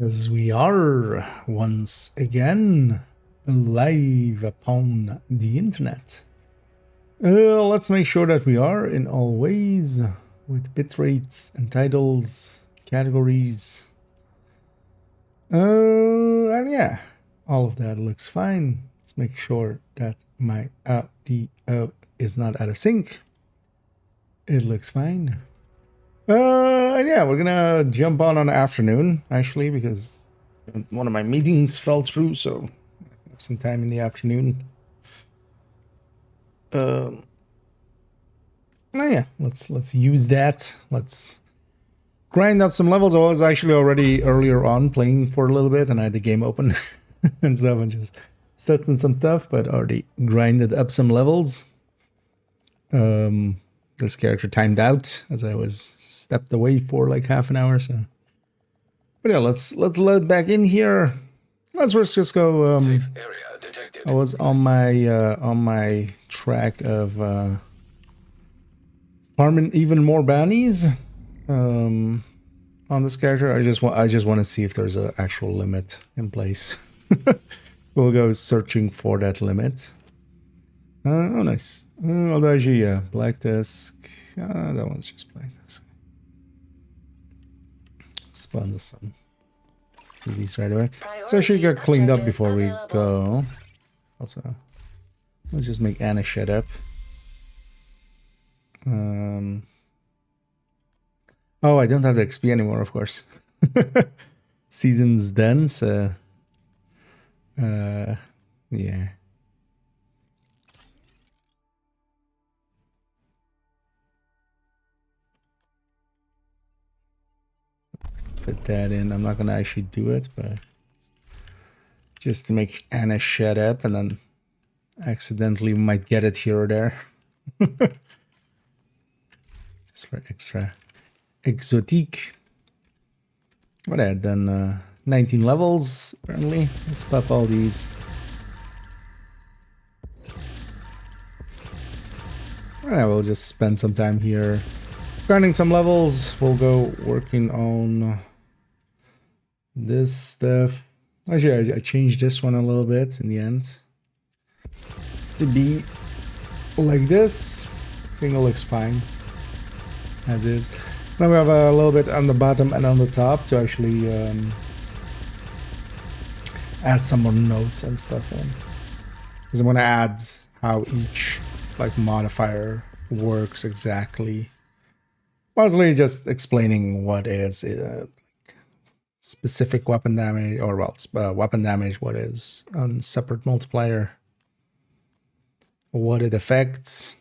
As we are once again live upon the internet. Let's make sure that we are in all ways with bitrates and titles, categories. And yeah, all of that looks fine. Let's make sure that my audio is not out of sync. It looks fine. And yeah, we're gonna jump on afternoon actually because one of my meetings fell through, so I have some time in the afternoon. Oh yeah, let's use that. Let's grind up some levels. I was actually already earlier on playing for a little bit, and I had the game open and stuff, and just setting some stuff, but already grinded up some levels. This character timed out as I was stepped away for like half an hour, so. But yeah, let's load back in here. Let's first just go. Safe area detected. I was on my track of farming even more bounties on this character. I just want to see if there's an actual limit in place. We'll go searching for that limit. Oh, nice. Yeah, black disc. That one's just black disc. Let's spawn this one. Do these right away. So I should get cleaned up before we go. Also, let's just make Anna shut up. Oh, I don't have the XP anymore, of course. Season's done, so yeah. Put that in. I'm not gonna actually do it, but just to make Anna shut up, and then accidentally might get it here or there. Just for extra exotique. What I had done 19 levels apparently. Let's pop all these. And I will just spend some time here grinding some levels. We'll go working on this stuff. Actually, I changed this one a little bit in the end to be like this. I think it looks fine as is. Now we have a little bit on the bottom and on the top to actually add some more notes and stuff in, because I'm going to add how each like modifier works exactly. Mostly just explaining what is specific weapon damage, or well, weapon damage, what is separate multiplier, what it affects.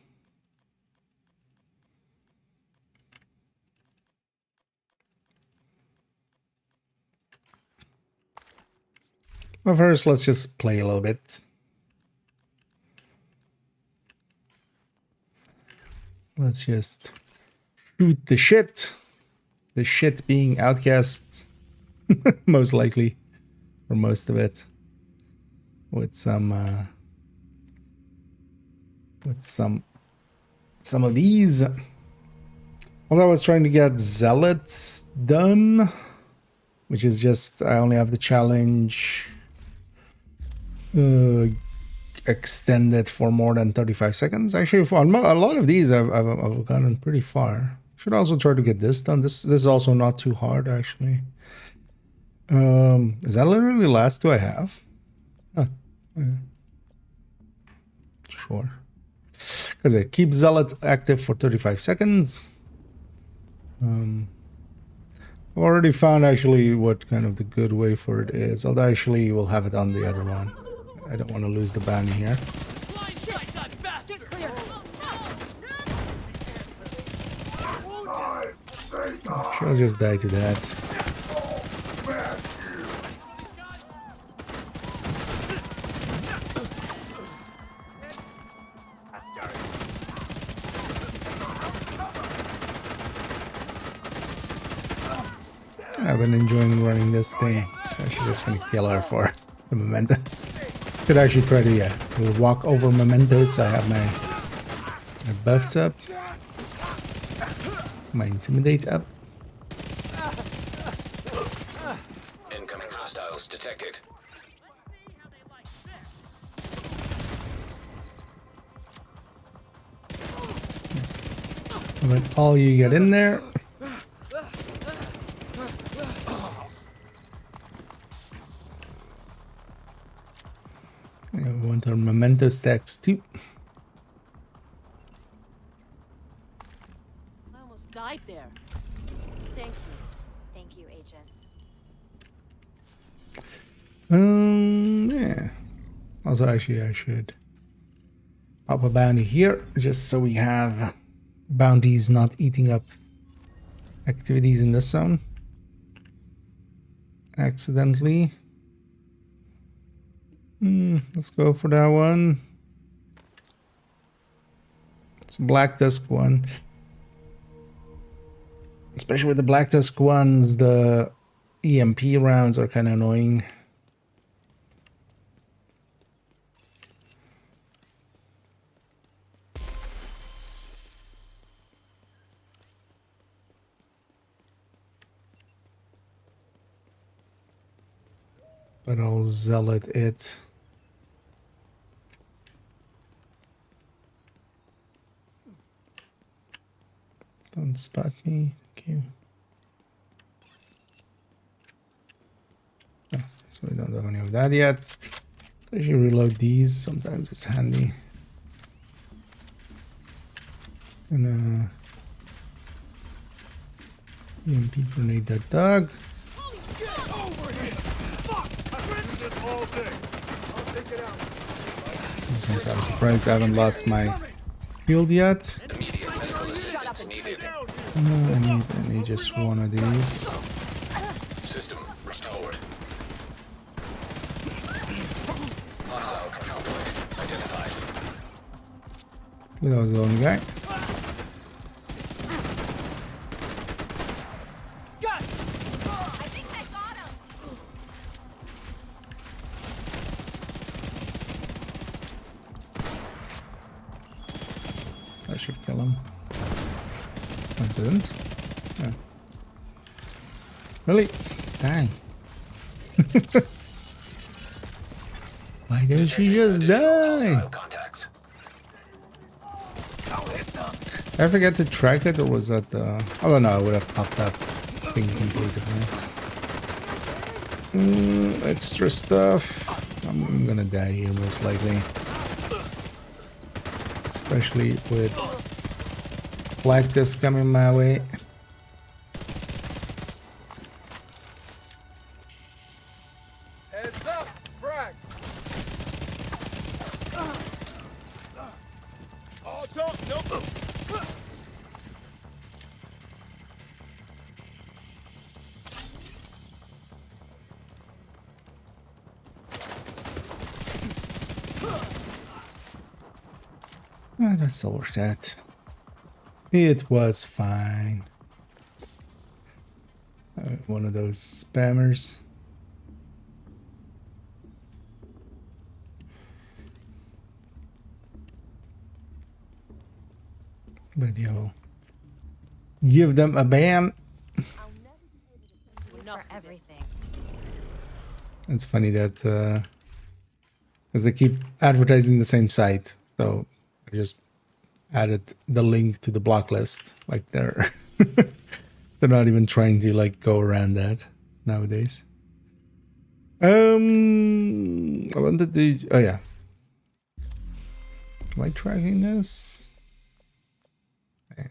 But first, let's just play a little bit. Let's just shoot the shit. The shit being Outcast, most likely, for most of it, with some of these. Also, I was trying to get Zealots done, which is just I only have the challenge extended for more than 35 seconds. Actually, for a lot of these, I've gotten pretty far. Should also try to get this done. This is also not too hard, actually. Is that literally the last two I have? Huh. Yeah. Sure. Because I keep Zealot active for 35 seconds. I've already found actually what kind of the good way for it is. Although actually we'll have it on the other one. I don't want to lose the bounty here. She'll just die to that. I've been enjoying running this thing. Actually just gonna kill her for the memento. Could actually try to walk over mementos. I have my buffs up. My intimidate up. detected. But all you get in there. Yeah, we want our memento stacks too. I almost died there. Thank you. Thank you, Agent. Yeah. Also, actually, I should pop a bounty here just so we have bounties not eating up activities in this zone accidentally. Let's go for that one. It's a Black Tusk one. Especially with the Black Tusk ones, the EMP rounds are kind of annoying. But I'll zealot it. Don't spot me. Thank you. Oh, so we don't have any of that yet. So I should reload these. Sometimes it's handy. And EMP grenade that dog. I'm surprised I haven't lost my shield yet. Immediate medical assistance needed. I need just one of these. System restored. Hostile control point identified. That was the only guy. I think I got him. I should kill him. I didn't. Yeah. Really? Die. Why didn't she just die? Hostile contacts. I forget to track it, or was that the... I don't know, I would have popped up being completed. Right? Extra stuff. I'm gonna die here most likely. Especially with Black Disc coming my way. Heads up, frag. All talk, no move. Ah, that's all that. It was fine. One of those spammers. But yo, give them a ban. Enough for everything. It's funny that because they keep advertising the same site, so I just added the link to the block list. Like they're they're not even trying to like go around that nowadays. I wanted to. Oh yeah. Am I tracking this? Yeah.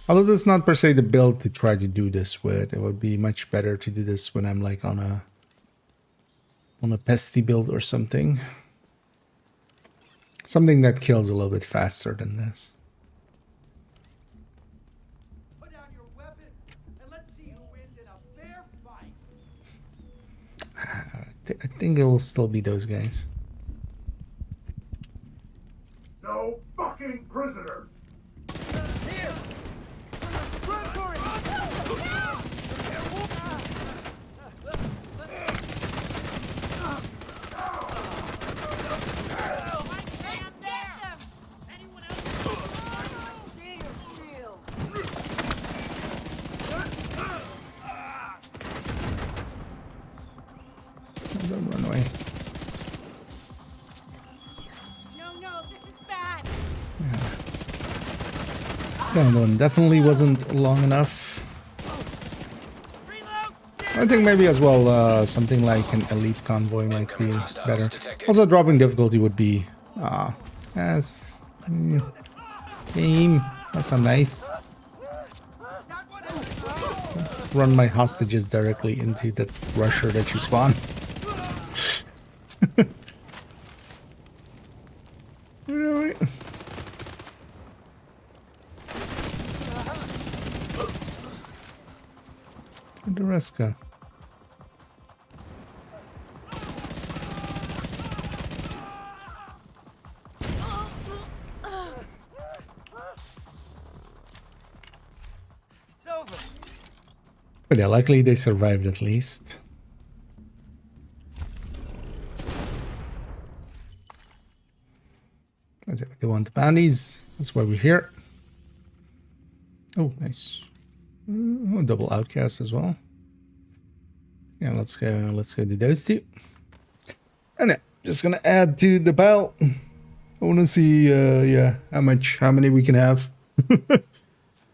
Although that's not per se the build to try to do this with. It would be much better to do this when I'm like on a pesty build or something. Something that kills a little bit faster than this. Put down your weapons and let's see who wins in a fair fight. I think it will still be those guys. No fucking prisoners. Here. Run for it. That one definitely wasn't long enough. I think maybe as well something like an elite convoy might be better. Also, dropping difficulty would be yes, game. That's not nice. Run my hostages directly into the rusher that you spawn. Alright. Where'd the rest go? It's over. But yeah, luckily they survived at least. That's it. They want the bounties. That's why we're here. Oh, nice. Double outcast as well. Yeah, let's go. Let's go to those two. And yeah, just gonna add to the pile. I want to see, yeah, how many we can have.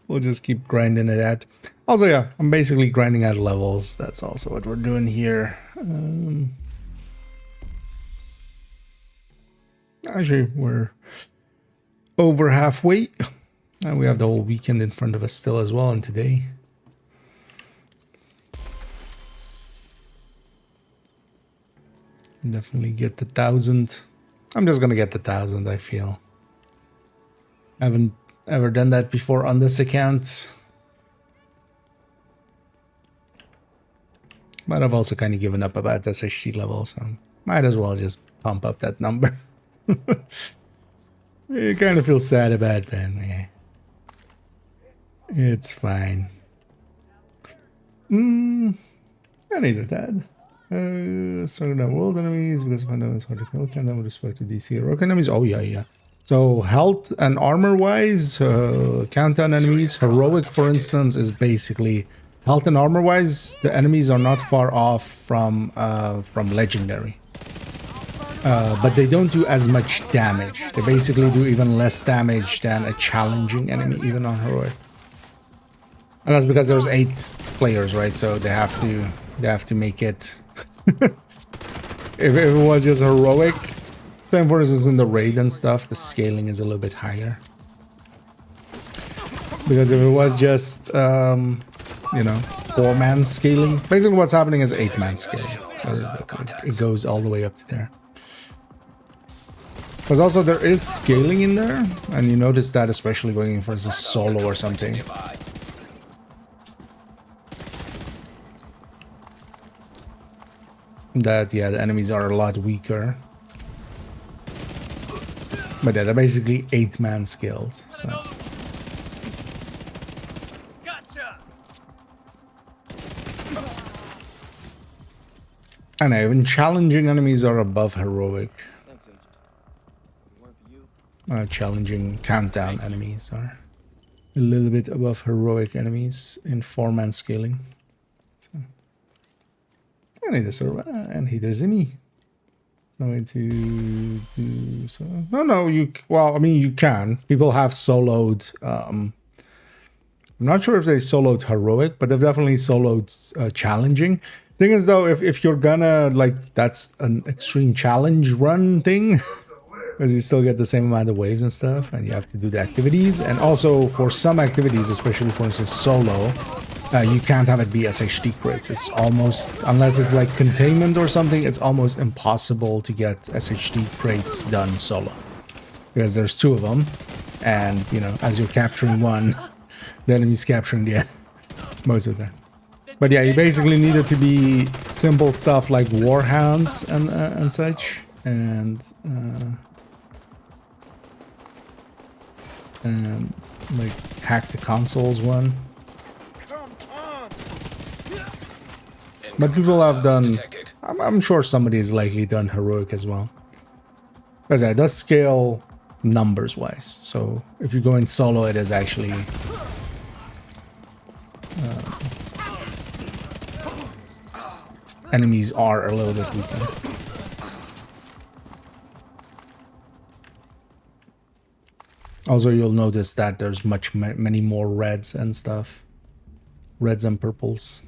We'll just keep grinding it out. Also, yeah, I'm basically grinding out levels. That's also what we're doing here. Actually, we're over halfway. And we have the whole weekend in front of us still as well, and today. Definitely get the 1,000. I'm just gonna get the 1,000, I feel. I haven't ever done that before on this account. But I've also kind of given up about this SHT level, so might as well just pump up that number. You kind of feel sad about it, man. Yeah. It's fine. I needed that. Starting out world enemies because I know it's hard to kill. Can with respect to DC heroic enemies? Oh yeah, yeah. So health and armor wise, countdown enemies, heroic for instance, is basically health and armor wise. The enemies are not far off from legendary, but they don't do as much damage. They basically do even less damage than a challenging enemy, even on heroic. And that's because there's 8 players, right? So they have to make it. If it was just heroic, then for instance in the raid and stuff, the scaling is a little bit higher. Because if it was just, you know, 4-man scaling, basically what's happening is 8-man scaling. It goes all the way up to there. Because also there is scaling in there, and you notice that especially going in for instance solo or something. That, yeah, the enemies are a lot weaker. But yeah, they're basically 8-man skilled, so. Gotcha. I know, even challenging enemies are above heroic. Thanks, Agent. One for you. Challenging countdown enemies are a little bit above heroic enemies in 4-man scaling. So. And either survive, and he there's me. So I'm going to do so. No, well, I mean, you can. People have soloed. I'm not sure if they soloed heroic, but they've definitely soloed challenging. Thing is, though, if you're gonna like, that's an extreme challenge run thing. Because you still get the same amount of waves and stuff, and you have to do the activities. And also for some activities, especially for instance solo, you can't have it be SHD crates. It's almost, unless it's like containment or something, it's almost impossible to get SHD crates done solo. Because there's 2 of them, and you know, as you're capturing one, the enemy's capturing the most of them. But yeah, you basically need it to be simple stuff like warhounds and such, and like hack the consoles one. But people have done, I'm sure somebody has likely done heroic as well. Because it does scale numbers wise. So if you go in solo, it is actually enemies are a little bit weaker. Also, you'll notice that there's many more reds and stuff. Reds and purples.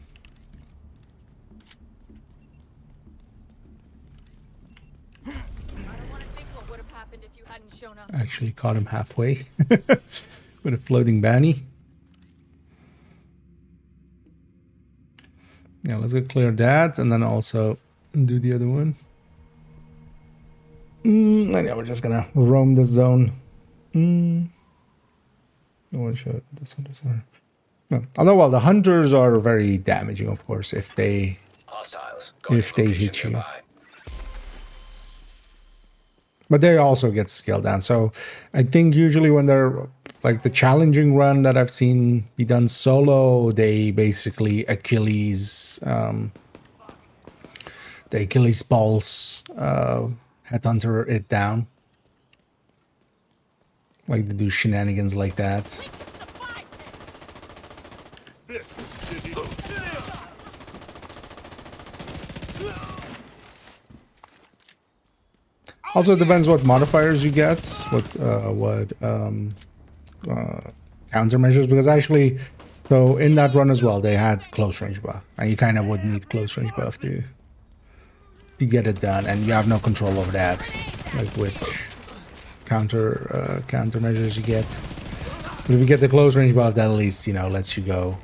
I don't want to think what would have happened if you hadn't shown up. Actually caught him halfway with a floating banny. Yeah, let's go clear that and then also do the other one. And yeah, we're just gonna roam the zone. I want to show this one. No. Although, well, the hunters are very damaging, of course, if they Hostiles. hit you. But they also get scaled down. So I think usually when they're like the challenging run that I've seen be done solo, they basically Achilles, the Achilles balls, headhunter it down. Like they do shenanigans like that. Also, it depends what modifiers you get, what countermeasures, because actually, so in that run as well, they had close range buff, and you kind of would need close range buff to get it done, and you have no control over that, like which countermeasures you get. But if you get the close range buff, that at least, you know, lets you go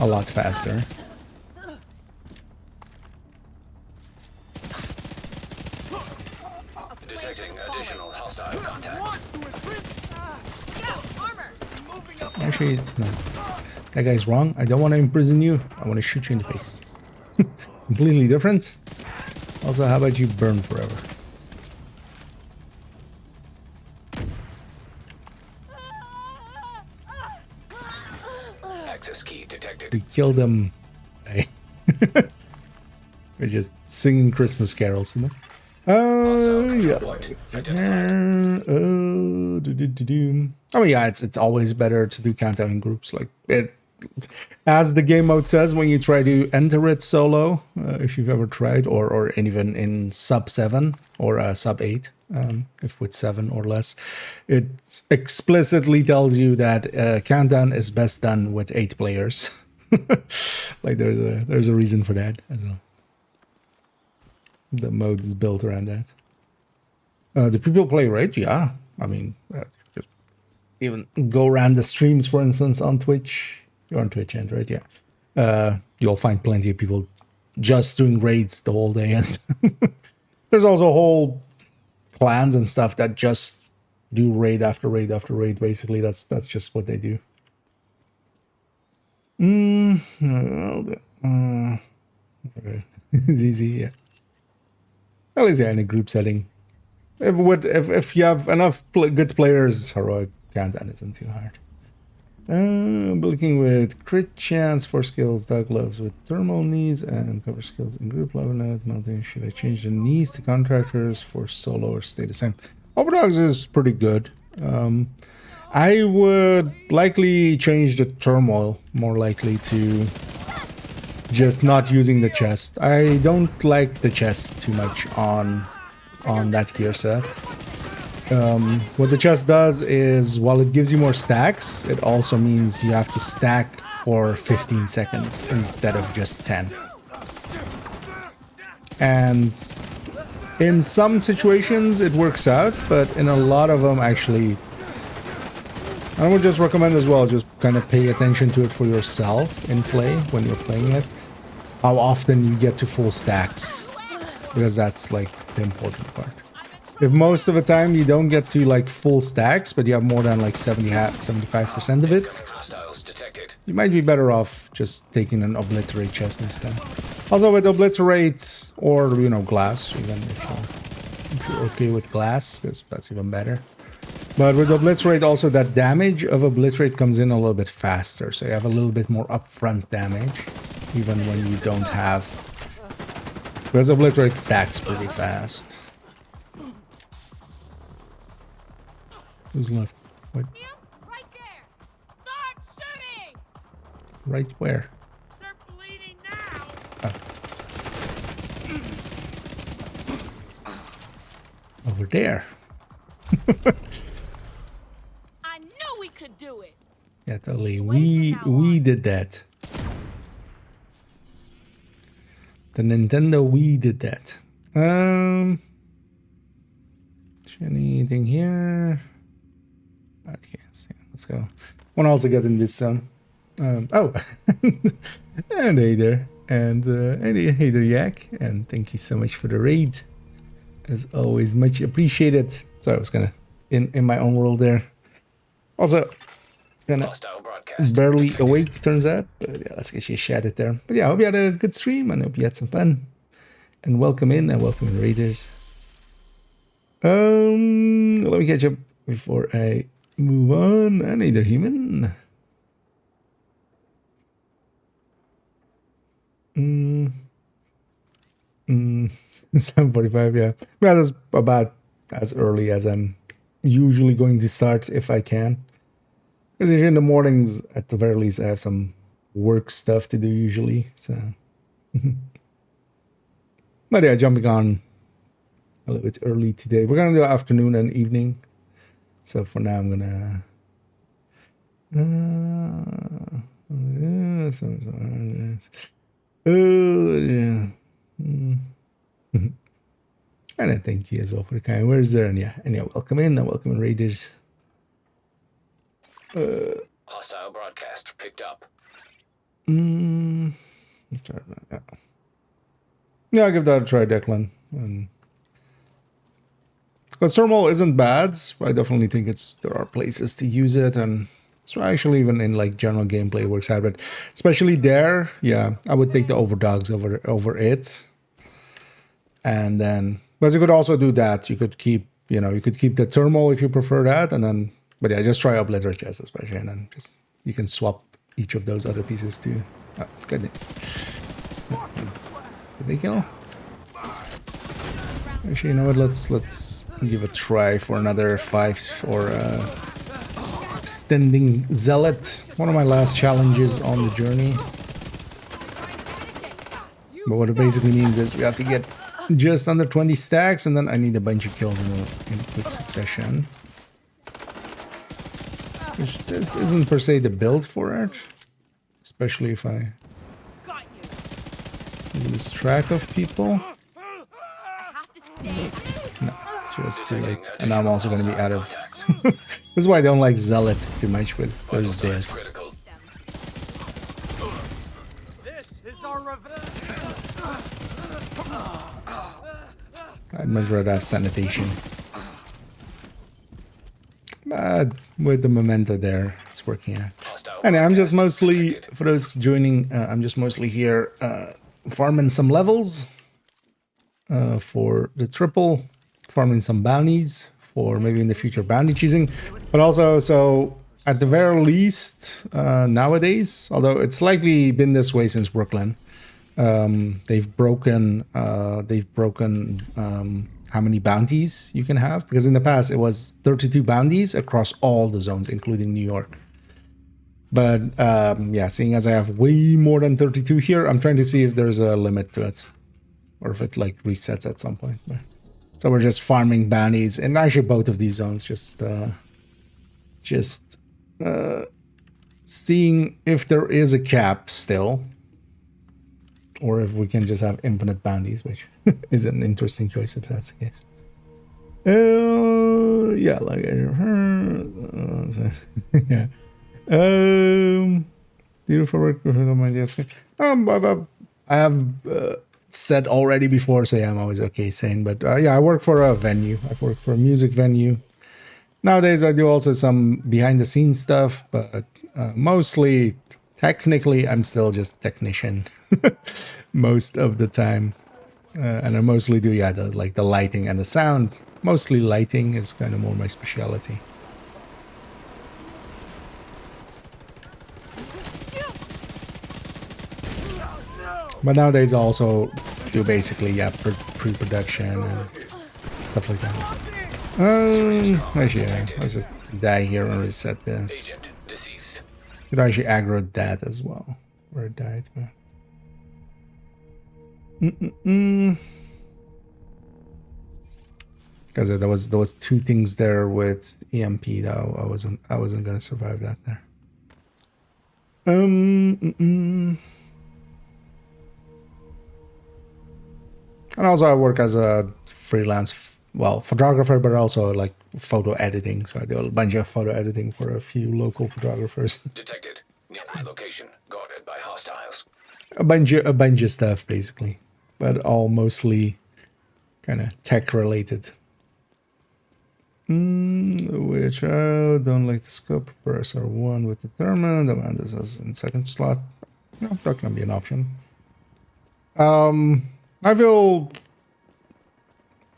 a lot faster. Detecting additional hostile contacts. Actually, no. That guy's wrong. I don't want to imprison you. I want to shoot you in the face. Completely different. Also, how about you burn forever? Access key detected. To kill them. They're just singing Christmas carols, you know? Yeah. I mean, yeah, it's always better to do countdown in groups. Like it, as the game mode says, when you try to enter it solo, if you've ever tried, or even in sub 7 or sub 8, if with 7 or less, it explicitly tells you that countdown is best done with 8 players. Like there's a reason for that as well. The mode is built around that. Do people play Rage? Yeah. I mean, just even go around the streams, for instance, on Twitch. You're on Twitch, and right? Yeah. You'll find plenty of people just doing raids the whole day. And there's also whole clans and stuff that just do raid after raid after raid. Basically, that's just what they do. Okay. It's easy, yeah. At least yeah, in a group setting. If you have enough good players, heroic countdown isn't too hard. Looking with crit chance for skills, dog gloves with thermal knees and cover skills in group level note. Mounting, should I change the knees to contractors for solo or stay the same? Overdogs is pretty good. I would likely change the turmoil, more likely to just not using the chest. I don't like the chest too much on that gear set. What the chest does is, while it gives you more stacks, it also means you have to stack for 15 seconds instead of just 10. And in some situations it works out, but in a lot of them actually, I would just recommend as well, just kind of pay attention to it for yourself in play when you're playing it. How often you get to full stacks, because that's like the important part. If most of the time you don't get to like full stacks, but you have more than like 75% of it, you might be better off just taking an obliterate chest instead. Also with obliterate, or you know, glass, even if you're okay with glass, because that's even better. But with obliterate also, that damage of obliterate comes in a little bit faster, so you have a little bit more upfront damage, even when you don't have, because obliterate stacks pretty fast. Who's left? What? Right there! Start shooting! Right where? They're bleeding now! Oh. Over there. Yeah, totally. We did that. The Nintendo Wii did that. Anything here? Okay, so let's go. Want to also get in this zone. Oh, and hey there, and hey there, Yak, and thank you so much for the raid. As always, much appreciated. Sorry, I was gonna in my own world there. Also, gonna Hostile broadcast. barely detected. awake, turns out. But yeah, let's get you shattered there. But yeah, I hope you had a good stream and hope you had some fun. And welcome in raiders. Let me catch up before I move on. And either human. 7:45, yeah. Yeah, that's about as early as I'm usually going to start if I can. Because usually in the mornings, at the very least, I have some work stuff to do usually. So, but yeah, jumping on a little bit early today. We're gonna do afternoon and evening. So for now, I'm gonna. Yeah. And I thank you as well for the kind words there. And yeah, welcome in raiders. Hostile broadcast picked up. Sorry about that. Yeah, I'll give that a try, Declan. Because thermal isn't bad. I definitely think there are places to use it, and so actually even in like general gameplay it works out. But especially there, yeah, I would take the overdogs over it. And then, but you could also do that. You could keep the thermal if you prefer that, and then, but yeah, just try obliterate especially, and then just you can swap each of those other pieces too. Oh, good. Did they kill? Actually, you know what? Let's give a try for another 5 for extending zealot. One of my last challenges on the journey. But what it basically means is we have to get just under 20 stacks, and then I need a bunch of kills in quick succession. Which this isn't per se the build for it, especially if I lose track of people. No, just too late. And I'm also going to be out of... This is why I don't like Zealot too much, but there's this. Critical. This is our revenge. I'd much rather have Sanitation. But with the Memento there, it's working out. Hostile And I'm just broadcast mostly, detected. for those joining, I'm just mostly here farming some levels for the triple, farming some bounties for maybe in the future bounty choosing, but also, so at the very least nowadays, although it's likely been this way since Brooklyn, they've broken how many bounties you can have, because in the past it was 32 bounties across all the zones, including New York. But yeah, seeing as I have way more than 32 here, I'm trying to see if there's a limit to it, or if it like resets at some point. But, so we're just farming bounties, and actually both of these zones, just seeing if there is a cap still, or if we can just have infinite bounties, which is an interesting choice if that's the case. Yeah, like yeah. Beautiful work on my desk. I have said already before, so yeah, I'm always okay saying. But yeah, I work for a venue. I work for a music venue. Nowadays, I do also some behind the scenes stuff, but mostly, technically, I'm still just technician most of the time. And I mostly do, yeah, like the lighting and the sound. Mostly lighting is kind of more my specialty. But nowadays I also do basically, yeah, pre-production and stuff like that. Actually, yeah, let's just die here and reset this. Agent deceased. Could actually aggro that as well, where it died, but... Because there was two things there with EMP that I wasn't gonna survive that there. And also I work as a freelance, well, photographer, but also like photo editing. So I do a bunch of photo editing for a few local photographers. Detected. Nearby location. Guarded by hostiles. a bunch of stuff basically, but all mostly kind of tech related. Which I don't like the scope. Press R1 with determined. The man this is in second slot. No, that can be an option. I feel.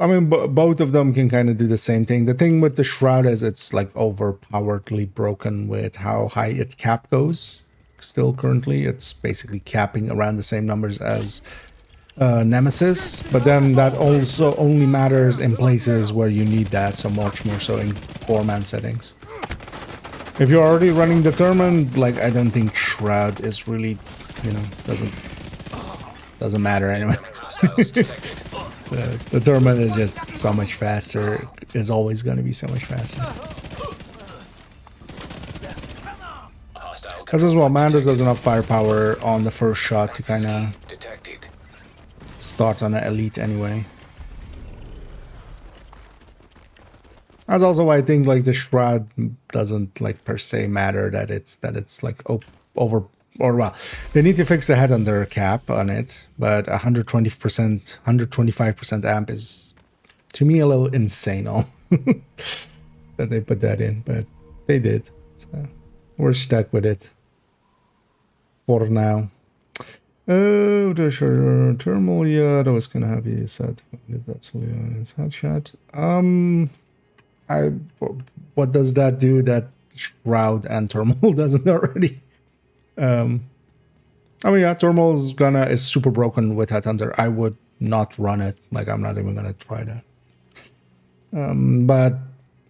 I mean, both of them can kind of do the same thing. The thing with the Shroud is it's like overpoweredly broken with how high its cap goes. Still currently, it's basically capping around the same numbers as Nemesis, but then that also only matters in places where you need that, so much more so in poor man settings. If you're already running Determined, like I don't think Shroud is really, you know, doesn't matter anyway. Determined is just so much faster, is always going to be so much faster. Because as well, Mandas does enough firepower on the first shot to kind of start on an elite anyway. That's also why I think like the Shroud doesn't like per se matter that it's like over, or well, they need to fix the headhunter cap on it, but 120%, 125% amp is to me a little insane that they put that in, but they did. So we're stuck with it for now. Thermal, yeah, that was kind of happy. Said it's absolutely on his headshot. What does that do that Shroud and Thermal doesn't already? I mean, yeah, Thermal is super broken with Headhunter. I would not run it. Like, I'm not even gonna try that. But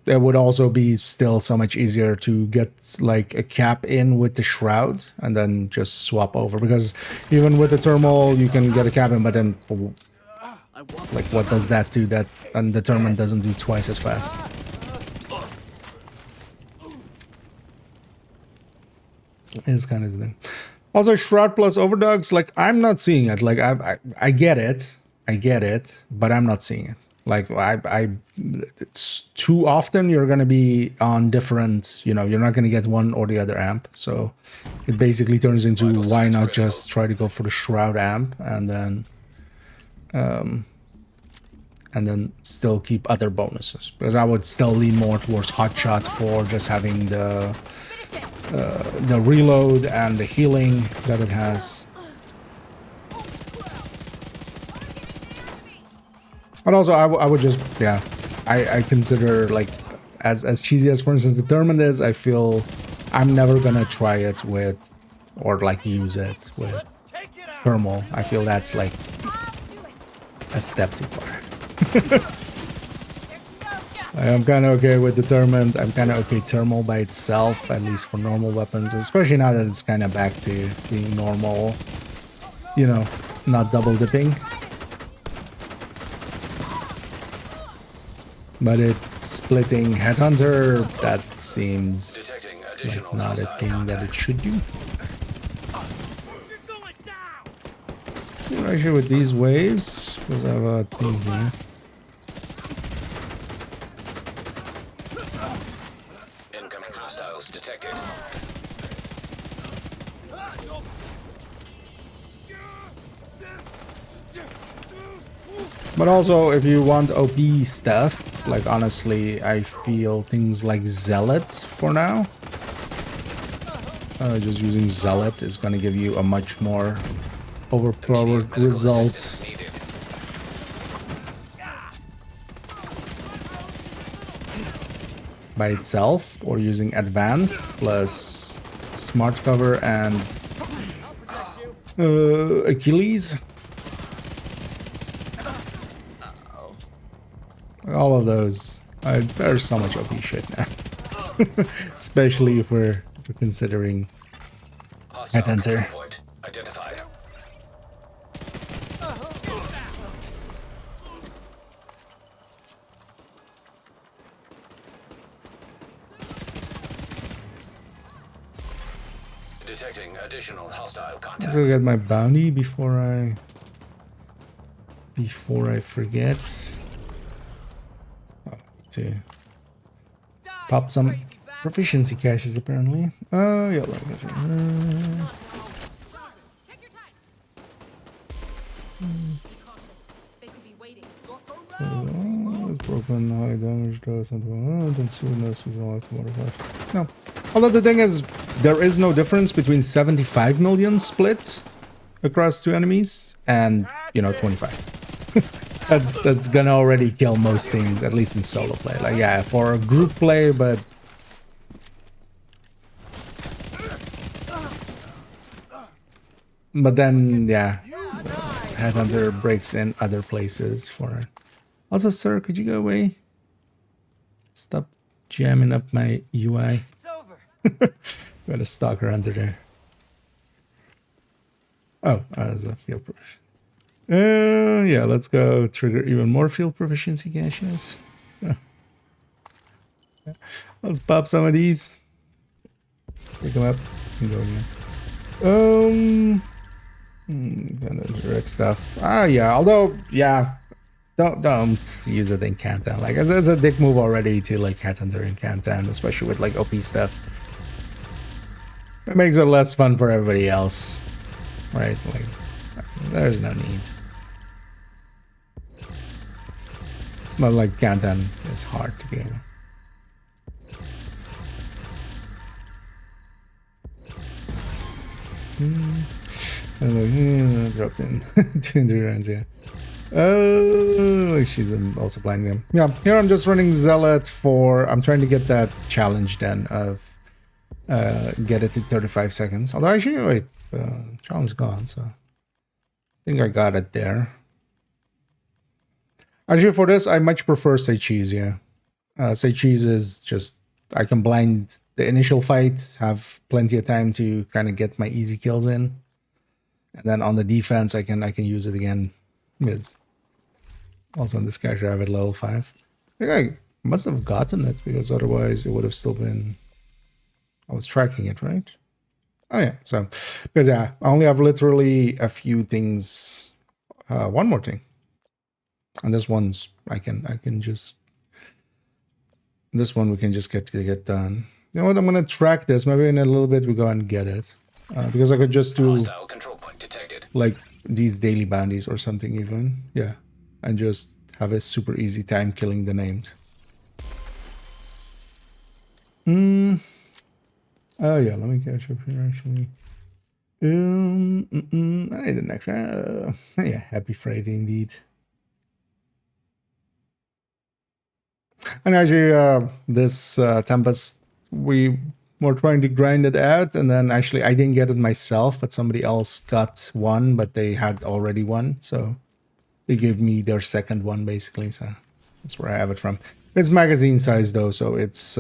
it would also be still so much easier to get like a cap in with the Shroud and then just swap over, because even with the Thermal you can get a cap in, but then like what does that do that Undetermined doesn't do twice as fast? Is kind of the thing. Also, Shroud plus Overdogs, like I'm not seeing it. Like I get it, but I'm not seeing it. Like it's too often you're gonna be on different. You know, you're not gonna get one or the other amp. So it basically turns into why not just try to go for the Shroud amp and then still keep other bonuses, because I would still lean more towards Hotshot for just having the reload and the healing that it has. But also I would just, yeah, I consider like as cheesy as for instance Determined is, I feel I'm never gonna try it with or like use it with Thermal. I feel that's like a step too far. I'm kind of okay with Determined. I'm kind of okay Thermal by itself, at least for normal weapons, especially now that it's kind of back to being normal, you know, not double dipping. But it's splitting Headhunter, that seems like not a thing that it should do. Let's see what I should with these waves, because I have a thing here. Incoming hostiles detected. But also, if you want OP stuff, like honestly, I feel things like Zealot for now. Just using Zealot is going to give you a much more overpowered result. By itself, or using Advanced plus Smart Cover and Achilles. All of those. There's so much OP shit now. Especially if we're considering Headhunter. Identified. Detecting additional hostile Let's contacts. go get my bounty before I forget. Oh, to pop some proficiency caches apparently. Oh yeah, like that. Take your time. Be cautious. They could be waiting. It's broken, high damage, does not don't see no seasonal automotive. No. Although the thing is, there is no difference between 75 million split across two enemies and, you know, 25. that's gonna already kill most things, at least in solo play. Like, yeah, for a group play, but then, yeah, Headhunter breaks in other places for it. Also, sir, could you go away? Stop jamming up my UI. It's over. Got a stalker under there. Oh, there's a field proficiency. Yeah, let's go trigger even more field proficiency caches. Let's pop some of these. Pick them up and go again. Kind of direct stuff. Yeah, although, yeah, don't use it in Kantan. Like, it's a dick move already to like Headhunter in Kantan, especially with like OP stuff. It makes it less fun for everybody else, right? Like, there's no need. It's not like Kantan is hard to get. Dropped in 200 rounds, yeah. Oh, she's also playing them. Yeah, here I'm just running Zealot for... I'm trying to get that challenge then of get it to 35 seconds. Although actually, wait, challenge gone, so I think I got it there. Actually, for this, I much prefer Say Cheese, yeah. Say Cheese is just... I can blind the initial fight, have plenty of time to kind of get my easy kills in. And then on the defense, I can use it again. Because also on this character, I have it level 5. I think I must have gotten it, because otherwise it would have still been... I was tracking it, right? Oh yeah, so... Because yeah, I only have literally a few things... one more thing. And this one's... I can just... This one we can just get done. You know what, I'm gonna track this. Maybe in a little bit we go and get it. Because I could just do... Hostile control point detected. Like these daily bounties or something even. Yeah. And just have a super easy time killing the named. Oh yeah, let me catch up here actually. I need the next round. Yeah, happy Friday indeed. And actually, this Tempest, we were trying to grind it out, and then actually I didn't get it myself, but somebody else got one, but they had already one, so they gave me their second one basically. So that's where I have it from. It's magazine size though, so it's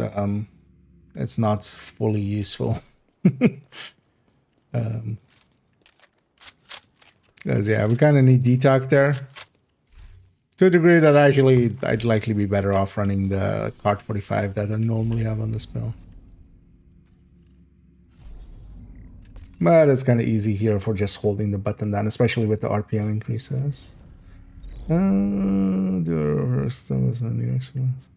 not fully useful. Because yeah, we kind of need detox there. To a degree that actually I'd likely be better off running the Card 45 that I normally have on this bill. But it's kind of easy here for just holding the button down, especially with the RPM increases. The reverse was on the excellence.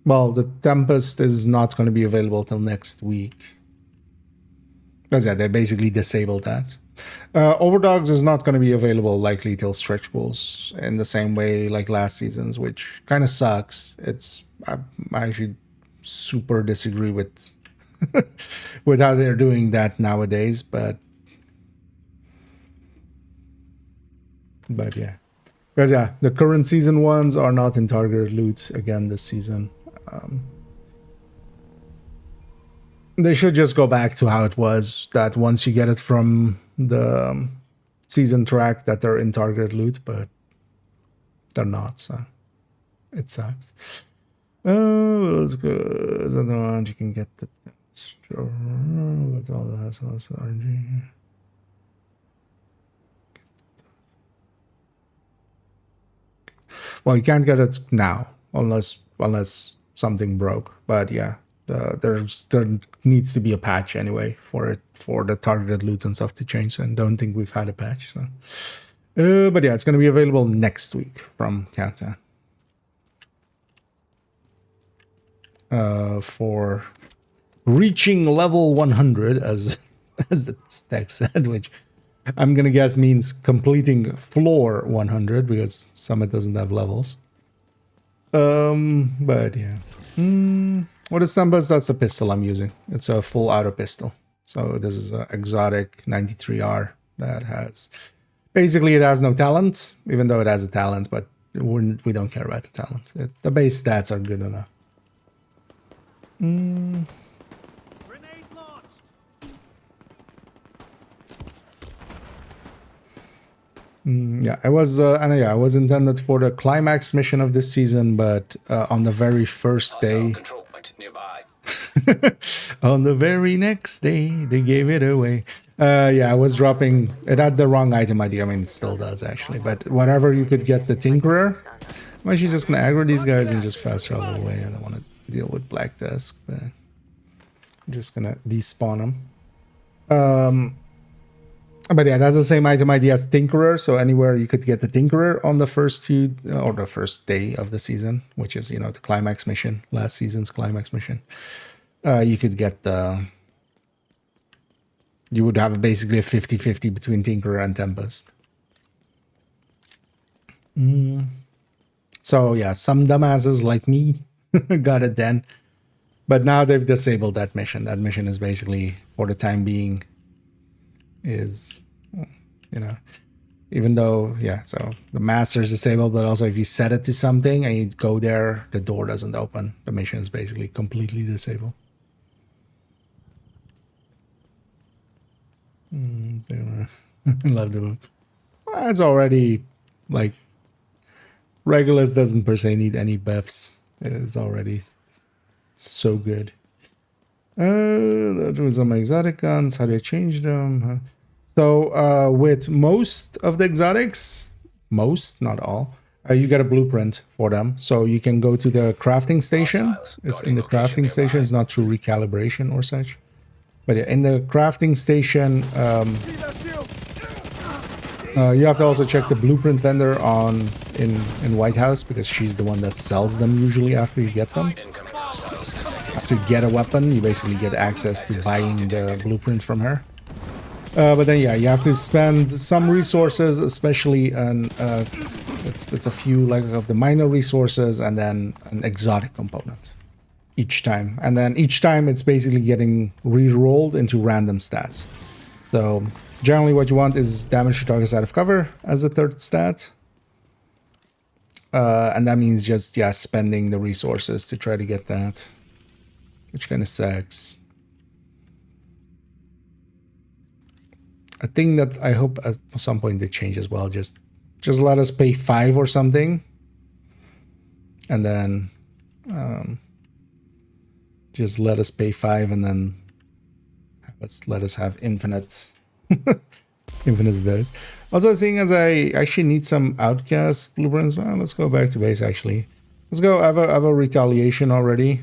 Well, the Tempest is not going to be available till next week. Because yeah, they basically disabled that. Overdogs is not going to be available likely till stretch goals in the same way like last season's, which kind of sucks. I actually super disagree with with how they're doing that nowadays, but yeah, because yeah, the current season ones are not in targeted loot again this season. They should just go back to how it was, that once you get it from the season track that they're in targeted loot, but they're not, so it sucks. Oh, that's good. The one you can get the with all the hassles RNG. Well, you can't get it now unless something broke, but yeah, there needs to be a patch anyway for the targeted loot and stuff to change, and don't think we've had a patch. So, but yeah, it's going to be available next week from Kata. For reaching level 100, as the text said, which I'm gonna guess means completing floor 100 because Summit doesn't have levels. But yeah. What is Sambas? That's a pistol I'm using. It's a full auto pistol. So this is an exotic 93R that has... Basically, it has no talent, even though it has a talent, but we don't care about the talent. The base stats are good enough. Grenade launched. Yeah, it was it was intended for the climax mission of this season, but on the very first day, Control point nearby. on the very next day, they gave it away. Yeah, I was dropping. It had the wrong item ID. I mean, it still does actually, but whatever you could get the Tinkerer. I'm actually just gonna aggro these guys and just fast travel away. I don't want to deal with Black Desk, but I'm just gonna despawn them. But yeah, that's the same item ID as Tinkerer, so anywhere you could get the Tinkerer on the first few, or the first day of the season, which is, you know, the climax mission, last season's climax mission. You could get the... You would have basically a 50-50 between Tinkerer and Tempest. So yeah, some dumbasses like me got it then. But now they've disabled that mission. That mission is basically, for the time being, is, you know, even though, yeah, so the master is disabled, but also if you set it to something and you go there, the door doesn't open. The mission is basically completely disabled. Love the room. Well, it's already, like, Regulus doesn't per se need any buffs. It is already so good. That was on my exotic guns. How do I change them? So with most of the exotics, most, not all, you get a blueprint for them. So you can go to the crafting station. It's in the crafting station. It's not through recalibration or such. But yeah, in the crafting station, you have to also check the blueprint vendor in White House, because she's the one that sells them usually after you get them. After you get a weapon, you basically get access to buying the blueprint from her. But then yeah, you have to spend some resources, especially on it's a few like of the minor resources and then an exotic component each time. And then each time it's basically getting re-rolled into random stats. So generally what you want is damage to targets out of cover as the third stat. And that means just, yeah, spending the resources to try to get that, which kind of sucks. A thing that I hope at some point they change as well, just let us pay 5 or something, and then just let us pay 5 and then let us have infinite infinite base. Also, seeing as I actually need some outcast blueprints, well, let's go back to base actually. Let's go. I have a retaliation already,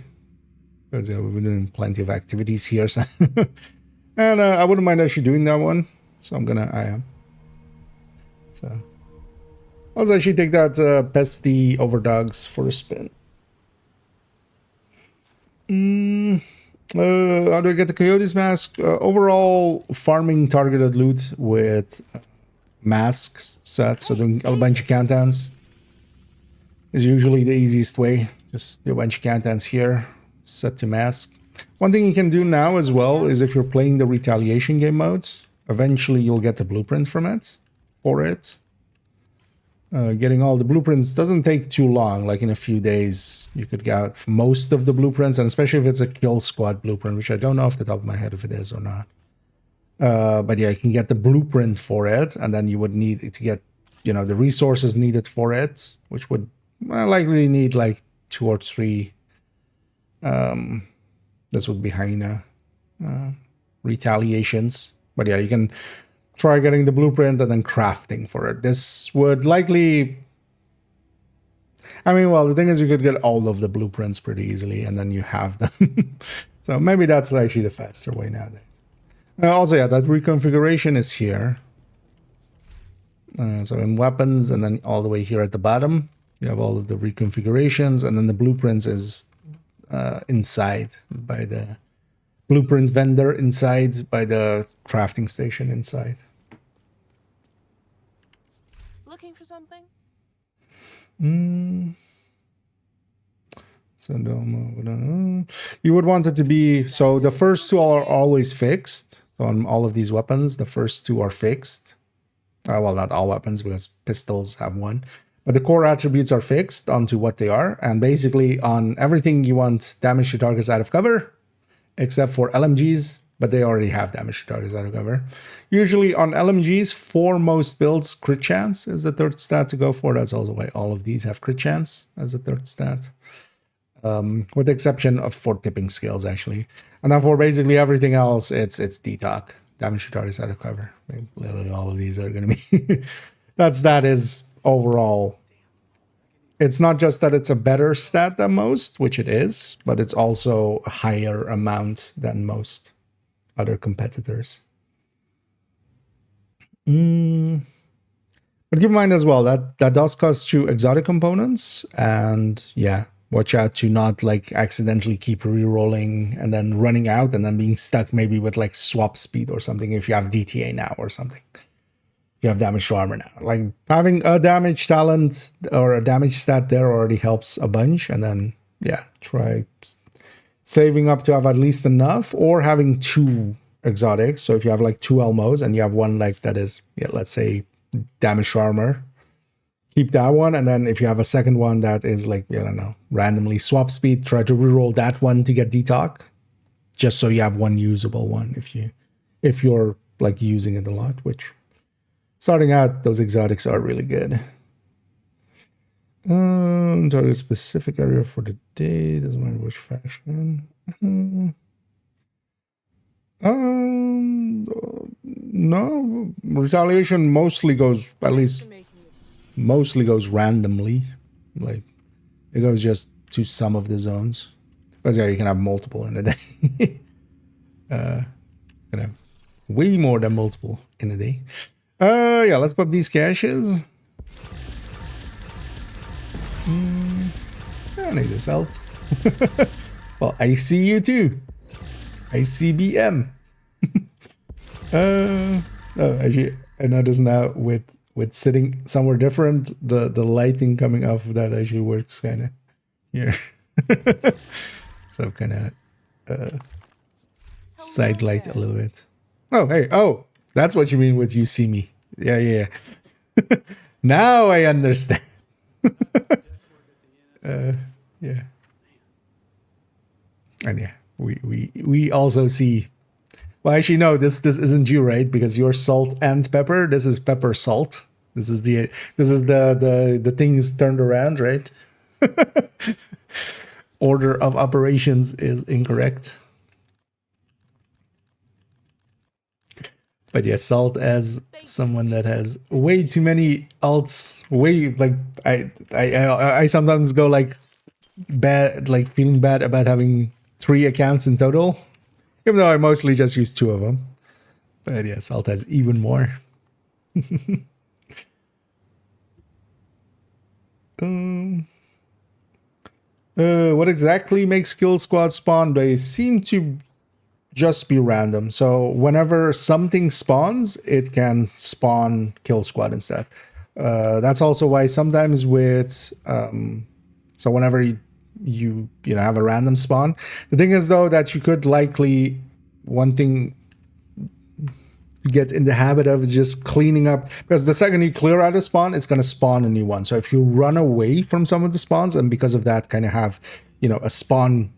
because we've been doing plenty of activities here, so and I wouldn't mind actually doing that one. So I am. So let's actually take that pesty overdogs for a spin. How do I get the Coyote's mask? Overall, farming targeted loot with masks set, so doing a bunch of countdowns is usually the easiest way. Just do a bunch of countdowns here, set to mask. One thing you can do now as well is if you're playing the retaliation game mode, eventually you'll get the blueprint from it, for it. Getting all the blueprints doesn't take too long, like in a few days you could get most of the blueprints, and especially if it's a kill squad blueprint, which I don't know off the top of my head if it is or not. But yeah, you can get the blueprint for it, and then you would need to get, you know, the resources needed for it, which would likely need like 2 or 3. This would be hyena retaliations. But yeah, you can try getting the blueprint and then crafting for it. This would likely... I mean, well, the thing is you could get all of the blueprints pretty easily, and then you have them. So maybe that's actually the faster way nowadays. Also, yeah, that reconfiguration is here. So in weapons, and then all the way here at the bottom, you have all of the reconfigurations, and then the blueprints is inside by the blueprint vendor, inside by the crafting station inside. Looking for something? So you would want it to be, so the first two are always fixed on all of these weapons. The first two are fixed. Well, not all weapons, because pistols have one. But the core attributes are fixed onto what they are. And basically on everything you want damage to targets out of cover, except for LMGs, but they already have damage to targets out of cover. Usually on LMGs, for most builds, crit chance is the third stat to go for. That's also why all of these have crit chance as a third stat. With the exception of for tipping skills, actually. And then for basically everything else, it's DTOC, damage to targets out of cover. I mean, literally all of these are going to be... that is overall... It's not just that it's a better stat than most, which it is, but it's also a higher amount than most other competitors. But keep in mind as well that does cost you exotic components, and yeah, watch out to not like accidentally keep re-rolling and then running out and then being stuck maybe with like swap speed or something if you have DTA now or something. You have damage to armor now. Like having a damage talent or a damage stat there already helps a bunch. And then, yeah, try saving up to have at least enough, or having two exotics. So if you have like two Elmos and you have one like that is, yeah, let's say damage to armor, keep that one. And then if you have a second one that is like, I don't know, randomly swap speed, try to reroll that one to get DTOC, just so you have one usable one if you're like using it a lot, which... Starting out, those exotics are really good. Target specific area for the day. Doesn't matter which faction. No. Retaliation mostly goes, at least mostly goes randomly. Like, it goes just to some of the zones. But yeah, you can have multiple in a day. You can have way more than multiple in a day. Yeah, let's pop these caches. I need this out. Well, I see you too. I see BM. Oh, actually, I notice now with sitting somewhere different, the lighting coming off of that actually works kind of here. So kind of side light a little bit. Oh, hey, oh. That's what you mean with you see me. Yeah. Now I understand. Yeah. And yeah, we also see. Well, actually, no, this isn't you, right? Because you're salt and pepper. This is pepper salt. This is the things turned around, right? Order of operations is incorrect. But yeah, Salt as someone that has way too many alts, way like I sometimes go like bad, like feeling bad about having 3 accounts in total, even though I mostly just use 2 of them. But yeah, Salt has even more. What exactly makes kill squad spawn? They seem to just be random. So whenever something spawns, it can spawn kill squad instead. That's also why sometimes with so whenever you have a random spawn, the thing is though that you could likely one thing get in the habit of just cleaning up, because the second you clear out a spawn, it's going to spawn a new one. So if you run away from some of the spawns and because of that kind of have a spawn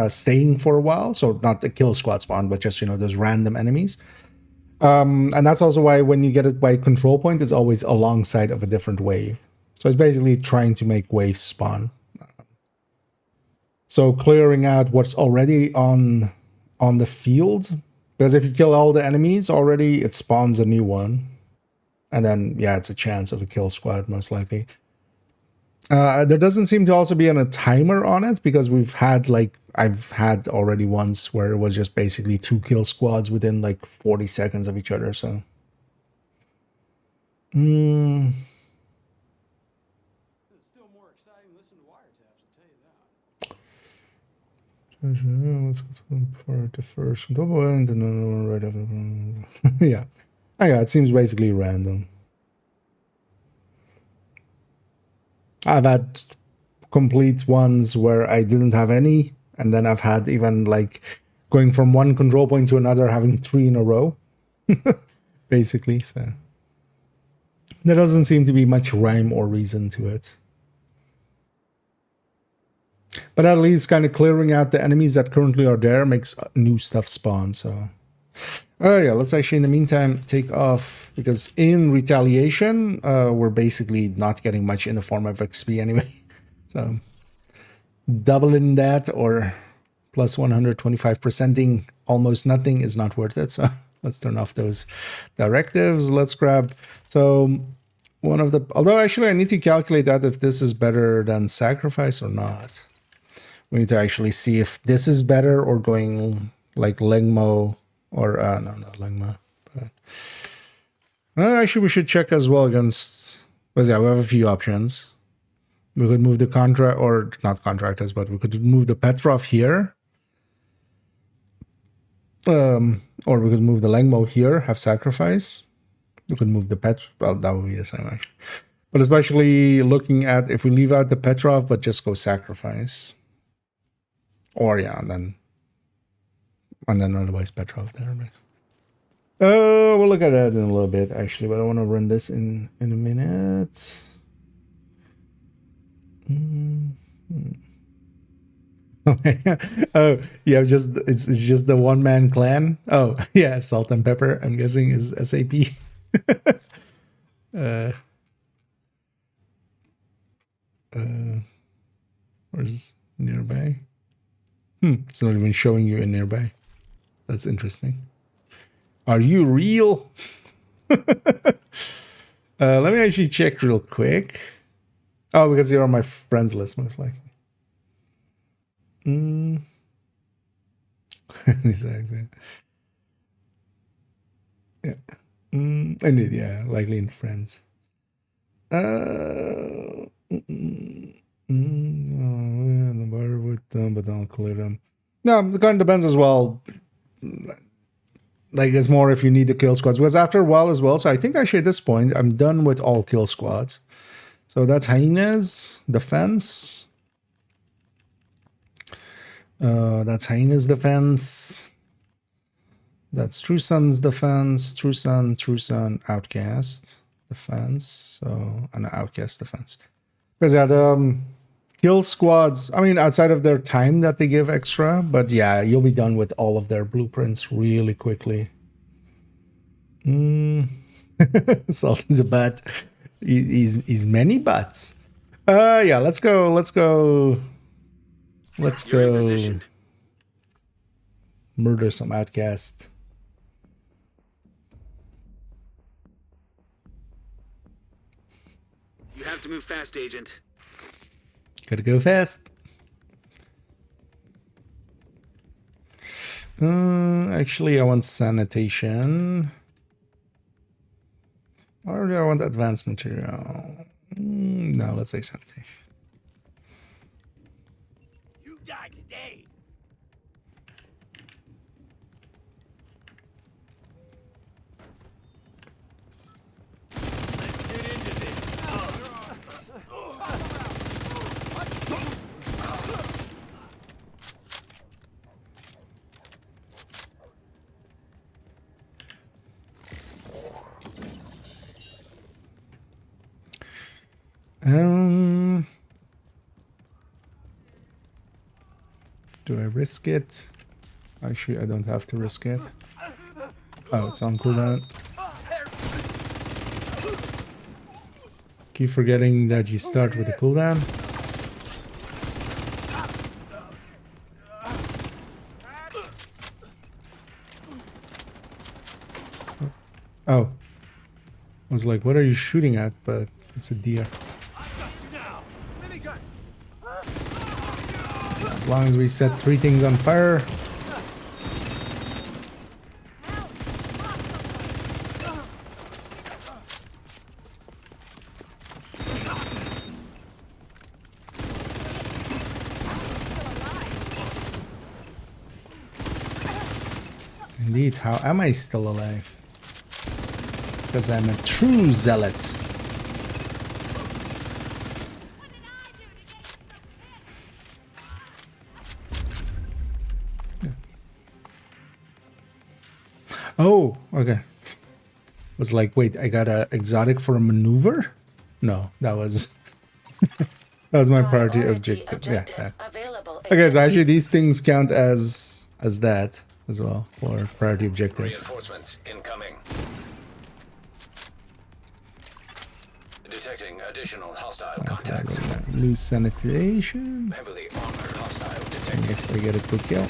staying for a while, so not the kill squad spawn, but just those random enemies, and that's also why when you get it by control point, it's always alongside of a different wave. So it's basically trying to make waves spawn, so clearing out what's already on the field, because if you kill all the enemies already, it spawns a new one, and then yeah, it's a chance of a kill squad most likely. There doesn't seem to also be a timer on it because we've had like I've had already once where it was just basically 2 kill squads within like 40 seconds of each other. So, It's still more exciting listening to wiretaps, I'll tell you that. let's go for the first double and then another one right after. Yeah, yeah, it seems basically random. I've had complete ones where I didn't have any, and then I've had even like going from one control point to another, having 3 in a row, basically. So there doesn't seem to be much rhyme or reason to it. But at least kind of clearing out the enemies that currently are there makes new stuff spawn. So, oh yeah, let's actually in the meantime take off, because in retaliation, we're basically not getting much in the form of XP anyway. So doubling that or plus 125%ing almost nothing is not worth it. So let's turn off those directives. Let's grab, so one of the, although actually I need to calculate that if this is better than sacrifice or not. We need to actually see if this is better or going like Lengmo or, no, not Lengmo. But actually we should check as well against, because yeah, we have a few options. We could move the contract, or not contractors, but we could move the Petrov here. Or we could move the Lengmo here, have sacrifice. We could move the well, that would be the same actually. But especially looking at if we leave out the Petrov, but just go sacrifice. Or yeah, and then otherwise Petrov there. We'll look at that in a little bit actually, but I want to run this in a minute. Oh yeah, just it's just the one-man clan. Oh yeah, Salt and Pepper, I'm guessing is SAP. Where's nearby? It's not even showing you in nearby. That's interesting. Are you real? Let me actually check real quick. Oh, because you're on my friends list, most likely. Exactly. Yeah. Indeed, yeah, likely in friends. The bar with them, but don't clear them. No, it kind of depends as well. Like, it's more if you need the kill squads. Because after a while as well, so I think actually at this point, I'm done with all kill squads. So that's Hyena's defense. That's Hyena's defense. That's True Sun's defense. True Sun, Outcast defense. So, an Outcast defense. Because yeah, the kill squads, I mean, outside of their time that they give extra, but yeah, you'll be done with all of their blueprints really quickly. Salty's a bat. He's many butts. Yeah, let's go. Murder some outcast. You have to move fast, Agent. Gotta go fast. Actually, I want sanitation. Or do I want advanced material? No, let's say sanitation. You die today. Let's get into this. Do I risk it? Actually, I don't have to risk it. Oh, it's on cooldown. Keep forgetting that you start with the cooldown. Oh. I was like, what are you shooting at? But it's a deer. As long as we set 3 things on fire. Indeed, how am I still alive? It's because I'm a true zealot. Oh, okay. Was like, wait, I got a exotic for a maneuver? No, that was that was my priority objective. Yeah, that. Okay, so actually these things count as that as well for priority objectives. Reinforcements incoming. Detecting additional hostile contacts. Loose sanitation. Heavily armored hostile I detected. guess we get a quick kill.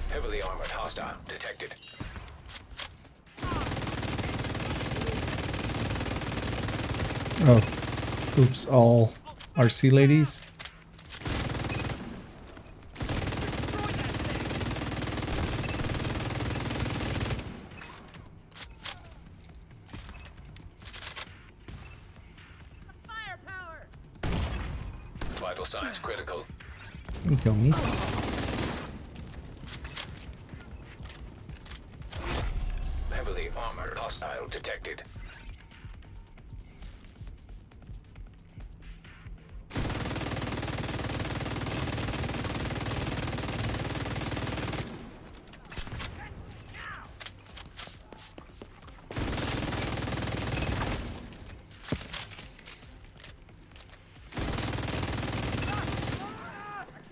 Heavily armored hostile detected. Oh, oops, all RC ladies. Vital signs critical. Don't kill me. Heavily armored hostile detected.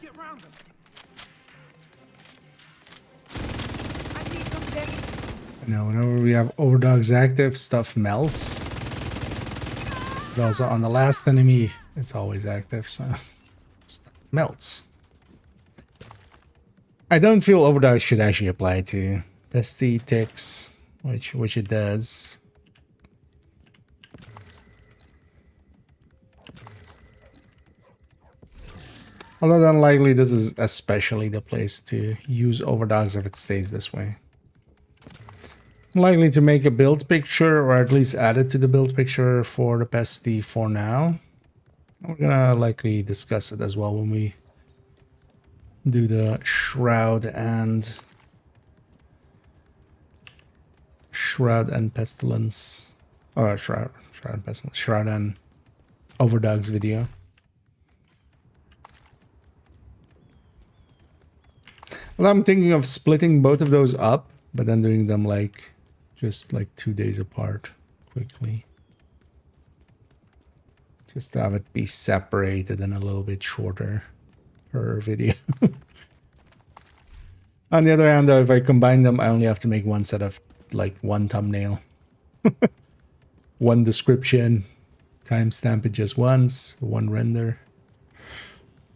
Get round them. You know, whenever we have overdogs active, stuff melts. But also on the last enemy, it's always active, so stuff melts. I don't feel overdog should actually apply to pesty ticks, which it does. Although unlikely, this is especially the place to use overdogs if it stays this way. Likely to make a build picture, or at least add it to the build picture for the pesty for now. We're gonna likely discuss it as well when we do the shroud and pestilence, or shroud and pestilence, shroud and overdogs video. Well, I'm thinking of splitting both of those up, but then doing them like just like 2 days apart quickly. Just to have it be separated and a little bit shorter per video. On the other hand, though, if I combine them, I only have to make one set of like one thumbnail. One description, timestamp it just once, one render.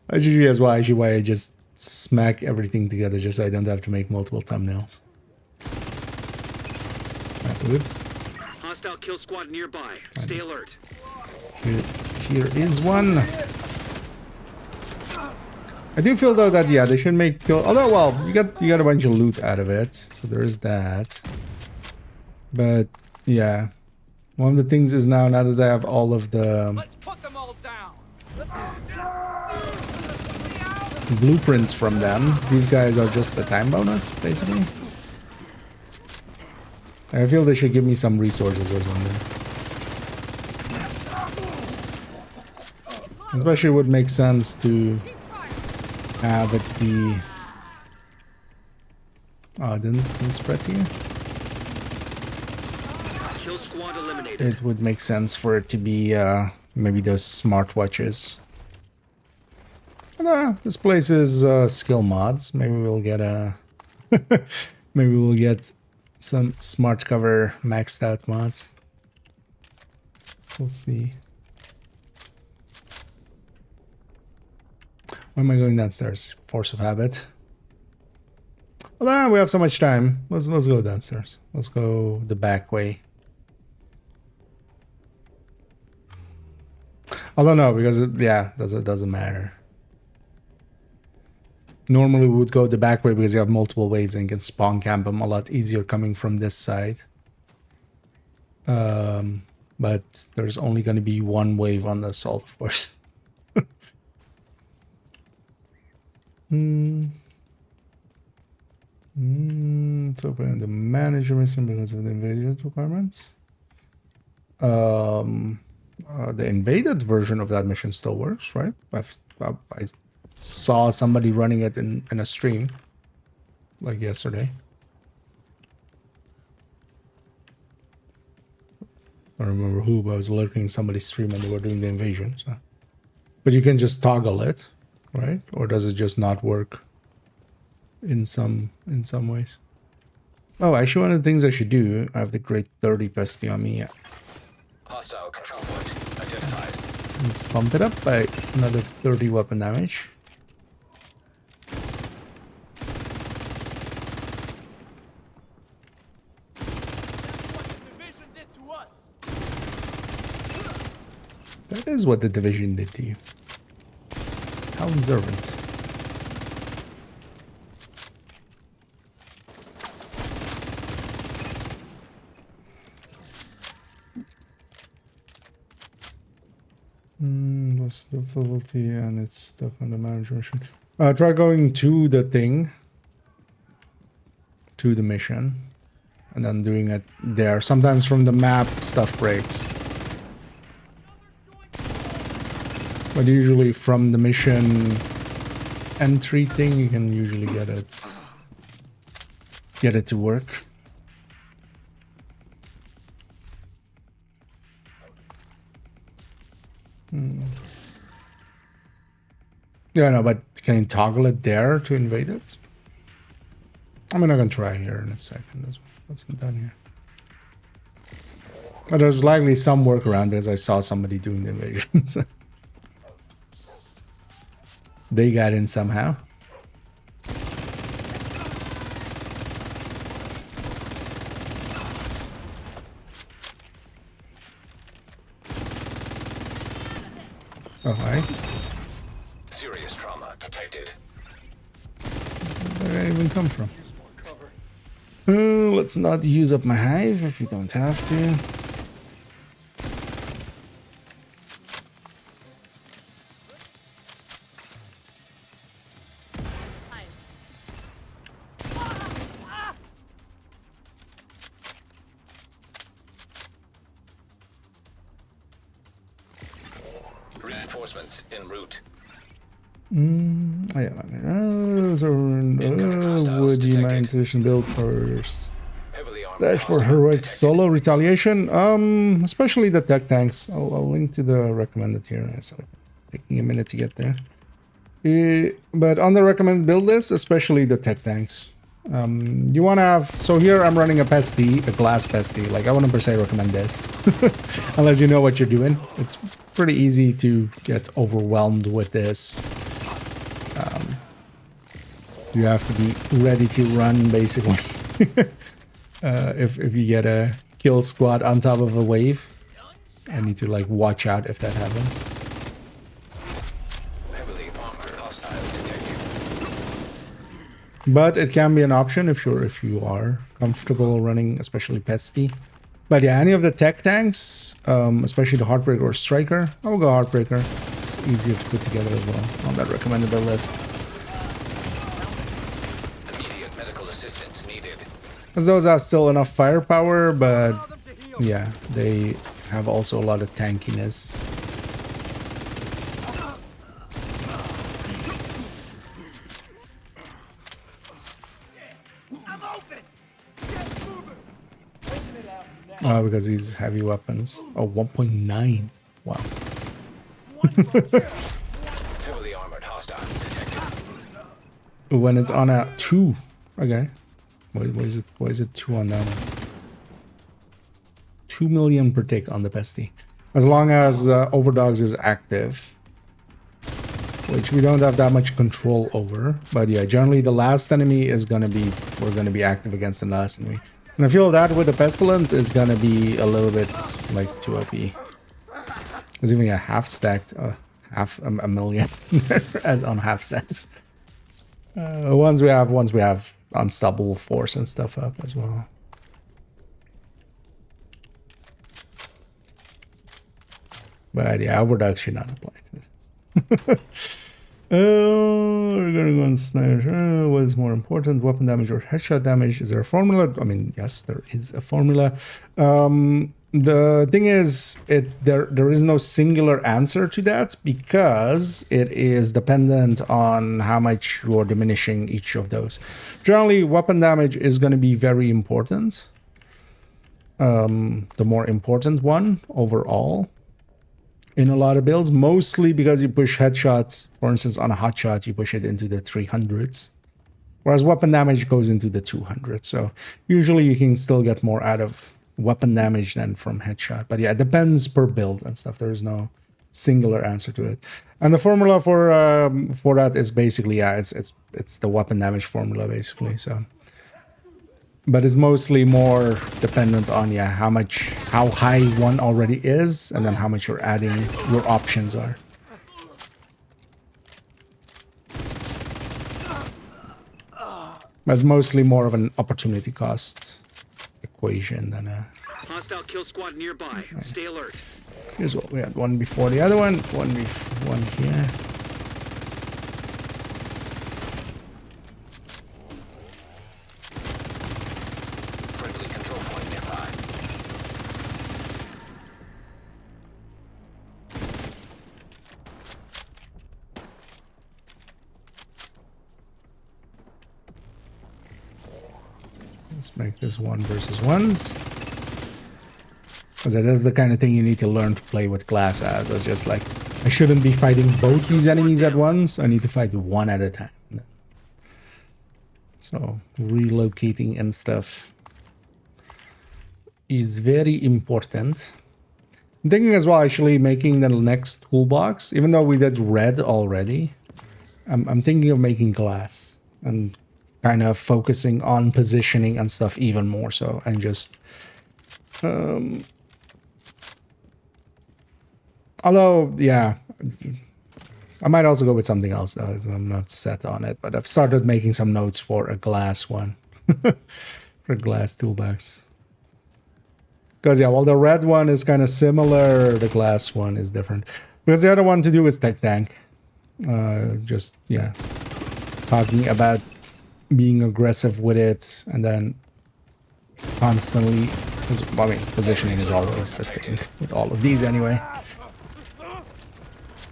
That's usually why I just smack everything together just so I don't have to make multiple thumbnails. Oops. Hostile kill squad nearby. Stay alert. Here is one. I do feel though that yeah, they should make kill. Although well, you got a bunch of loot out of it, so there is that. But yeah, one of the things is now that I have all of the Let's put them all down. blueprints from them, these guys are just the time bonus, basically. I feel they should give me some resources or something. Especially would make sense to have it be... Oh, it didn't spread to you? Kill squad eliminated. It would make sense for it to be maybe those smartwatches. This place is skill mods. Maybe we'll get a... maybe we'll get some smart cover maxed out mods. We'll see. Why am I going downstairs? Force of habit. Well, we have so much time. Let's go downstairs. Let's go the back way. I don't know because it doesn't matter. Normally we would go the back way because you have multiple waves and you can spawn camp them a lot easier coming from this side. But there's only going to be one wave on the assault, of course. It's open the manager mission because of the invasion requirements. The invaded version of that mission still works, right? I saw somebody running it in a stream like yesterday. I don't remember who, but I was lurking somebody's stream and they were doing the invasion. So, but you can just toggle it, right? Or does it just not work in some ways? Oh, actually, one of the things I should do, I have the Great 30 Pesty on me. Hostile control point identified. Let's pump it up by another 30 weapon damage. That is what the division did to you. How observant. What's the difficulty and it's stuff on the manager mission. Try going to the thing. To the mission. And then doing it there. Sometimes from the map stuff breaks. But usually from the mission entry thing, you can usually get it to work. Yeah, no, but can you toggle it there to invade it? I'm gonna try here in a second as well. What's done here? But there's likely some workaround because I saw somebody doing the invasion. So. They got in somehow. Oh, hi. Serious trauma detected. Where did I even come from? Let's not use up my hive if you don't have to. Reinforcements en route. Would you mind solution build first? Heavily armored Dash for hostile heroic detected. solo retaliation. Especially the tech tanks. I'll link to the recommended here. So taking a minute to get there. But on the recommended build list, especially the tech tanks. You want to have, so here I'm running a pesty, a glass pesty. Like I wouldn't per se recommend this unless you know what you're doing. It's pretty easy to get overwhelmed with this. You have to be ready to run basically. If you get a kill squad on top of a wave, I need to like watch out if that happens. Heavily armored hostiles detected. But it can be an option if you are comfortable running, especially pesty. But yeah, any of the tech tanks, especially the Heartbreaker or Striker, I will go Heartbreaker. It's easier to put together as well on that recommended build list. Immediate medical assistance needed. As those have still enough firepower, but yeah, they have also a lot of tankiness. Because he's heavy weapons. Oh, 1.9. Wow. Heavily armored hostile detected. When it's on a 2. Okay. Why is it 2 on that one? 2 million per tick on the pesty. As long as Overdogs is active. which we don't have that much control over. But yeah, generally the last enemy is gonna be, we're gonna be active against the last enemy. And I feel that with the Pestilence is gonna be a little bit like too OP. There's even a half stacked, half a million as on half stacks. Once we have unstoppable force and stuff up as well. But yeah, overduct should not apply to this. We're gonna go on sniper. What is more important, weapon damage or headshot damage? Is there a formula? I mean, yes, there is a formula. The thing is, there is no singular answer to that because it is dependent on how much you're diminishing each of those. Generally, weapon damage is going to be very important. The more important one overall in a lot of builds, mostly because you push headshots. For instance, on a hot shot, you push it into the 300s, whereas weapon damage goes into the 200s. So usually you can still get more out of weapon damage than from headshot. But yeah, it depends per build and stuff. There is no singular answer to it. And the formula for that is basically, yeah, it's the weapon damage formula basically. So, but it's mostly more dependent on, yeah, how high one already is, and then how much you're adding, your options are. But it's mostly more of an opportunity cost equation than a... Hostile kill squad nearby. Stay alert. Here's what we had. One before the other one. One here. Friendly control point nearby. Let's make this 1 versus 1s. Because that's the kind of thing you need to learn to play with glass as. It's just like, I shouldn't be fighting both these enemies at once. I need to fight one at a time. So relocating and stuff is very important. I'm thinking as well, actually, making the next toolbox, even though we did red already, I'm thinking of making glass and kind of focusing on positioning and stuff even more so, and just although yeah, I might also go with something else though. I'm not set on it, but I've started making some notes for a glass one. For a glass toolbox, because yeah, while the red one is kind of similar, the glass one is different, because the other one to do is tech tank. Just yeah, talking about being aggressive with it, and then constantly, I mean, positioning is always the thing with all of these anyway.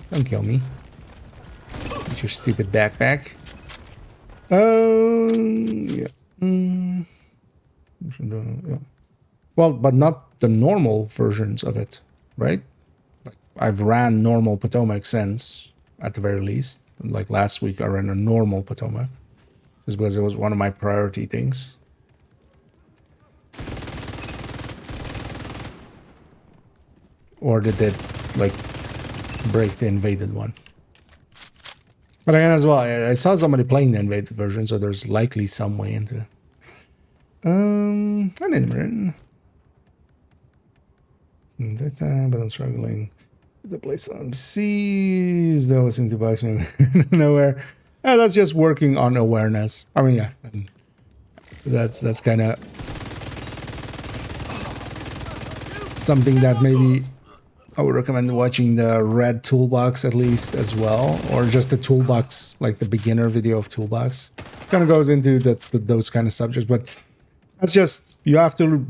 Don't kill me with your stupid backpack. Yeah. Yeah. Well, but not the normal versions of it, right? Like, I've ran normal Potomac since, at the very least. Like last week, I ran a normal Potomac. Just because it was one of my priority things. Or did it, like, break the invaded one? But again, as well, I saw somebody playing the invaded version, so there's likely some way into it. I didn't that time, but I'm struggling. The place on seas, though, seem to box me nowhere. That's just working on awareness. I mean, yeah, that's kind of something that maybe I would recommend watching the red toolbox at least as well, or just the toolbox, like the beginner video of toolbox. Kind of goes into those kind of subjects, but that's just, you have to,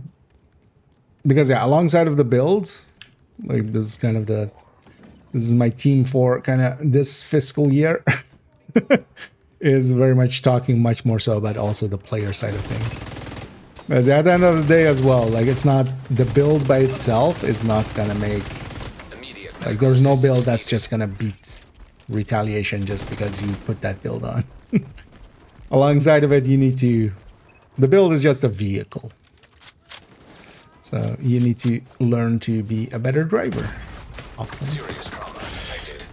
because yeah, alongside of the build, like this is kind of this is my team for kind of this fiscal year. Is very much talking much more so about also the player side of things. Because at the end of the day as well, like, it's not, the build by itself is not gonna make, like, there's no build that's just gonna beat retaliation just because you put that build on. Alongside of it, you need to, the build is just a vehicle. So you need to learn to be a better driver often. Serious trauma detected.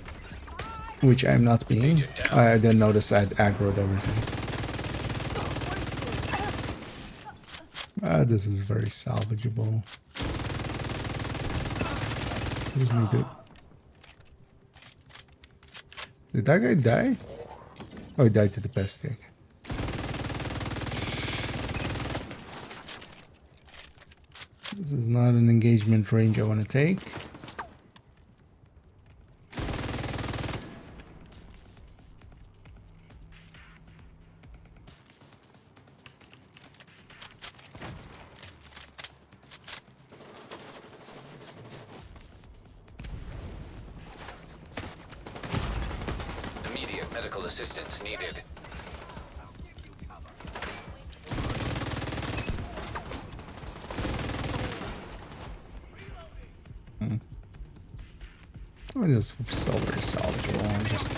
which I'm not being. I didn't notice I'd aggroed everything. This is very salvageable. I just need to... Did that guy die? Oh, he died to the best thing. This is not an engagement range I want to take. Immediate medical assistance needed. Oh, this is still very salvageable. I just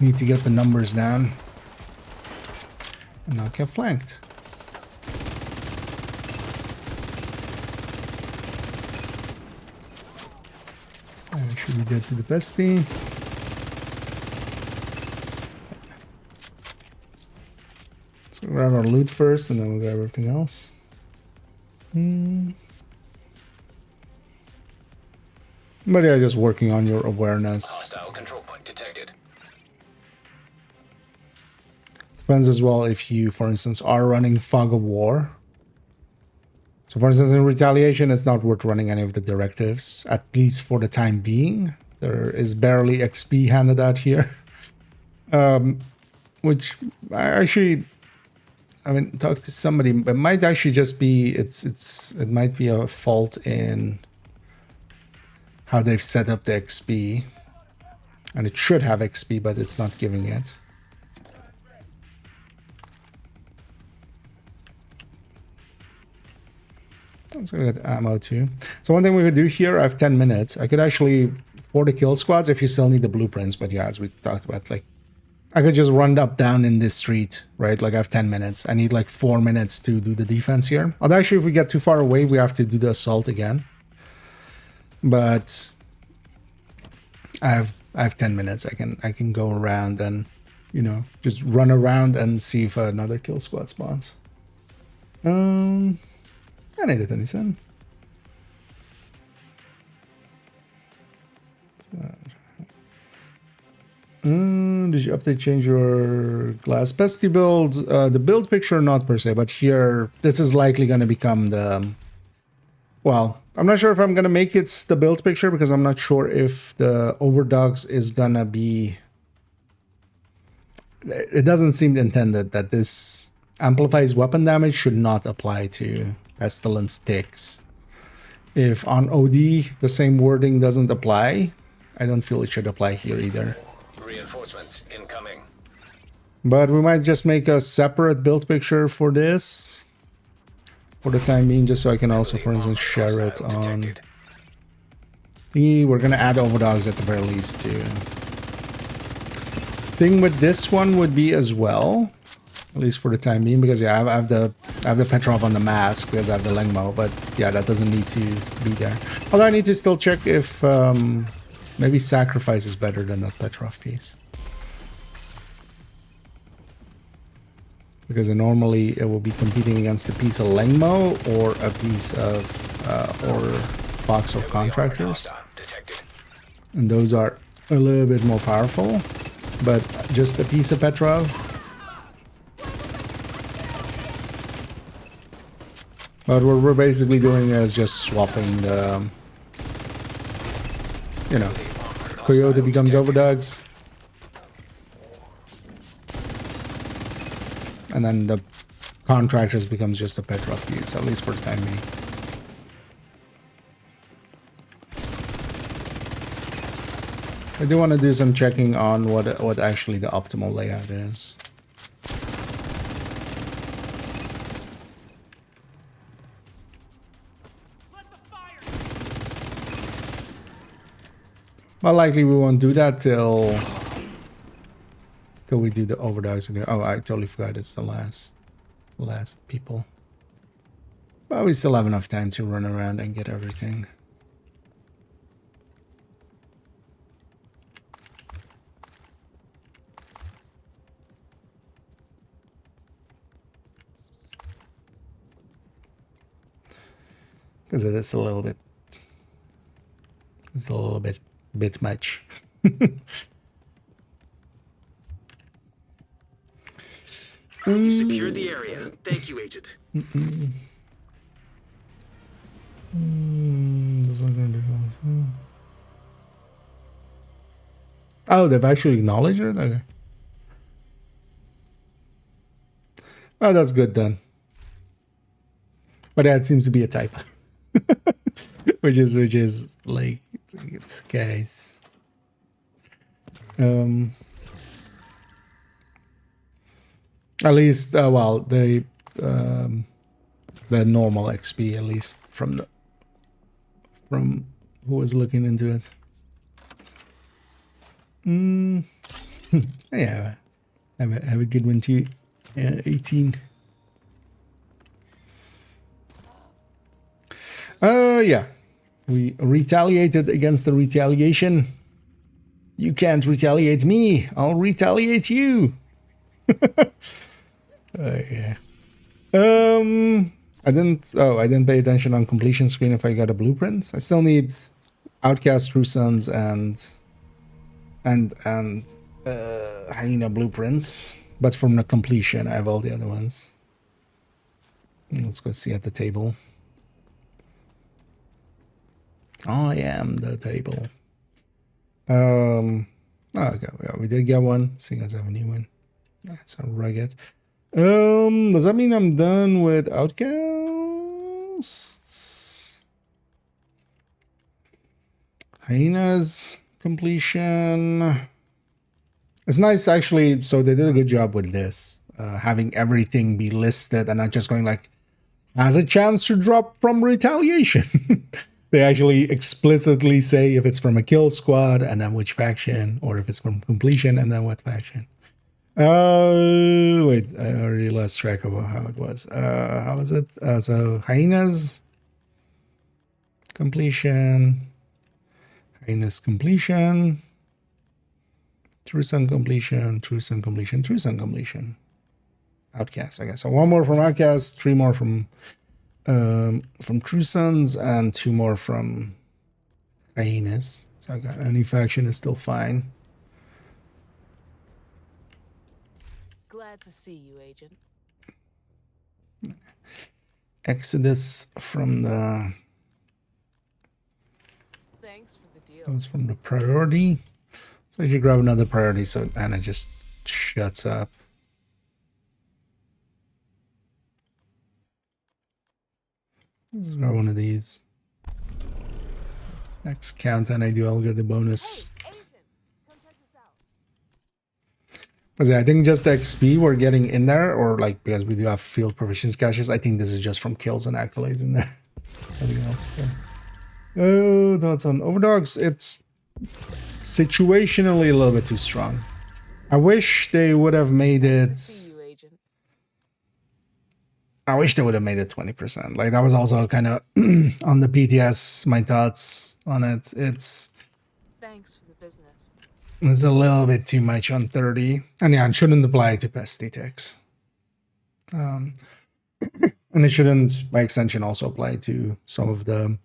need to get the numbers down and not get flanked. I should be dead to the bestie. Let's grab our loot first and then we'll grab everything else. But yeah, just working on your awareness. Hostile control point detected. Depends as well if you, for instance, are running Fog of War. So for instance, in Retaliation, it's not worth running any of the directives, at least for the time being. There is barely XP handed out here. Which I actually, I mean, talk to somebody, it might actually just be, it might be a fault in how they've set up the XP. And it should have XP, but it's not giving it. Let's go get ammo too. So one thing we could do here, I have 10 minutes. I could actually, for the kill squads, if you still need the blueprints, but yeah, as we talked about, like, I could just run up down in this street, right? Like I have 10 minutes. I need like 4 minutes to do the defense here. Although actually, if we get too far away, we have to do the assault again. But I have 10 minutes. I can go around and, you know, just run around and see if another kill squad spawns. I need it, anything. Did you update, change your glass bestie build? The build picture, not per se, but here, this is likely going to become the... Well, I'm not sure if I'm going to make it the build picture because I'm not sure if the overdogs is going to be... It doesn't seem intended that this amplifies weapon damage should not apply to pestilence ticks. If on OD the same wording doesn't apply, I don't feel it should apply here either. Reinforcements incoming. But we might just make a separate build picture for this for the time being, just so I can also, for instance, share it on thingy. We're gonna add overdogs at the very least too. Thing with this one would be as well, at least for the time being, because yeah, I have the Petrov on the mask because I have the Lengmo, but yeah, that doesn't need to be there. Although I need to still check if maybe Sacrifice is better than that Petrov piece. Because normally it will be competing against a piece of Lengmo or a piece of or Fox or Contractors. And those are a little bit more powerful. But just a piece of Petrov. But what we're basically doing is just swapping the, you know, Coyote becomes Overdogs. And then the Contractors becomes just a Petrov piece, at least for the time being. I do want to do some checking on what actually the optimal layout is. Well, likely we won't do that till we do the overdogs. Oh, I totally forgot it's the last people. But we still have enough time to run around and get everything. because it is a little bit. It's a little bit much. You secured the area. Thank you, Agent. That's not gonna do that. Oh, they've actually acknowledged it? Okay. Oh, that's good then. But that seems to be a typo. which is like, guys. At least, well, the normal XP, at least from who was looking into it. Yeah, have a good one too. 18. Yeah, we retaliated against the retaliation. You can't retaliate me. I'll retaliate you. Yeah. I didn't pay attention on completion screen if I got a blueprint. I still need Outcast, True Sons, and Hyena blueprints. But from the completion, I have all the other ones. Let's go see at the table. I am the table. Okay, yeah, we did get one. So you guys have a new one. That's a rugged. Does that mean I'm done with Outcasts? Hyenas completion. It's nice actually, so they did a good job with this. Having everything be listed and not just going like, has a chance to drop from retaliation. They actually explicitly say if it's from a kill squad and then which faction, or if it's from completion and then what faction. Wait, I already lost track of how it was. How was it? So Hyenas completion, Hyenas completion, True Sun completion, True Sun completion, True Sun completion. Outcast, I guess. So one more from Outcast, 3 more from True Sons, and 2 more from Hyenas. So I got any faction is still fine. Glad to see you, Agent. Exodus from the Thanks for the deal. goes from the priority. So I should grab another priority so Anna just shuts up. Let's grab one of these. Next count and I do, I'll get the bonus. But yeah, I think just the XP we're getting in there, or like because we do have field provisions caches, I think this is just from kills and accolades in there. Nothing else there. Oh, thoughts on Overdogs. It's situationally a little bit too strong. I wish they would have made it. See you, Agent. I wish they would have made it 20%. Like that was also kind of on the PTS. My thoughts on it. It's Thanks for the business. a little bit too much on 30, and yeah, it shouldn't apply to pesty ticks. And it shouldn't, by extension, also apply to some of the.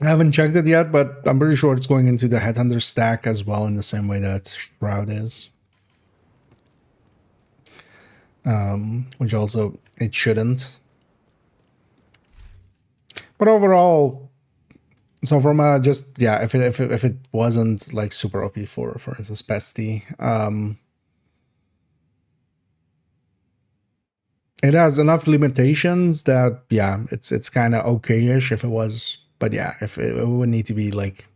I haven't checked it yet, but I'm pretty sure it's going into the Headhunter stack as well, in the same way that Shroud is. Which also it shouldn't. But overall, so from just yeah, if it wasn't like super OP for instance pesty, it has enough limitations that yeah, it's kind of okay-ish if it was. But yeah, if it would need to be like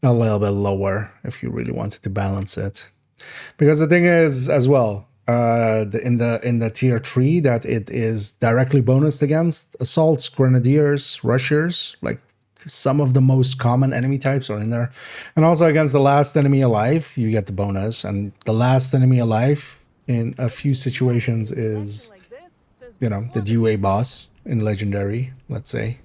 a little bit lower if you really wanted to balance it. Because the thing is as well, in the tier 3 that it is directly bonused against assaults, grenadiers, rushers, like some of the most common enemy types are in there. And also against the last enemy alive, you get the bonus. And the last enemy alive in a few situations is, you know, the DUA boss in Legendary, let's say.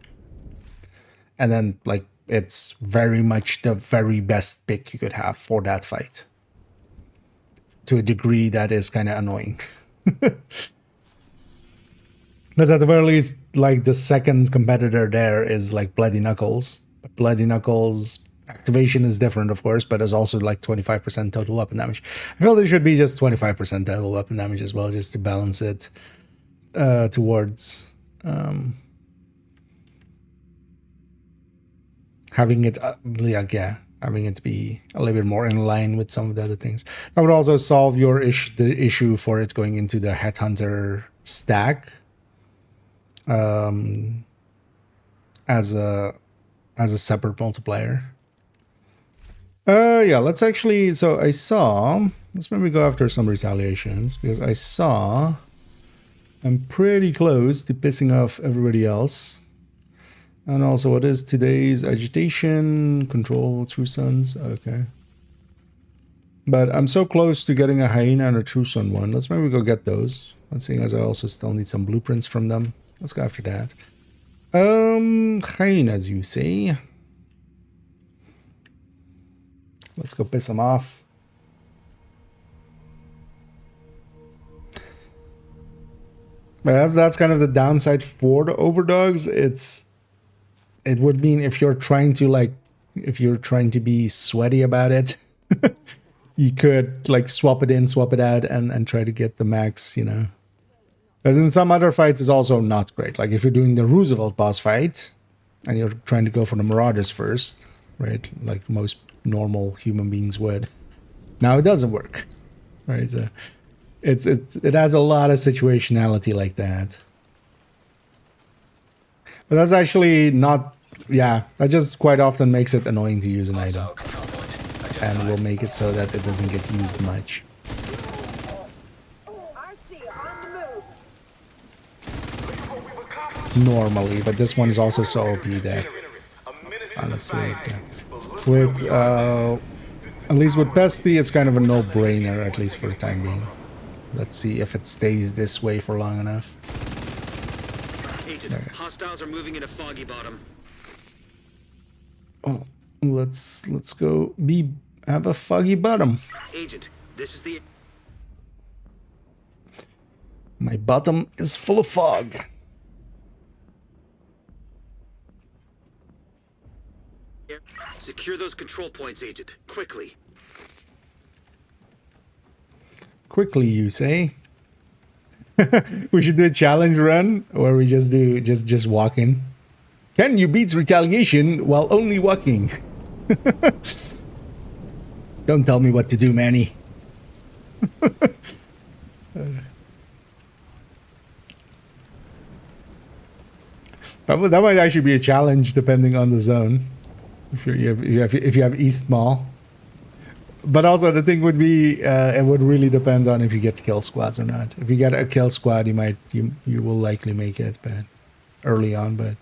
And then, like, it's very much the very best pick you could have for that fight. To a degree that is kind of annoying. Because at the very least, like the second competitor there is like Bloody Knuckles. Bloody Knuckles activation is different, of course, but is also like 25% total weapon damage. I feel there should be just 25% total weapon damage as well, just to balance it towards having it, having it be a little bit more in line with some of the other things. That would also solve your the issue for it going into the Headhunter stack. As a separate multiplier. Yeah, let's actually, so I saw, let's maybe go after some retaliations, because I saw I'm pretty close to pissing off everybody else. And also, what is today's agitation? Control True Sons, okay. But I'm so close to getting a hyena and a True Sun one. Let's maybe go get those. Let's see, as I also still need some blueprints from them. Let's go after that. Hyenas, you say? Let's go piss them off. But that's kind of the downside for the overdogs. It would mean if you're trying to be sweaty about it, you could like swap it in, swap it out, and try to get the max, you know. Because in some other fights, it's also not great. Like if you're doing the Roosevelt boss fight, and you're trying to go for the Marauders first, right? Like most normal human beings would. Now it doesn't work, right? So it has a lot of situationality like that. But that's actually not, yeah, that just quite often makes it annoying to use an item. And will make it so that it doesn't get used much. Normally, but this one is also so OP that honestly, yeah. With at least with Pesty, it's kind of a no-brainer, at least for the time being. Let's see if it stays this way for long enough. Agent, hostiles are moving into Foggy Bottom. Oh, let's go have a Foggy Bottom. Agent, this is the... My bottom is full of fog. Secure those control points, Agent. Quickly. Quickly, you say? We should do a challenge run where we just do just walking. Can you beat retaliation while only walking? Don't tell me what to do, Manny. That might actually be a challenge depending on the zone. If you have East Mall. But also the thing would be, it would really depend on if you get kill squads or not. If you get a kill squad, you will likely make it, but early on, but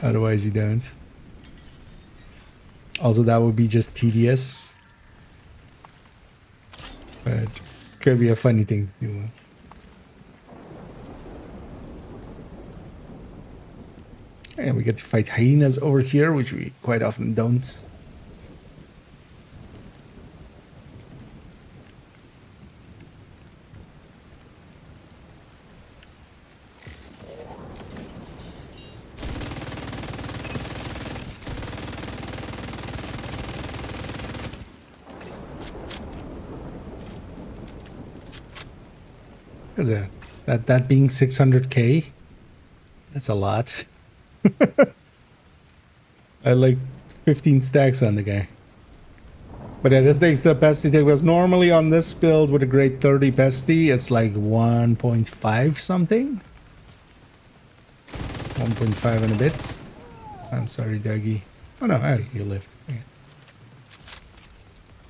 otherwise you don't. Also, that would be just tedious, but could be a funny thing to do once. And we get to fight hyenas over here, which we quite often don't. What is that being 600k? That's a lot. I like 15 stacks on the guy. But yeah, this takes the pesty take, because normally on this build with a grade 30 pesty, it's like 1.5 something. 1.5 and a bit. I'm sorry, Dougie. Oh no, hey, you lived. Okay.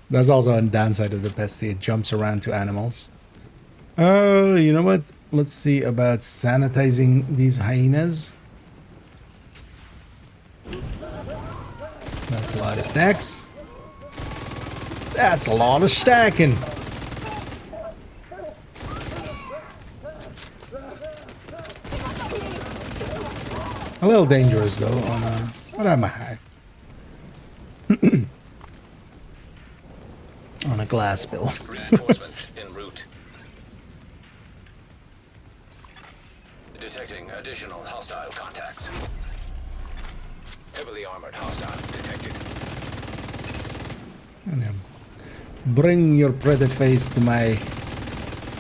That's also a downside of the pesty. It jumps around to animals. You know what? Let's see about sanitizing these hyenas. That's a lot of stacks. That's a lot of stacking. A little dangerous though on a high. On a glass build. Reinforcements en route. Additional hostile contacts. Heavily armored hostile detected. And, bring your pretty face to my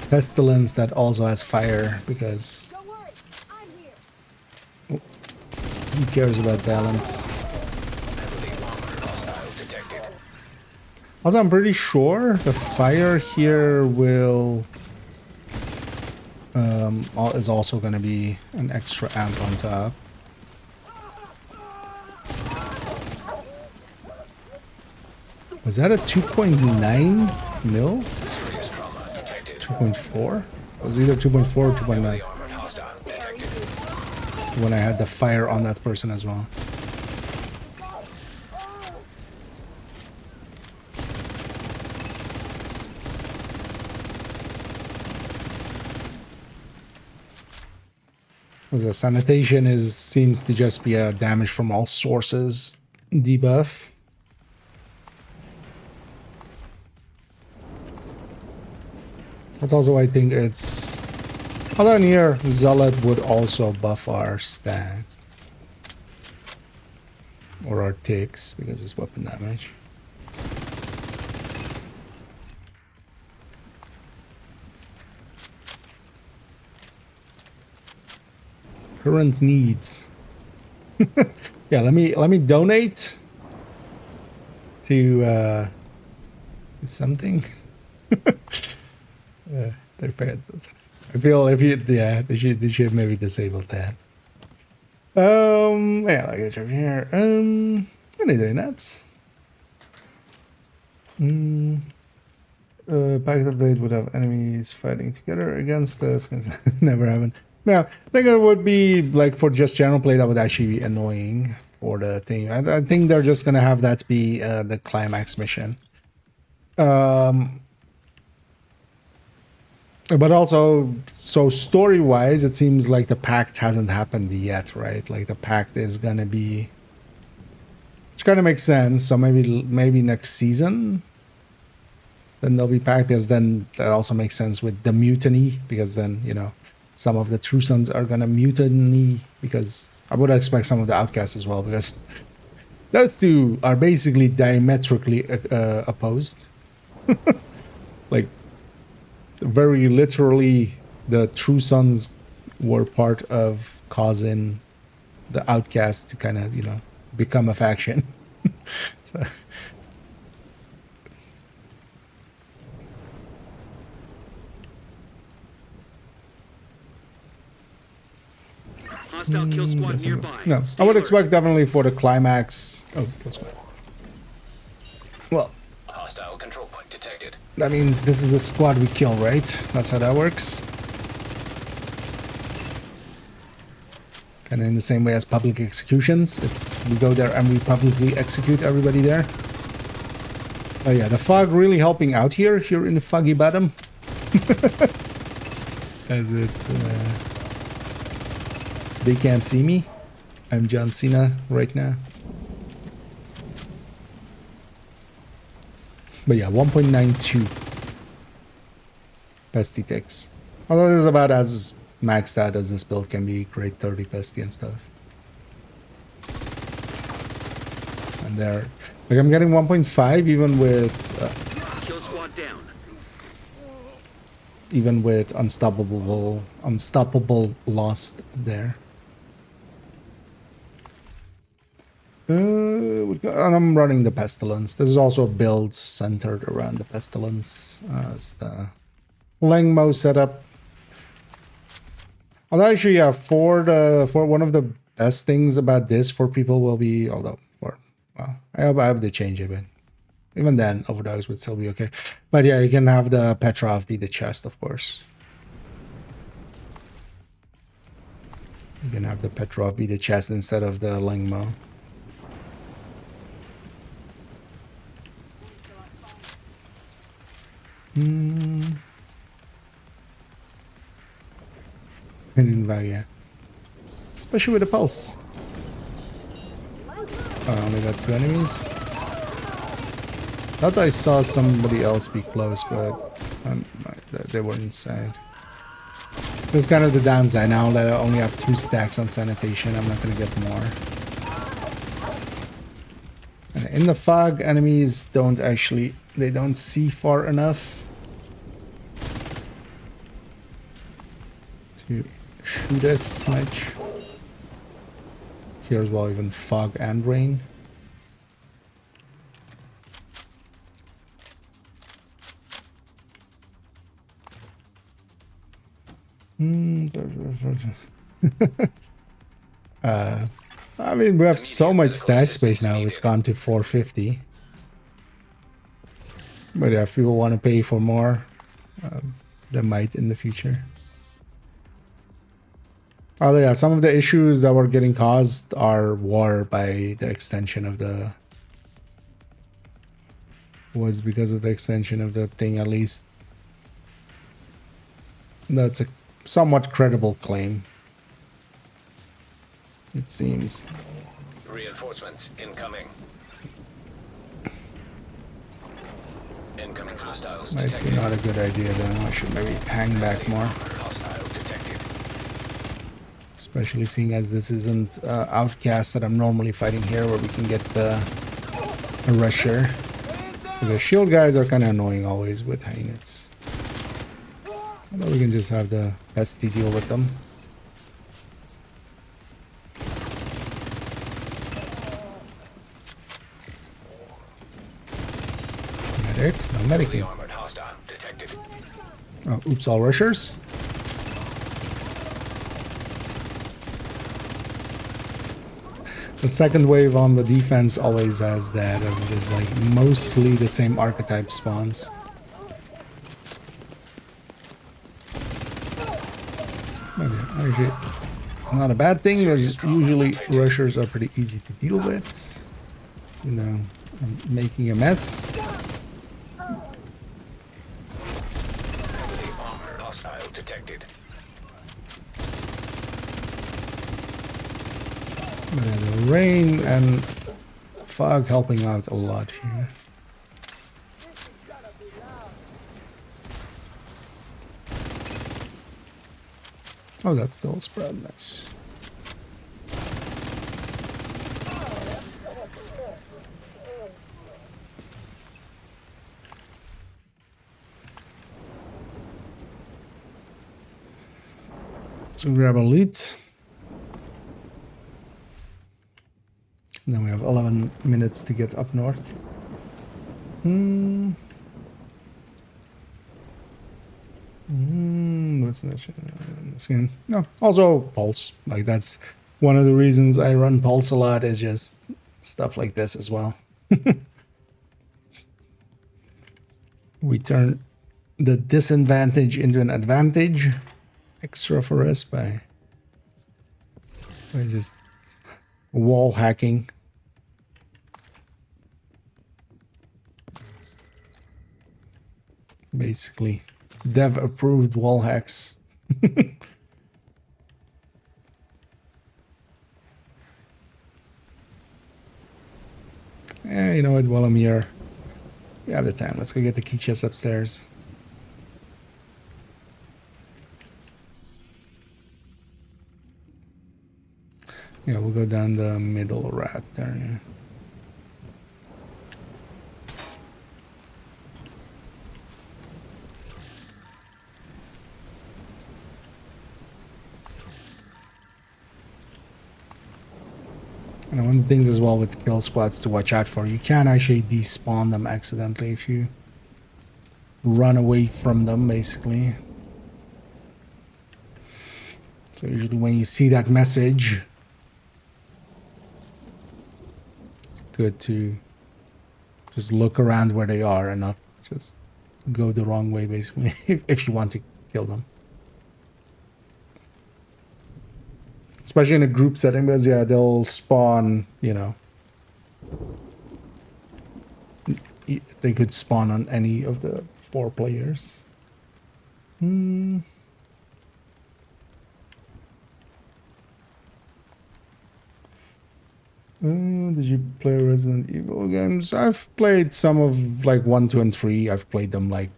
pestilence that also has fire, because Don't worry, I'm here. who cares about balance? Heavily armored hostile detected. Also, I'm pretty sure the fire here will is also going to be an extra amp on top. Was that a 2.9 mil? Serious trauma detected. 2.4? It was either 2.4 or 2.9 Armored hostile detected. when I had the fire on that person as well. The sanitation seems to just be a damage from all sources debuff. That's also why I think it's... Although here, Zealot would also buff our stacks. Or our ticks, because it's weapon damage. Current needs. Yeah, let me donate to something. I feel if you they should maybe disable that. Yeah, I'll get over here. What are they doing? That's packet update would have enemies fighting together against us. Never happened. Yeah, I think it would be like for just general play that would actually be annoying for the thing. I think they're just gonna have that be the climax mission. But also, so story-wise, it seems like the pact hasn't happened yet, right? Like the pact is gonna be, which kind of makes sense. So maybe next season, then there'll be pact, because then that also makes sense with the mutiny, because then, you know, some of the True Sons are gonna mutiny, because I would expect some of the outcasts as well, because those two are basically diametrically opposed. Like, very literally, the True Sons were part of causing the outcasts to kind of, you know, become a faction. So. Hostile kill squad nearby. No, Stay I would alert. expect definitely for the climax. Oh, kill squad. Well, Hostile control point detected. that means this is a squad we kill, right? That's how that works. Kind of in the same way as public executions. It's we go there and we publicly execute everybody there. Oh yeah, the fog really helping out here in the foggy bottom. As it, they can't see me. I'm John Cena right now. But yeah, 1.92 pesty ticks. Although this is about as maxed out as this build can be, grade 30 pesty and stuff. And there, like I'm getting 1.5 even with Kill squad down. even with unstoppable lost there. And I'm running the Pestilence. This is also a build centered around the Pestilence. It's the Langmo setup. Although actually, yeah, for one of the best things about this for people will be, although for well, I hope they change it, but even then, Overdose would still be okay. But yeah, you can have the Petrov be the chest, of course. You can have the Petrov be the chest instead of the Langmo. Hidden value, yeah. Especially with the pulse. Oh, I only got 2 enemies. Thought I saw somebody else be close, but they were inside. That's kind of the downside now that I only have 2 stacks on sanitation. I'm not gonna get more. And in the fog, enemies don't actually, they don't see far enough to shoot us much. Here as well, even fog and rain. I mean, we have so much stash space now, it's gone to 450. But yeah, if people want to pay for more, they might in the future. Oh yeah, some of the issues that were getting caused are war by the extension of the... was because of the extension of the thing, at least. That's a somewhat credible claim. It seems. Reinforcements incoming. Incoming hostiles Might be detected. not a good idea then. I should maybe hang back more. Hostile detected. Especially seeing as this isn't Outcast that I'm normally fighting here, where we can get a rusher. Because the shield guys are kind of annoying always with high units. Although we can just have the bestie deal with them. Medic? No medic. The armored hostile detected. Oh, oops, all rushers. The second wave on the defense always has that of just like mostly the same archetype spawns. Okay, actually, it's not a bad thing because usually rushers are pretty easy to deal with. You know, I'm making a mess. The armored hostile detected. The rain and fog helping out a lot here. Oh, that's still spread. Nice. Let's grab a loot. Then we have 11 minutes to get up north. What's that? No, also Pulse. Like that's one of the reasons I run Pulse a lot is just stuff like this as well. We turn the disadvantage into an advantage extra for us by just wall hacking. Basically, dev approved wall hacks. You know what? While I'm here, we have the time. Let's go get the key chest upstairs. Yeah, we'll go down the middle rat there. Yeah. And one of the things as well with kill squads to watch out for, you can actually despawn them accidentally if you run away from them, basically. So usually when you see that message, it's good to just look around where they are and not just go the wrong way, basically, if you want to kill them. Especially in a group setting, because yeah, they'll spawn, you know. They could spawn on any of the 4 players. Did you play Resident Evil games? I've played some of like 1, 2, and 3. I've played them like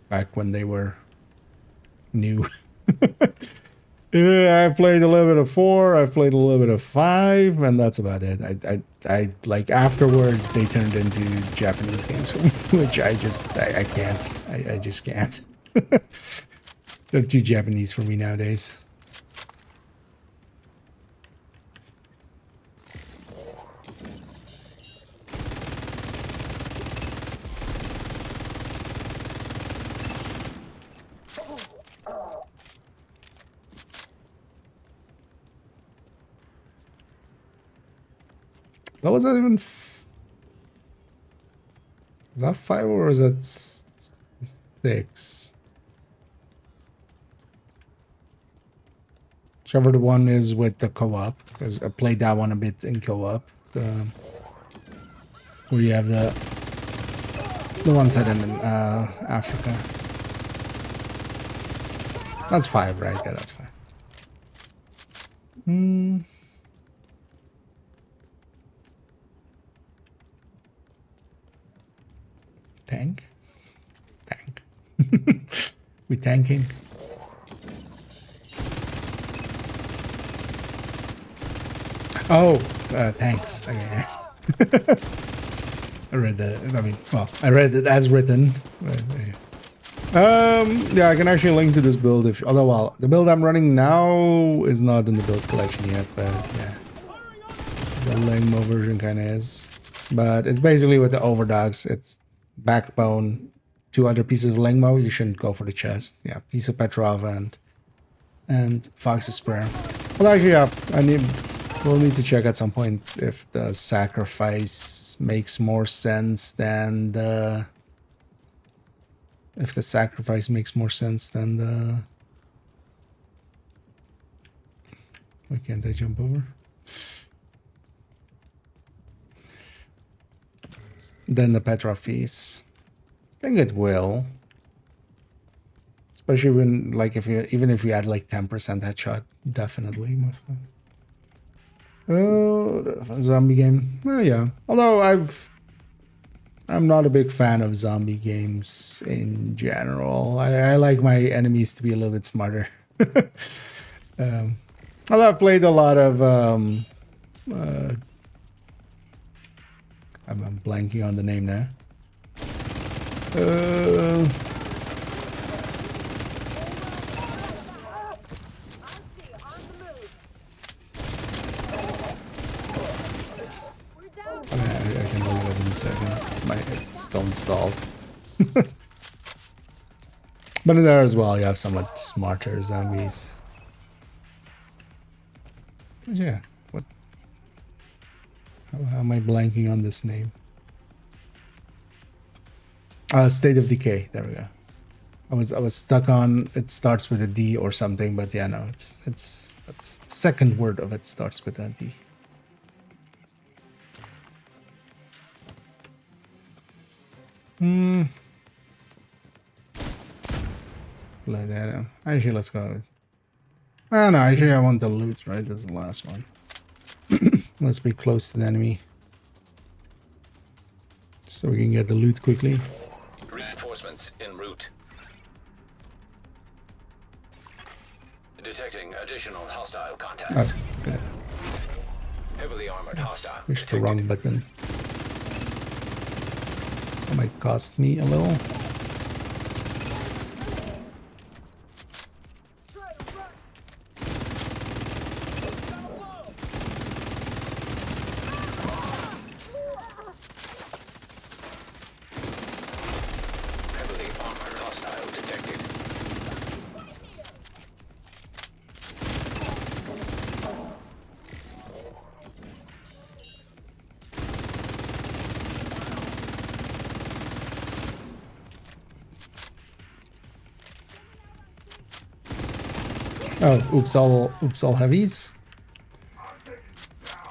back when they were new. Yeah, I played a little bit of 4, I played a little bit of 5, and that's about it. I like afterwards they turned into Japanese games, which I can't. I just can't. They're too Japanese for me nowadays. That was that even. Is that 5 or is that 6? Whichever the one is with the co-op, because I played that one a bit in co-op. Where you have the one set in Africa. That's 5, right? Yeah, that's 5. Tank? Tank. We tanking. Oh, thanks. Okay. I read that. I mean, well, I read it as written. Yeah, I can actually link to this build if. Although, well, the build I'm running now is not in the build collection yet, but yeah, the Langmo version kind of is. But it's basically with the overdogs. It's backbone, 2 other pieces of Langmo. You shouldn't go for the chest. Yeah, piece of Petrov and Fox's Prayer. Well, actually, yeah, we'll need to check at some point if the sacrifice makes more sense than the. If the sacrifice makes more sense than the. Why can't I jump over? Then the Petrov fees. I think it will. Especially when, like, even if you add like 10% headshot, definitely most of it. Oh, the zombie game. Well, yeah. Although I'm not a big fan of zombie games in general. I like my enemies to be a little bit smarter. Although I've played a lot of I'm blanking on the name now. I can look it up in a second. It's still installed. But in there as well, you have somewhat smarter zombies. Yeah. What? How am I blanking on this name? State of Decay. There we go. I was stuck on. It starts with a D or something, but yeah, no, it's the second word of it starts with a D. Let's play that out. Actually, let's go. Ah, no, actually, I want the loot, right? That's the last one. Let's be close to the enemy. So we can get the loot quickly. Reinforcements en route. Detecting additional hostile contacts. Oh, good. Heavily armored hostile. Pushed the wrong button. That might cost me a little. Heavily armored hostile detected. Oh, oops all heavies.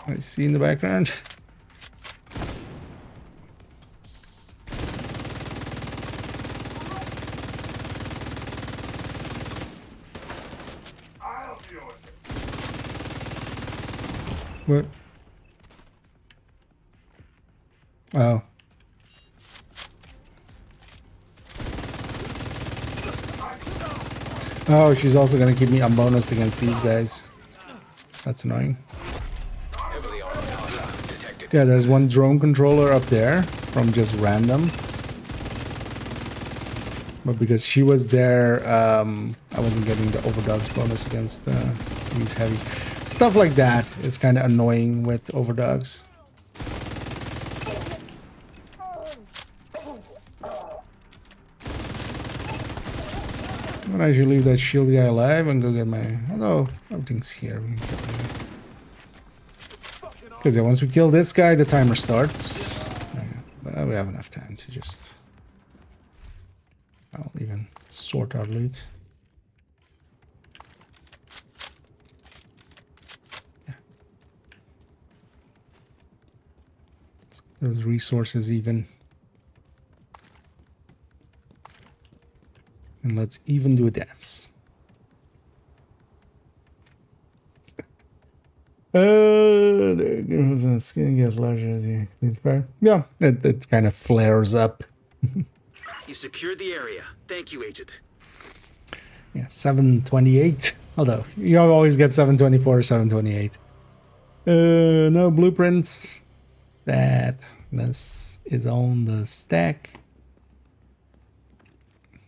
I see in the background. What? Oh. Oh, she's also gonna keep me unbonused against these guys. That's annoying. Heavily armed hostile detected. Yeah, there's one drone controller up there from just random. But because she was there, I wasn't getting the overdogs bonus against these heavies. Stuff like that is kind of annoying with overdogs. I'm gonna actually leave that shield guy alive and go get my... Although, everything's here. Because yeah, once we kill this guy, the timer starts. But we have enough time to just... I'll even sort our loot. Yeah. Those resources even. And let's even do a dance. There goes a skin get larger as you need fire. Yeah, it kind of flares up. You secured the area. Thank you, Agent. Yeah, 728. Although you always get 724, 728. No blueprints. This is on the stack.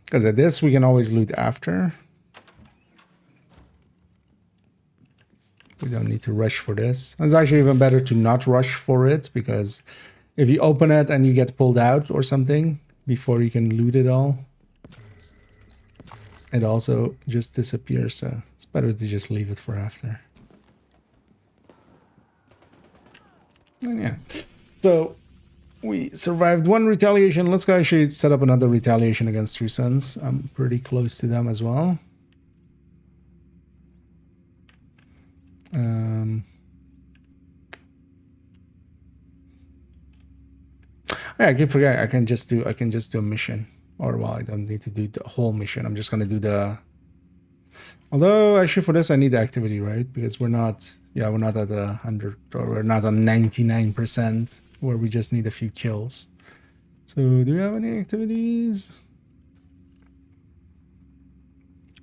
Because at this we can always loot after. We don't need to rush for this. It's actually even better to not rush for it, because if you open it and you get pulled out or something before you can loot it all, it also just disappears. So it's better to just leave it for after. And yeah, so we survived one retaliation. Let's go actually set up another retaliation against True Sons. I'm pretty close to them as well. Yeah, I keep forgetting. I can just do a mission. Or well, I don't need to do the whole mission. I'm just gonna do the... Although actually for this I need the activity, right? Because we're not at 100, or we're not on 99%, where we just need a few kills. So do we have any activities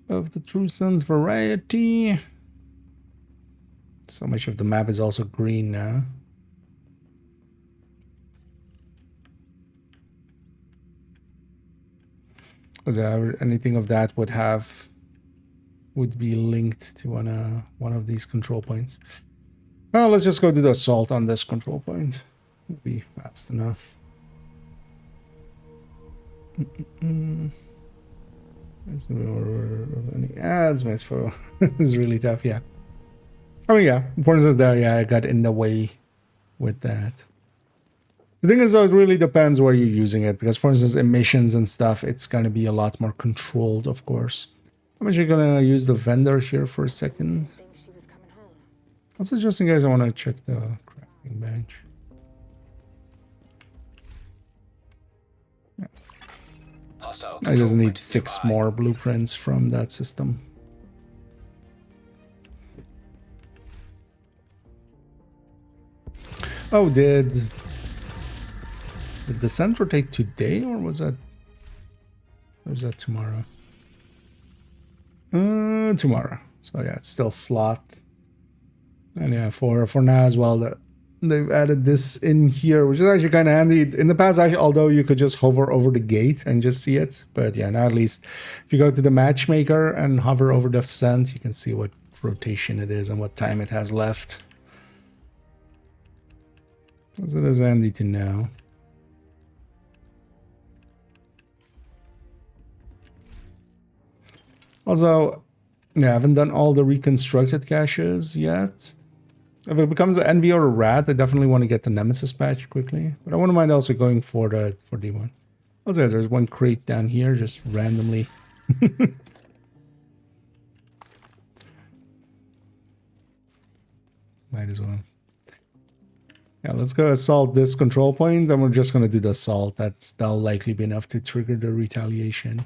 of the True Sons variety? So much of the map is also green now. Because anything of that would be linked to one of these control points. Well, let's just go do the assault on this control point. It'll be fast enough. There's no any ads. My phone is really tough. Yeah. I mean, yeah. For instance, there, yeah, I got in the way with that. The thing is, though, it really depends where you're using it. Because, for instance, emissions and stuff, it's going to be a lot more controlled, of course. I'm actually going to use the vendor here for a second. Also, just in case I want to check the crafting bench. Yeah. I just need 6 more blueprints from that system. Oh, did the descent rotate today, or was that tomorrow? Tomorrow. So yeah, it's still slot. And yeah, for now as well, they've added this in here, which is actually kind of handy. In the past, actually, although you could just hover over the gate and just see it, but yeah, now at least if you go to the matchmaker and hover over the descent, you can see what rotation it is and what time it has left. So it is handy to know. Also, yeah, I haven't done all the reconstructed caches yet. If it becomes an Envy or a Rat, I definitely want to get the Nemesis patch quickly. But I wouldn't mind also going for D1. Also, there's one crate down here, just randomly. Might as well. Yeah, let's go assault this control point, and we're just going to do the assault. That'll likely be enough to trigger the retaliation.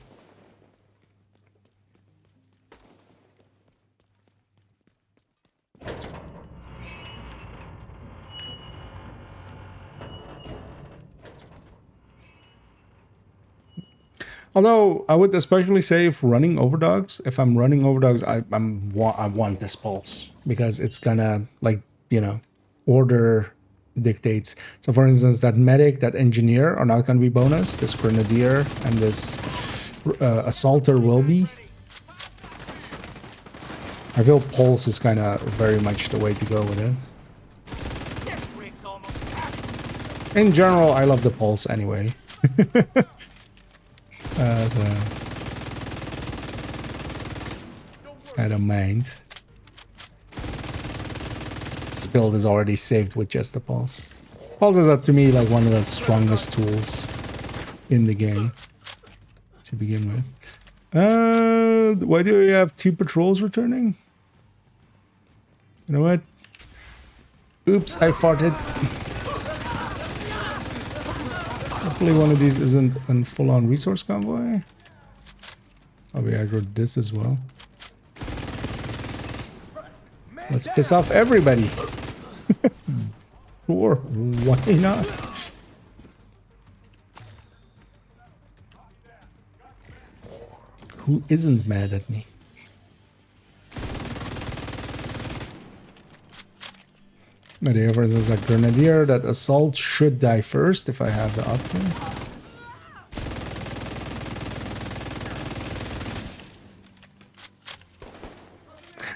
Although I would especially say if running overdogs, if I'm running overdogs, I want this pulse because it's gonna, like, you know, order dictates. So for instance, that medic, that engineer are not gonna be bonus. This grenadier and this assaulter will be. I feel pulse is kind of very much the way to go with it. In general, I love the pulse anyway. So I don't mind. This build is already saved with just the pulse. Pulse is, to me, like one of the strongest tools in the game to begin with. Why do we have 2 patrols returning? You know what? Oops, I farted. Hopefully one of these isn't a full-on resource convoy. Oh, we aggroed this as well. Let's piss off everybody. Sure, why not? Who isn't mad at me? But here, for instance, that grenadier, that assault should die first if I have the option.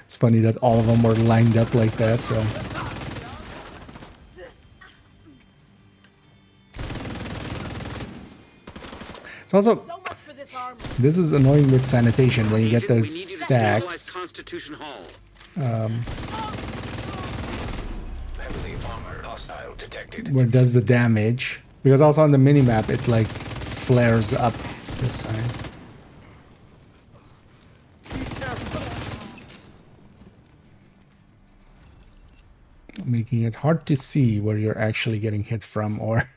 It's funny that all of them were lined up like that, so. It's also, this is annoying with sanitation when you get those stacks. Constitution Hall. Heavily armored hostile detected. Where it does the damage, because also on the minimap it like flares up this side. Making it hard to see where you're actually getting hit from or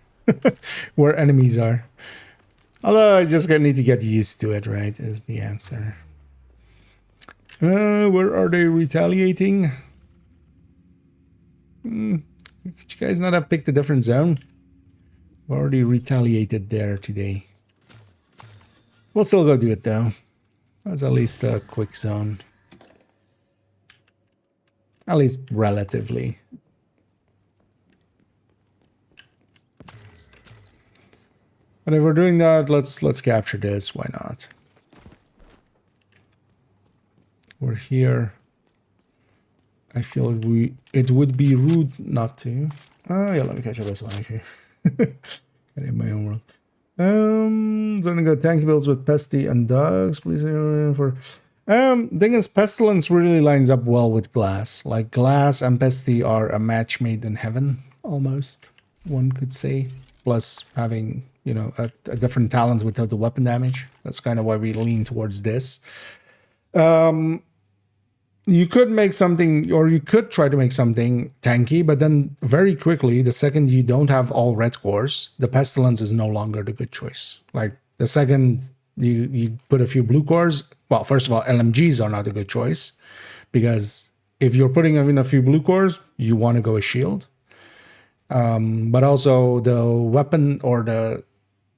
where enemies are. Although I just need to get used to it, right, is the answer. Where are they retaliating? Could you guys not have picked a different zone? We already retaliated there today. We'll still go do it though. That's at least a quick zone. At least relatively. But if we're doing that, let's capture this. Why not? We're here. I feel it would be rude not to. Oh yeah, let me catch up this one actually. Got it in my own world. I'm gonna go tanky builds with Pesty and Dogs. Please for. Thing is, Pestilence really lines up well with Glass. Like Glass and Pesty are a match made in heaven, almost. One could say. Plus having, you know, a different talent with total weapon damage. That's kind of why we lean towards this. You could make something, or you could try to make something tanky, but then very quickly, the second you don't have all red cores, the Pestilence is no longer the good choice. Like the second you put a few blue cores, well, first of all, LMGs are not a good choice, because if you're putting in a few blue cores, you want to go a shield. But also the weapon or the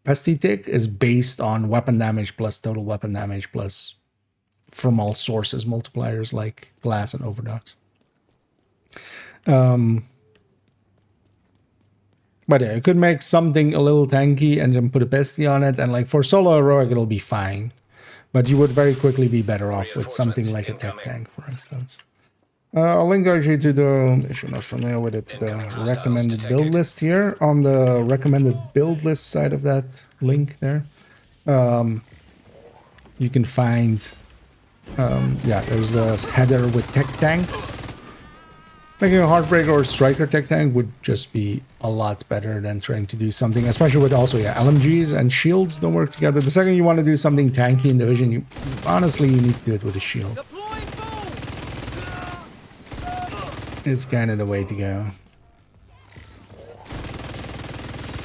Pesty tick is based on weapon damage plus total weapon damage plus from all sources multipliers like Glass and Overdogs. But yeah, you could make something a little tanky and then put a Pesty on it, and like for solo heroic it'll be fine. But you would very quickly be better off with something like a tech tank, for instance. I'll link actually to the, if you're not familiar with it, the recommended build list here. On the recommended build list side of that link there, you can find, yeah, there's a header with tech tanks. Making a Heartbreaker or Striker tech tank would just be a lot better than trying to do something, especially with also, yeah, LMGs and shields don't work together. The second you want to do something tanky in Division, you honestly, you need to do it with a shield. It's kind of the way to go.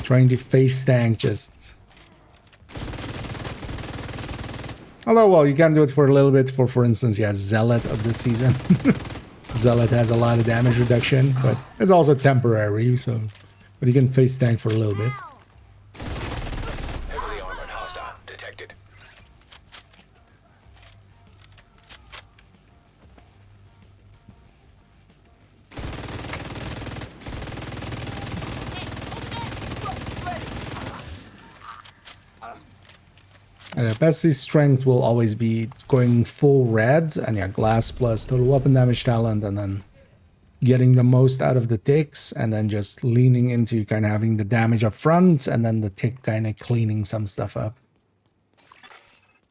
Trying to face tank just... Although, well, you can do it for a little bit for instance, yeah, Zealot of this season. Zealot has a lot of damage reduction, but it's also temporary, so... But you can face tank for a little bit. Heavily armored hostile detected. And Bessie's strength will always be going full red, and yeah, glass plus total weapon damage talent, and then getting the most out of the ticks, and then just leaning into kind of having the damage up front, and then the tick kind of cleaning some stuff up.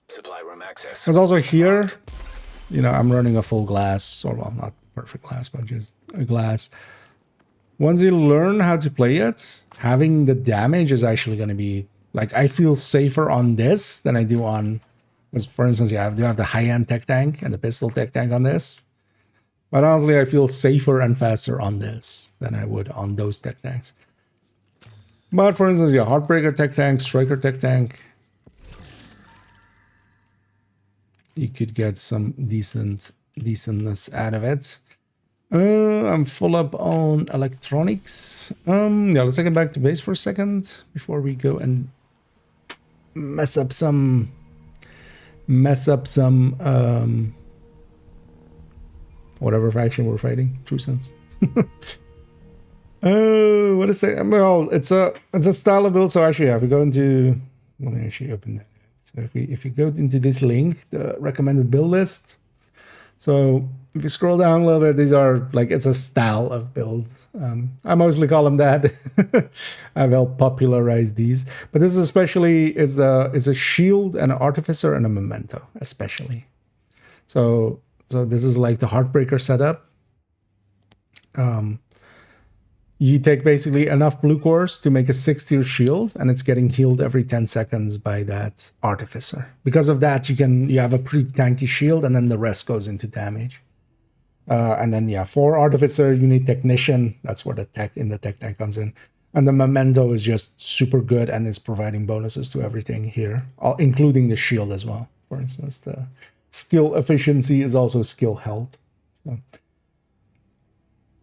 Supply room access. Because also here, you know, I'm running a full glass, or well, not perfect glass, but just a glass. Once you learn how to play it, having the damage is actually going to be, like, I feel safer on this than I do on, as for instance, yeah, I do have the high-end tech tank and the pistol tech tank on this. But honestly, I feel safer and faster on this than I would on those tech tanks. But for instance, yeah, Heartbreaker tech tank, Striker tech tank, you could get some decentness out of it. I'm full up on electronics. Yeah, let's take it back to base for a second before we go and mess up some whatever faction we're fighting. True sense. What is it? Well, it's a style of build. So actually, yeah, if we go into, let me actually open that. So if you go into this link, the recommended build list. So if you scroll down a little bit, these are like, it's a style of build. I mostly call them that. I've helped popularize these, but this especially is a shield and an artificer and a memento, especially. So this is like the Heartbreaker setup. You take basically enough blue cores to make a 6-tier shield, and it's getting healed every 10 seconds by that artificer. Because of that, you have a pretty tanky shield, and then the rest goes into damage. And then yeah, for artificer, you need technician. That's where the tech tank comes in. And the memento is just super good and is providing bonuses to everything here, including the shield as well. For instance, the skill efficiency is also skill health.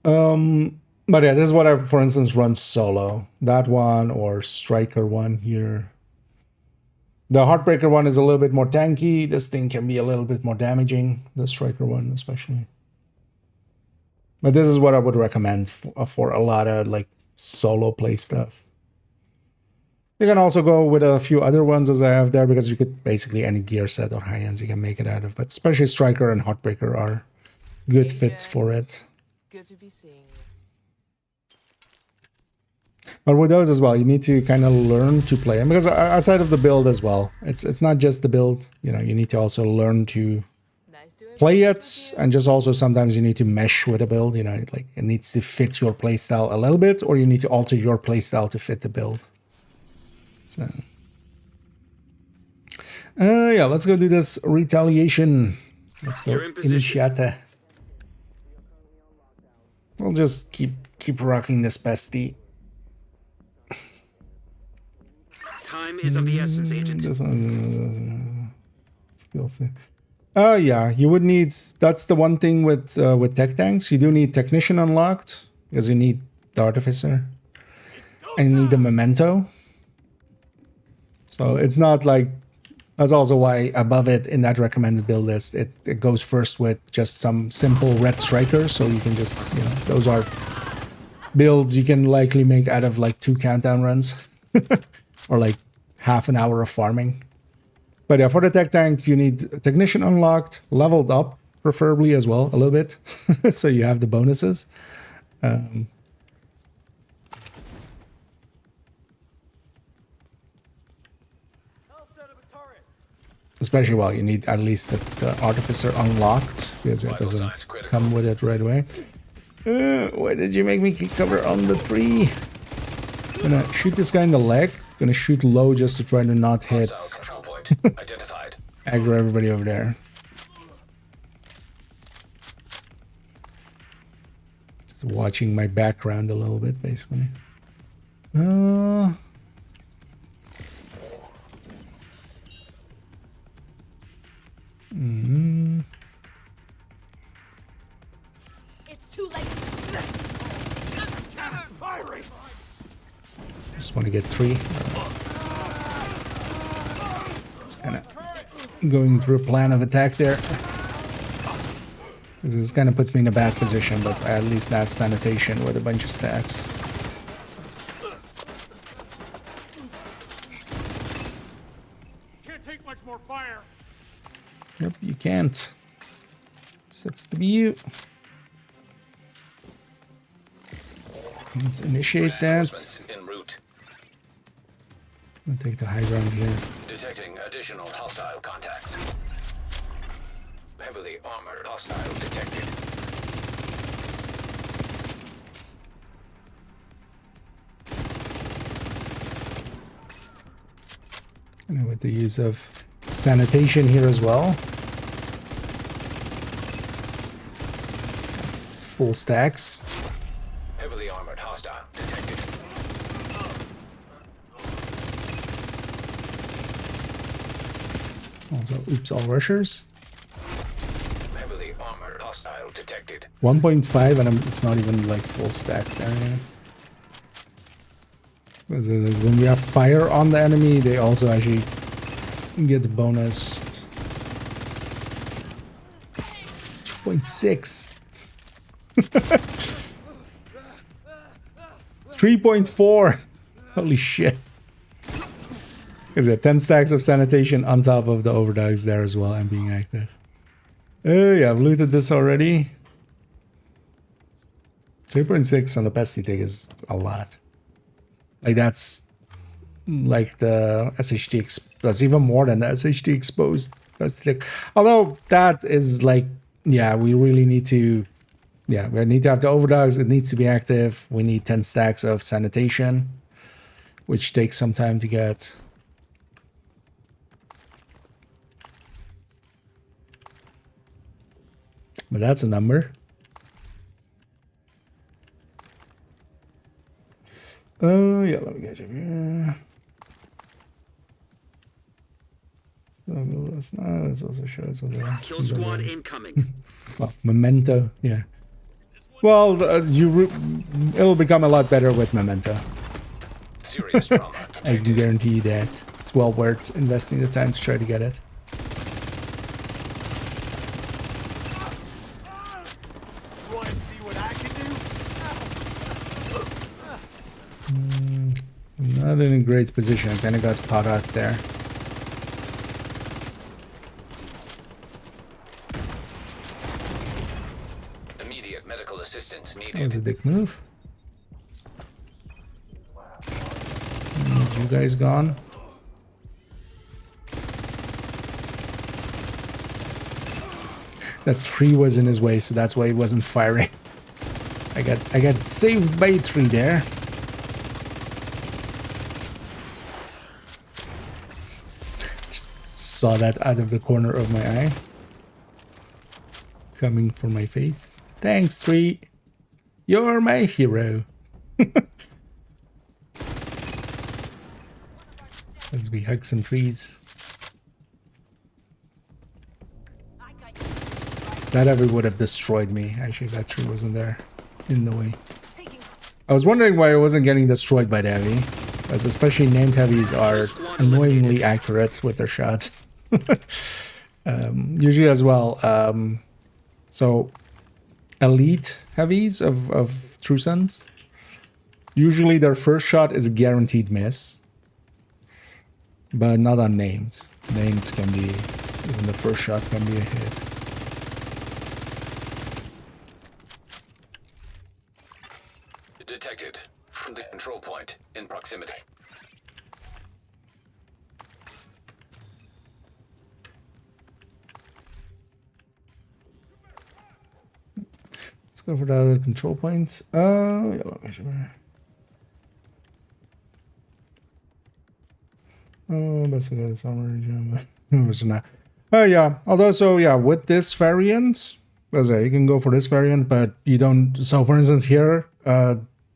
So. But yeah, this is what I, for instance, run solo. That one or Striker one here. The Heartbreaker one is a little bit more tanky. This thing can be a little bit more damaging. The Striker one especially. But this is what I would recommend for a lot of like solo play stuff. You can also go with a few other ones as I have there, because you could basically any gear set or high ends you can make it out of. But especially Striker and Heartbreaker are good fits for it. Good to be seeing you. But with those as well, you need to kind of learn to play them, because outside of the build as well, it's not just the build. You know, you need to also learn to play it, and just also sometimes you need to mesh with a build. You know, like it needs to fit your playstyle a little bit, or you need to alter your playstyle to fit the build. So, yeah, let's go do this retaliation. Let's go initiate. We'll just keep rocking this bestie. Time is of the essence, Agent. This one, skill set. Yeah, you would need. That's the one thing with tech tanks. You do need technician unlocked, because you need the artificer, and you need the memento. So it's not like, that's also why above it in that recommended build list, it goes first with just some simple red strikers. So you can just, you know, those are builds you can likely make out of like 2 countdown runs. Or like half an hour of farming. But yeah, for the tech tank, you need technician unlocked, leveled up, preferably as well, a little bit. So you have the bonuses. Especially while you need at least the artificer unlocked, because it doesn't come with it right away. Why did you make me keep cover on the 3? I'm gonna shoot this guy in the leg. Gonna shoot low just to try to not hit. Control point identified. Aggro everybody over there. Just watching my background a little bit, basically. It's too late. Firing! Just want to get 3. It's kind of going through a plan of attack there. This kind of puts me in a bad position, but I at least have sanitation with a bunch of stacks. take much more fire. Yep, you can't. Sucks to be you. Let's initiate that. Reinforcements en route. I'm gonna take the high ground here. Detecting additional hostile contacts. Heavily armored hostile detected. And with the use of sanitation here as well. Full stacks. Heavily armored hostile detected. Also, oops, all rushers. Heavily armored hostile detected. 1.5 and it's not even like full stack there yet. When we have fire on the enemy, they also actually get bonused. 2.6. 3.4. Holy shit. Because we have 10 stacks of sanitation on top of the overdogs there as well and being active. Oh yeah, I've looted this already. 3.6 on the pesty tick is a lot. Like that's like the SHD, that's even more than the SHD exposed pesty tick. Although that is like, yeah, we really need to, yeah, we need to have the overdogs. It needs to be active. We need 10 stacks of sanitation, which takes some time to get. But that's a number. Oh, yeah, let me get you here. No, it's also shows on the Kill squad incoming. well, memento, yeah. Well, it'll become a lot better with memento. Serious trauma I detected. can guarantee you that. It's well worth investing the time to try to get it. You want to see what I can do? I'm not in a great position. I kind of got caught out there. Immediate medical assistance That was a needed. dick move. You guys gone? That tree was in his way, so that's why he wasn't firing. I got saved by a tree there. Just saw that out of the corner of my eye. Coming for my face. Thanks, tree. You're my hero. As we hug some trees. That ever would have destroyed me. Actually, that tree wasn't there in the way. I was wondering why I wasn't getting destroyed by the heavy. As especially named heavies are annoyingly accurate with their shots. Usually as well. So elite heavies of True Sons, usually their first shot is a guaranteed miss. But not on named. Named can be, even the first shot can be a hit. Detected from the control point in proximity. Let's go for the other control points. Yeah, let me show you. Oh, best to go to summer gym. Oh yeah. Although, so yeah, with this variant, as I say, you can go for this variant, but you don't. So, for instance, here,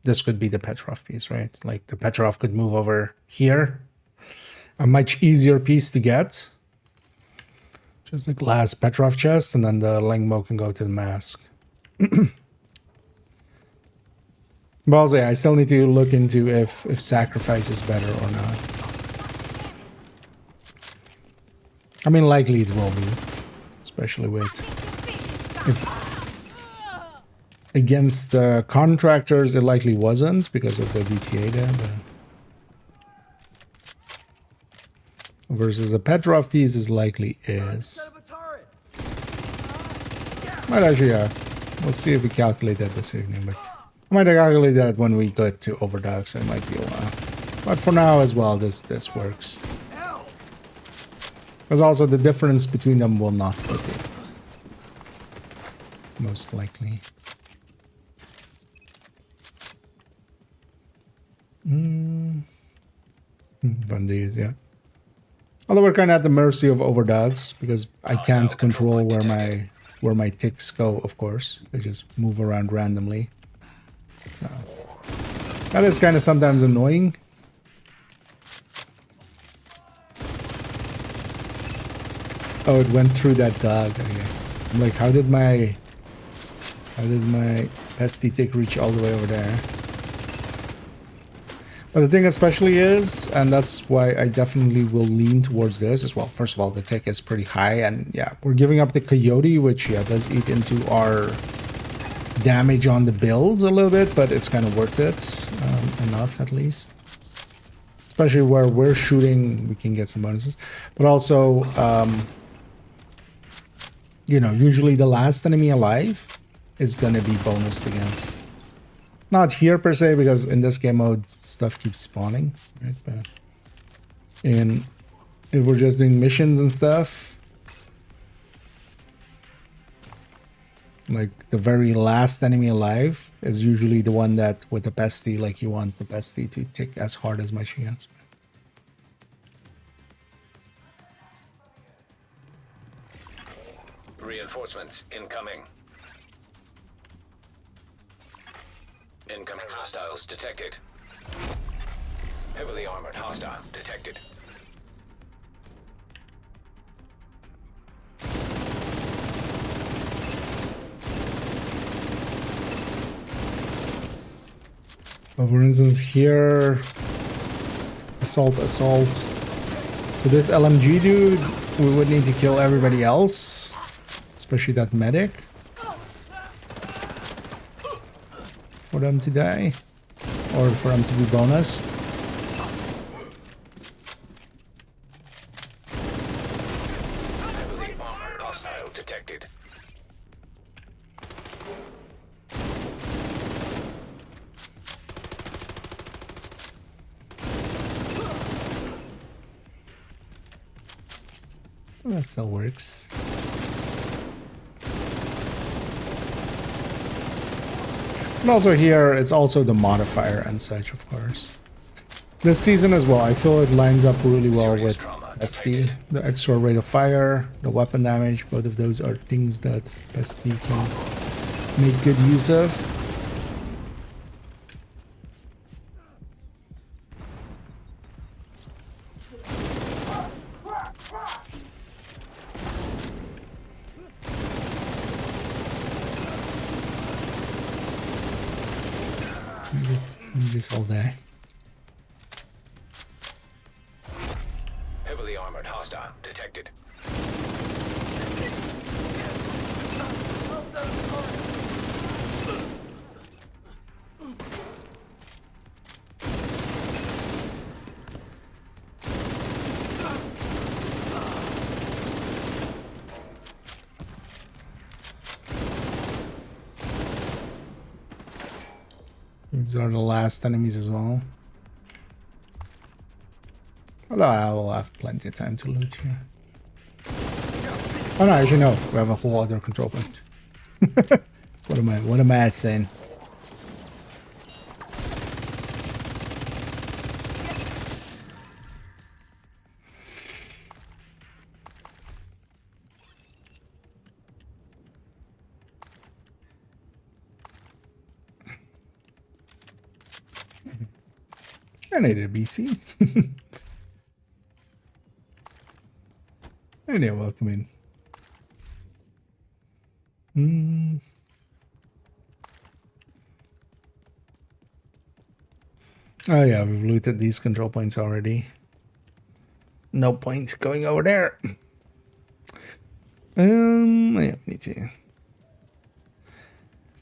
this could be the Petrov piece, right? Like the Petrov could move over here. A much easier piece to get. Just a glass Petrov chest, and then the Lengmo can go to the mask. But also, yeah, I still need to look into if sacrifice is better or not. I mean, likely it will be, especially with if against the contractors, it likely wasn't because of the DTA there. But versus a Petrov piece is likely is. Set up a turret. Might actually, we'll see if we calculate that this evening, but I might calculate that when we get to Overdog, so it might be a while. But for now as well, this works. Hell. Because also the difference between them will not be big. Most likely. Fun days, yeah. Although we're kind of at the mercy of Overdogs, because I can't control where my ticks go, of course. They just move around randomly. So that is kind of sometimes annoying. Oh, it went through that dog. Okay. I'm like, how did my pesty tick reach all the way over there? But the thing especially is, and that's why I definitely will lean towards this as well. First of all, the tick is pretty high, and yeah, we're giving up the coyote, which yeah does eat into our damage on the builds a little bit, but it's kind of worth it enough at least. Especially where we're shooting, we can get some bonuses. But also, you know, usually the last enemy alive is gonna be bonused against. Not here per se, because in this game mode stuff keeps spawning, right? But if we're just doing missions and stuff, like the very last enemy alive is usually the one that with the bestie, like you want the bestie to tick as hard as much against. Reinforcements incoming. Incoming hostiles detected. Heavily armored hostile detected. But for instance here, assault. So this LMG dude, we would need to kill everybody else, especially that medic, for them to die, or for them to be bonused. Heavily armored hostile detected. That still works. And also here, it's also the modifier and such, of course. This season as well, I feel it lines up really well with SD. The extra rate of fire, the weapon damage, both of those are things that SD can make good use of. Just all day. Heavily armored hostile detected. These are the last enemies as well. Although I will have plenty of time to loot here. Oh no, actually no, we have a whole other control point. What am I saying? I needed a BC. And yeah, welcome in. Oh yeah, we've looted these control points already. No point going over there. Yeah, need to.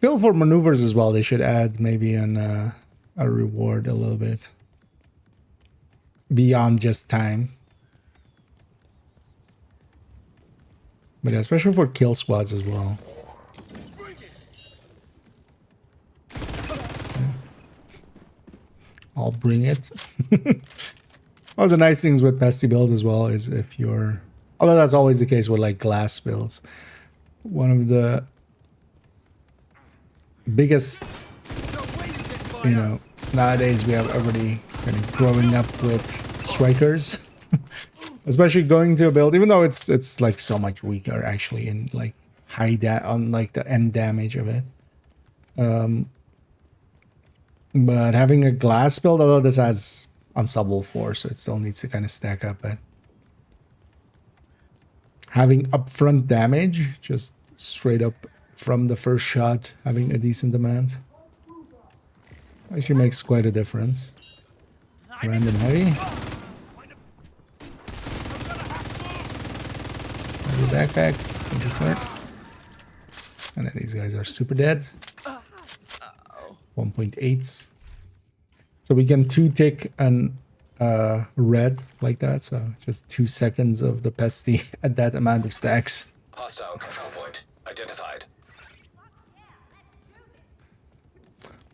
Feel for maneuvers as well. They should add maybe a reward a little bit beyond just time. But yeah, especially for kill squads as well. I'll bring it. One of the nice things with pesty builds as well is if you're... Although that's always the case with like glass builds. One of the biggest, you know, nowadays we have everybody kind of growing up with strikers. Especially going to a build, even though it's like so much weaker actually in like on like the end damage of it. But having a glass build, although this has unstoppable force, so it still needs to kind of stack up, but having upfront damage, just straight up from the first shot, having a decent amount, actually makes quite a difference. Random heavy. Heavy backpack. Thank you, sir. And then these guys are super dead. 1.8s. So we can 2-tick an red like that, so just 2 seconds of the pesty at that amount of stacks. Hostile control point identified.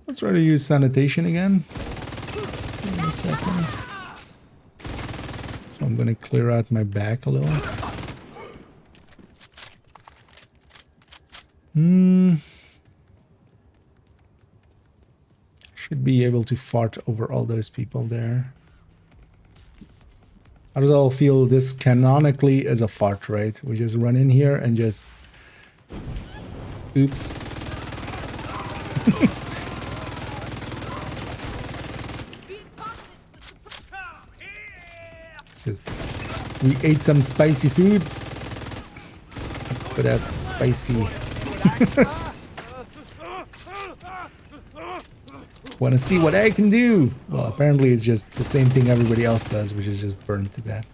Let's try to use sanitation again. Give me a second. So I'm gonna clear out my back a little. Should be able to fart over all those people there. How does it all feel? This canonically is a fart, right? We just run in here and just... Oops. It's just... We ate some spicy foods. Put out spicy... Want to see what I can do? Well, apparently it's just the same thing everybody else does, which is just burned to death.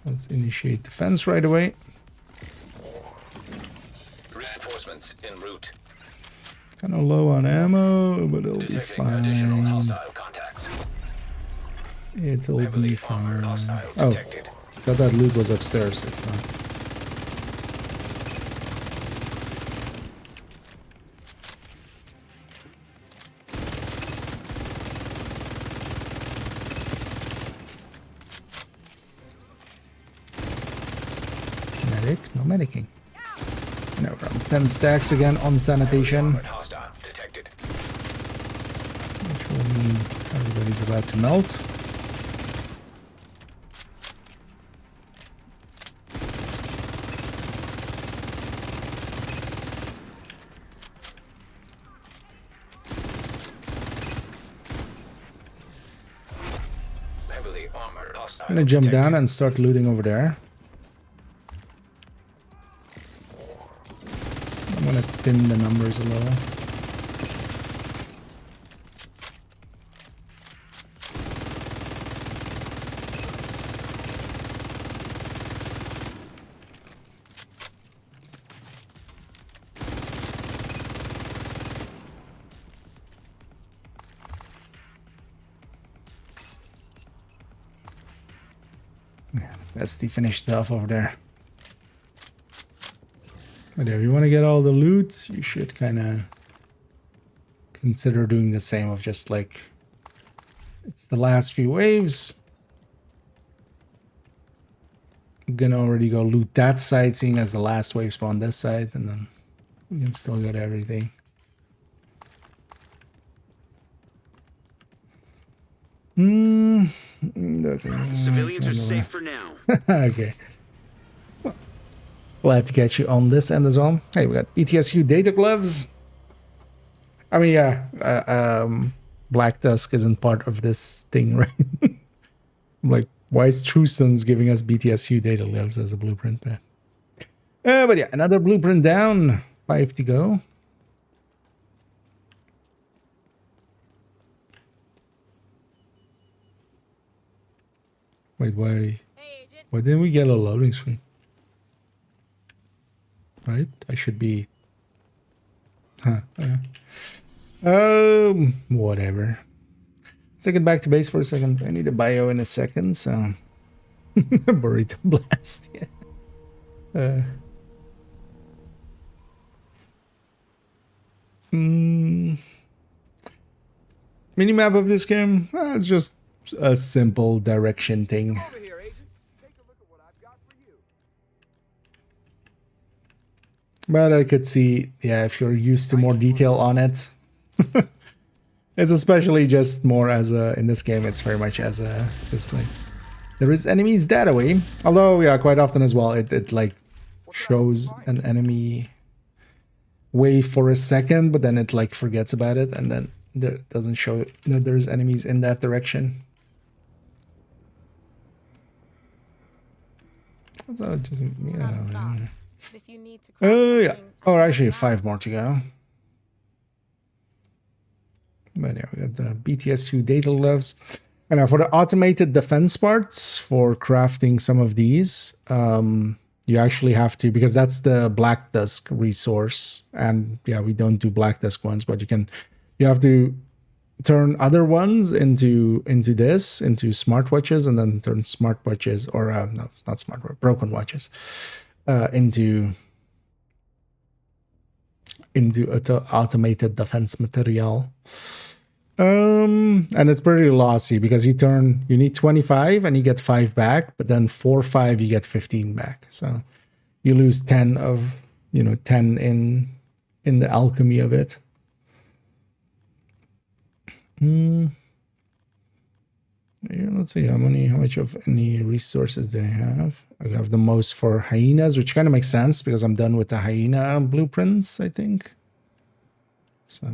Let's initiate defense right away. Reinforcements en route. Kind of low on ammo, but it'll be Detecting additional fine. hostile contacts. It'll be Heavily fine. armored hostile Oh, detected. thought that loot was upstairs. It's not. No medicing. No problem. 10 stacks again on sanitation. Armored hostile detected. Which will mean everybody's about to melt. Heavily armored hostile I'm gonna jump detected. down and start looting over there. I'm gonna thin the numbers a little. That's the finished stuff over there. But if you want to get all the loot, you should kind of consider doing the same of just like, it's the last few waves. I'm gonna already go loot that side, seeing as the last wave spawned this side, and then we can still get everything. Okay. Civilians are safe for now. Okay. Glad to get you on this end as well. Hey, we got BTSU data gloves. I mean, yeah, Black Tusk isn't part of this thing, right? I'm like, why is Truson's giving us BTSU data gloves as a blueprint? But yeah, another blueprint down. 5 to go. Wait, why didn't we get a loading screen? Right? I should be... Huh. Whatever. Let's take it back to base for a second. I need a bio in a second, so... Burrito blast. Yeah. Minimap of this game, it's just a simple direction thing. Over here, Agent. Take a look at what I've got for you. But I could see, yeah, if you're used to more detail on it, it's especially just more as a, in this game, it's very much as a, just like, there is enemies that away. Although, yeah, quite often as well, it like shows an enemy way for a second, but then it like forgets about it, and then there doesn't show that there's enemies in that direction. So it just, Not a stop. yeah. But if you need to craft Yeah. something, Oh, I can actually, help you out. 5 more to go. But yeah, we got the BTS2 data gloves. And now for the automated defense parts, for crafting some of these, you actually have to, because that's the Black Dusk resource. And yeah, we don't do Black Dusk ones, but you have to turn other ones into smartwatches, and then turn smartwatches, or no, not smart, broken watches, into automated defense material. And it's pretty lossy because you need 25 and you get 5 back, but then 4-5 you get 15 back. So you lose 10 of, 10 in the alchemy of it. Yeah, let's see how much of any resources they have. I have the most for hyenas, which kind of makes sense because I'm done with the hyena blueprints, I think. So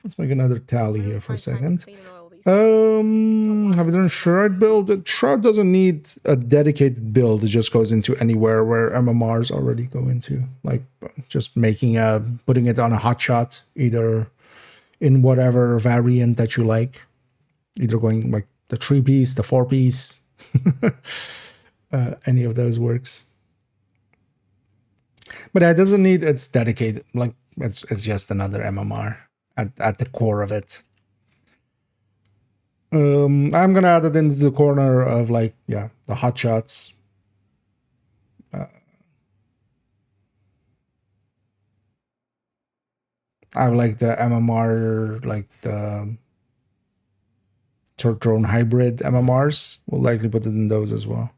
let's make another tally here for a second. Have you done a shroud build? The shroud doesn't need a dedicated build. It just goes into anywhere where MMRs already go into, like just putting it on a hotshot, either in whatever variant that you like, either going like the 3-piece, the 4-piece, any of those works. But it doesn't need, it's dedicated, like it's just another MMR at the core of it. I'm gonna add it into the corner of like, yeah, the hotshots. I have like the MMR, like the turret drone hybrid MMRs. We'll likely put it in those as well.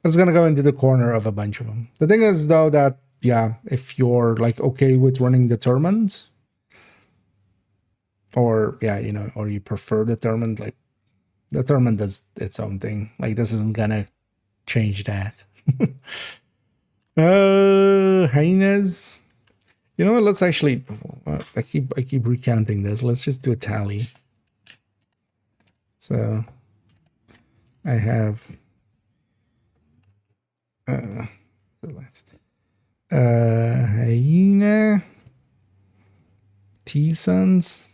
It's gonna go into the corner of a bunch of them. The thing is though that, yeah, if you're like okay with running determined, or yeah, or you prefer determined, like determined does its own thing. Like this isn't gonna change that. Hyenas. You know what? Let's actually. I keep recounting this. Let's just do a tally. So I have. Hyena. T-Sons.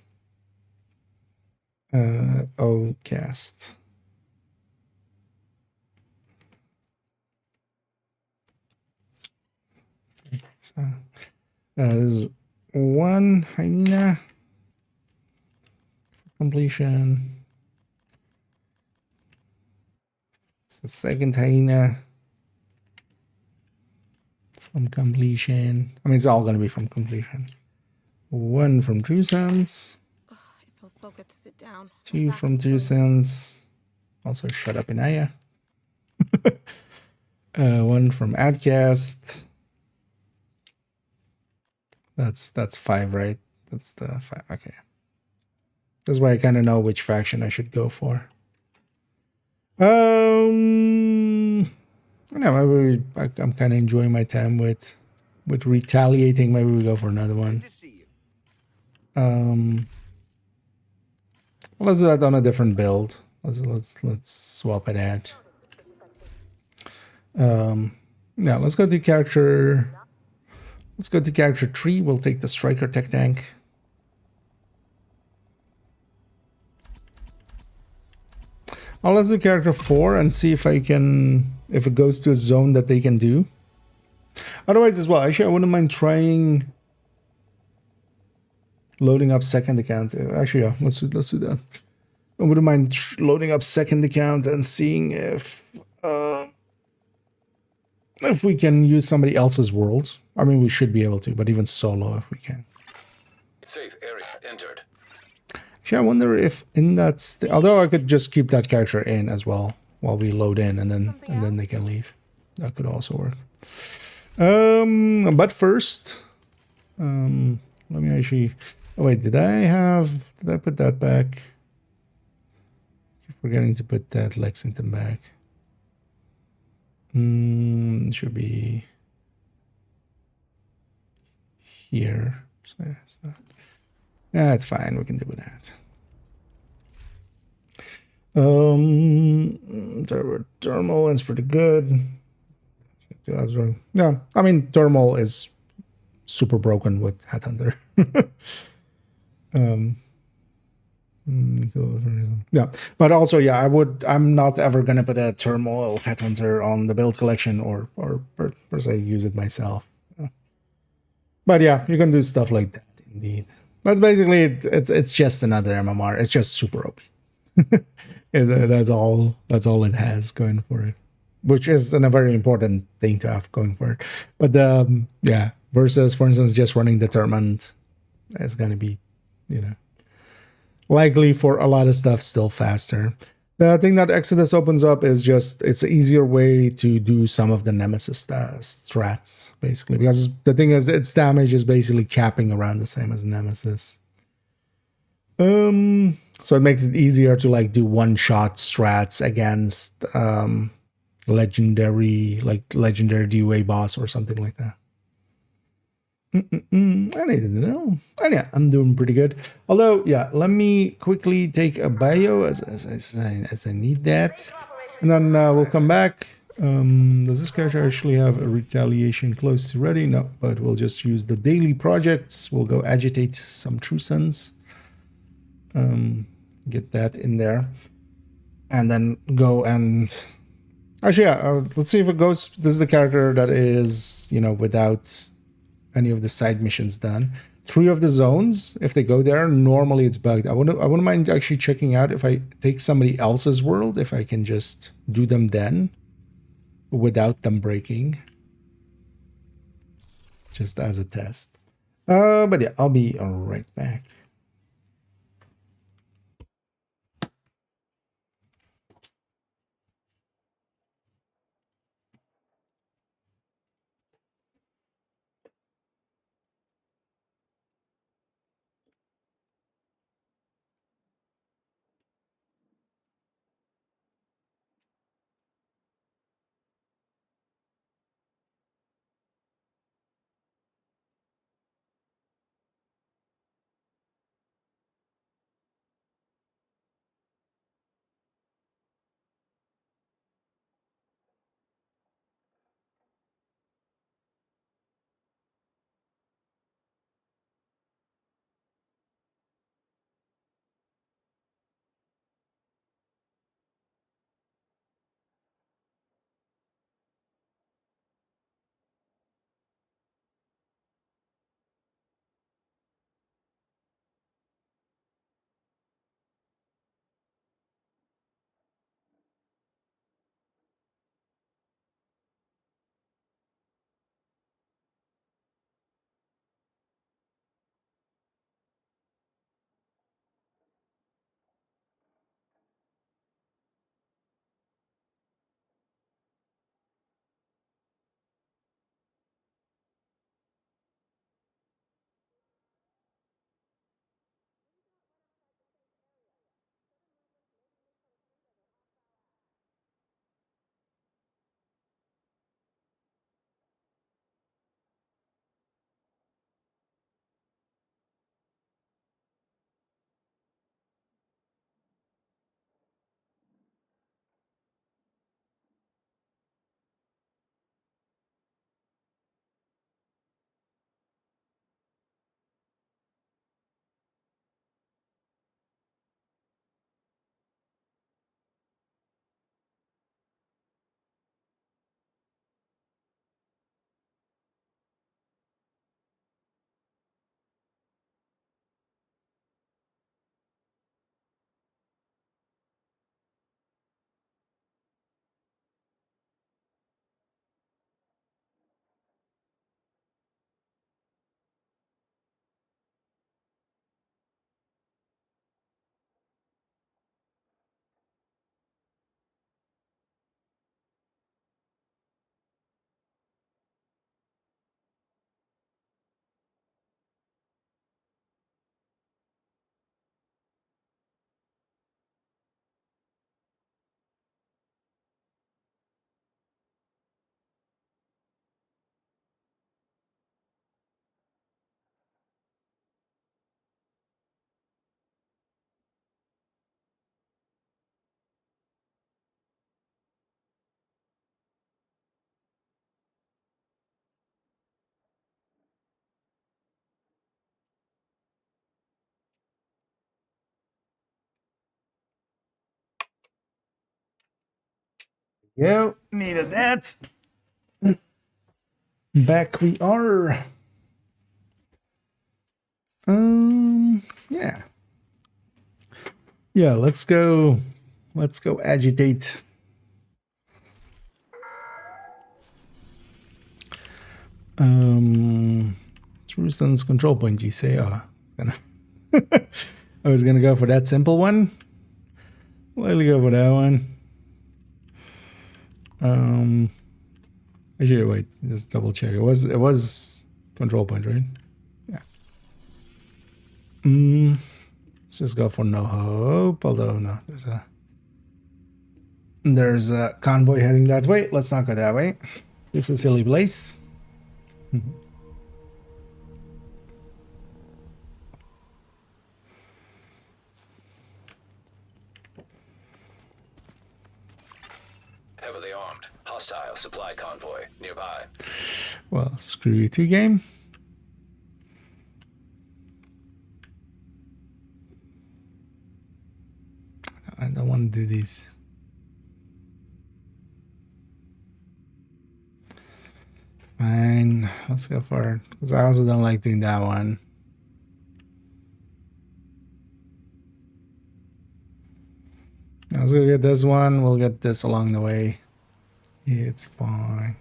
O-Cast. So this is 1 hyena completion. It's the 2nd hyena from completion. I mean, it's all going to be from completion. 1 from True Sense. It feels so good to sit down. 2 from True Sense. Also, shut up, Inaya. 1 from Adcast. That's 5, right? That's the 5. Okay. That's why I kind of know which faction I should go for. Maybe I'm kind of enjoying my time with retaliating. Maybe we go for another one. Well, let's do that on a different build. Let's swap it out. Yeah, let's go to character. Let's go to character 3. We'll take the Striker Tech Tank. Let's do character 4 and see if if it goes to a zone that they can do. Otherwise as well, actually I wouldn't mind trying loading up second account. Actually, yeah, let's do that. I wouldn't mind loading up second account and seeing if we can use somebody else's world. I mean, we should be able to, but even solo if we can. Safe area entered. Actually, I wonder if in that although I could just keep that character in as well while we load in, and then they can leave. That could also work. But first, let me actually. Oh wait, did I put that back? Keep forgetting to put that Lexington back. Should be here. So it's not. Yeah, it's fine. We can do that. Thermal is pretty good. Yeah, I mean thermal is super broken with Headhunter. Yeah, but also yeah, I'm not ever gonna put a thermal Headhunter on the build collection or per se use it myself. But yeah, you can do stuff like that indeed. That's basically it's just another MMR. It's just super OP. That's all it has going for it, which is a very important thing to have going for it. But yeah, versus for instance just running determined, it's gonna be, likely for a lot of stuff still faster. The thing that Exodus opens up is just it's an easier way to do some of the Nemesis strats, basically, because the thing is its damage is basically capping around the same as Nemesis. So it makes it easier to like do one-shot strats against legendary DOA boss or something like that. I need to know. And yeah, I'm doing pretty good. Although, yeah, let me quickly take a bio as I need that, and then we'll come back. Does this character actually have a retaliation close to ready? No, but we'll just use the daily projects. We'll go agitate some True Sons. Get that in there, and then go and actually, yeah, let's see if it goes. This is the character that is, without any of the side missions done. 3 of the zones, if they go there, normally it's bugged. I wouldn't mind actually checking out if I take somebody else's world, if I can just do them then without them breaking, just as a test. But yeah, I'll be right back. Yo, needed that. Back we are. Yeah. Yeah, let's go agitate. Trueston's control point, you say? Oh, I was gonna go for that simple one. Let me go for that one. Actually, wait, just double check. It was control point, right? Yeah. Let's just go for no hope. Although no, there's a convoy heading that way. Let's not go that way. It's a silly place. Heavily armed. Hostile supply convoy nearby. Well, screw you too, game. I don't want to do these. Fine, let's go for it. Because I also don't like doing that one. Let's go get this one. We'll get this along the way. Yeah, it's fine.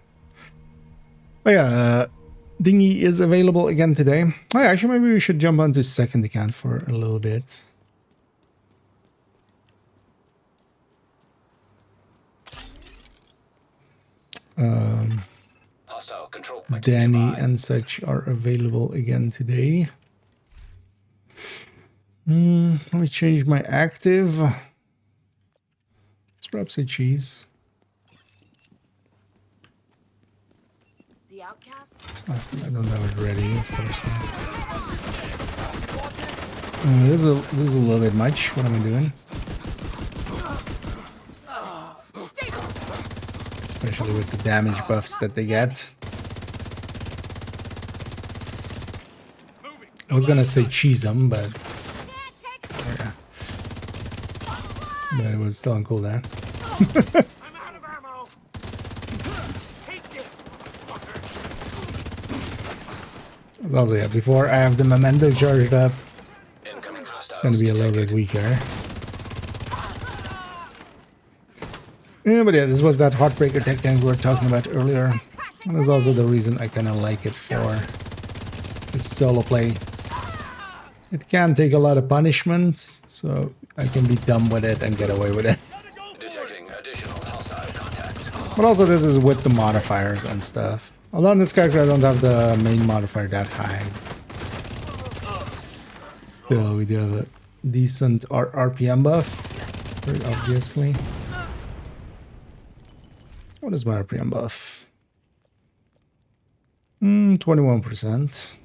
Oh yeah, Dinghy is available again today. Oh, yeah, actually, maybe we should jump onto second account for a little bit. Hostile control point Danny nearby. and such are available again today. Let me change my active. Let's grab say cheese. The outcast? Oh, I don't have it ready, of course. This is a little bit much. What am I doing? Especially with the damage buffs that they get. I was gonna say cheese them, but yeah. But it was still on cooldown. I'm out of ammo. Take this, fucker. Also, yeah, before I have the memento charged up, Incoming hostiles. it's gonna be a little bit weaker. Yeah, but yeah, this was that Heartbreaker tech tank we were talking about earlier. And that's also the reason I kind of like it for this solo play. It can take a lot of punishments, so I can be dumb with it and get away with it. Detecting additional hostile contacts. But also this is with the modifiers and stuff. Although on this character I don't have the main modifier that high. Still, we do have a decent RPM buff, very obviously. What is my RPM buff? 21%.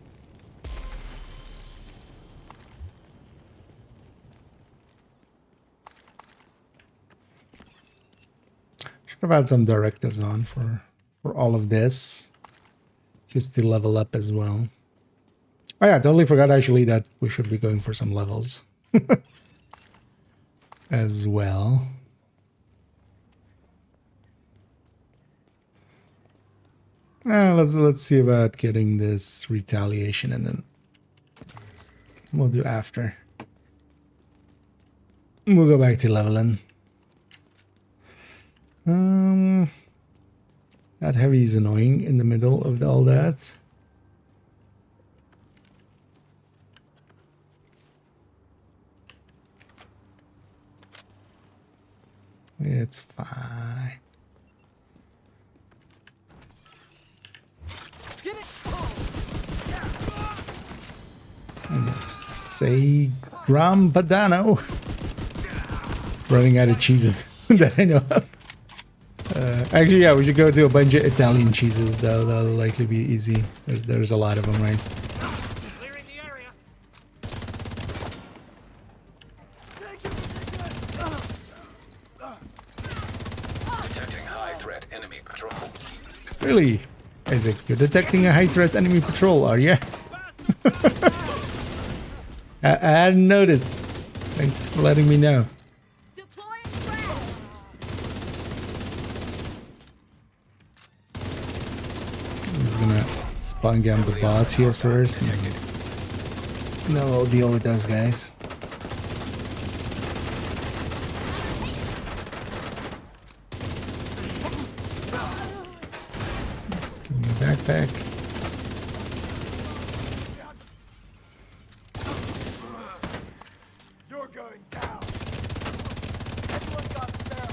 Should have had some directives on for all of this, just to level up as well. Oh yeah, totally forgot actually that we should be going for some levels as well. Let's see about getting this retaliation, and then we'll do after. We'll go back to leveling. That heavy is annoying in the middle of all that. It's fine. Say Gram Padano. Running out of cheeses that I know of. Actually, yeah, we should go to a bunch of Italian cheeses. That'll likely be easy. There's a lot of them, right? Clearing the area. Detecting high threat enemy patrol. Really? Isaac, you're detecting a high threat enemy patrol, are you? I hadn't noticed. Thanks for letting me know. Deploying frag! spawn gam the boss here first. And then we'll deal with those guys. Give me a backpack. You're going down. Everyone got spare.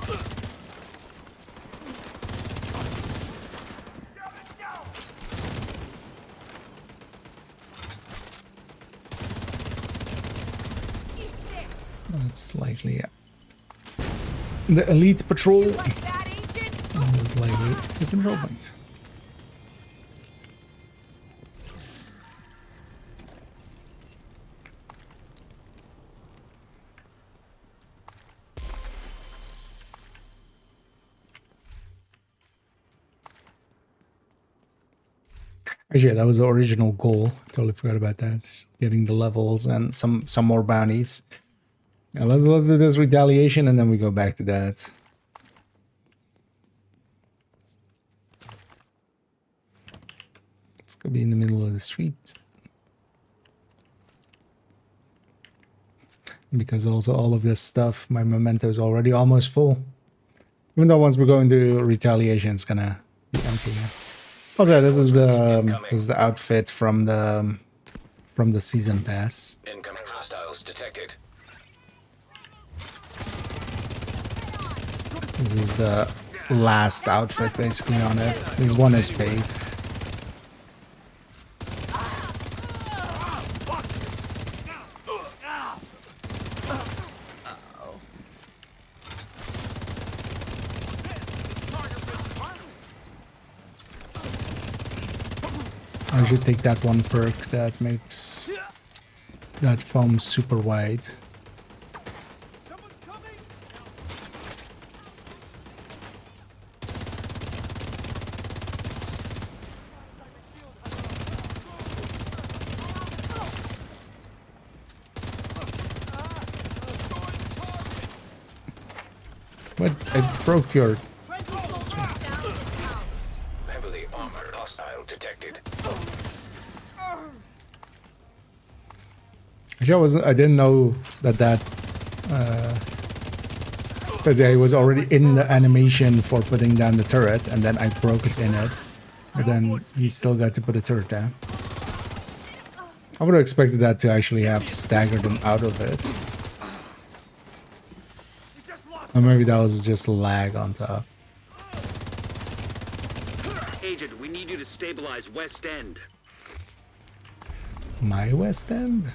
That's slightly the elite patrol Like that, Agent? is likely the control point. Actually, yeah, that was the original goal. Totally forgot about that. Getting the levels and some more bounties. Now let's do this retaliation and then we go back to that. It's gonna be in the middle of the street. Because also all of this stuff, my memento is already almost full. Even though once we go into retaliation, it's gonna be empty. Yeah. Also, this is the outfit from the season pass. Incoming hostiles detected. This is the last outfit basically on it. This one is paid. I should take that one perk that makes that foam super wide. Someone's coming. What? I broke your... Heavily armored hostile detected. Actually, I didn't know that because yeah, he was already in the animation for putting down the turret, and then I broke it in it. But then he still got to put a turret down. I would have expected that to actually have staggered him out of it. Or maybe that was just lag on top. Agent, we need you to stabilize West End. My West End?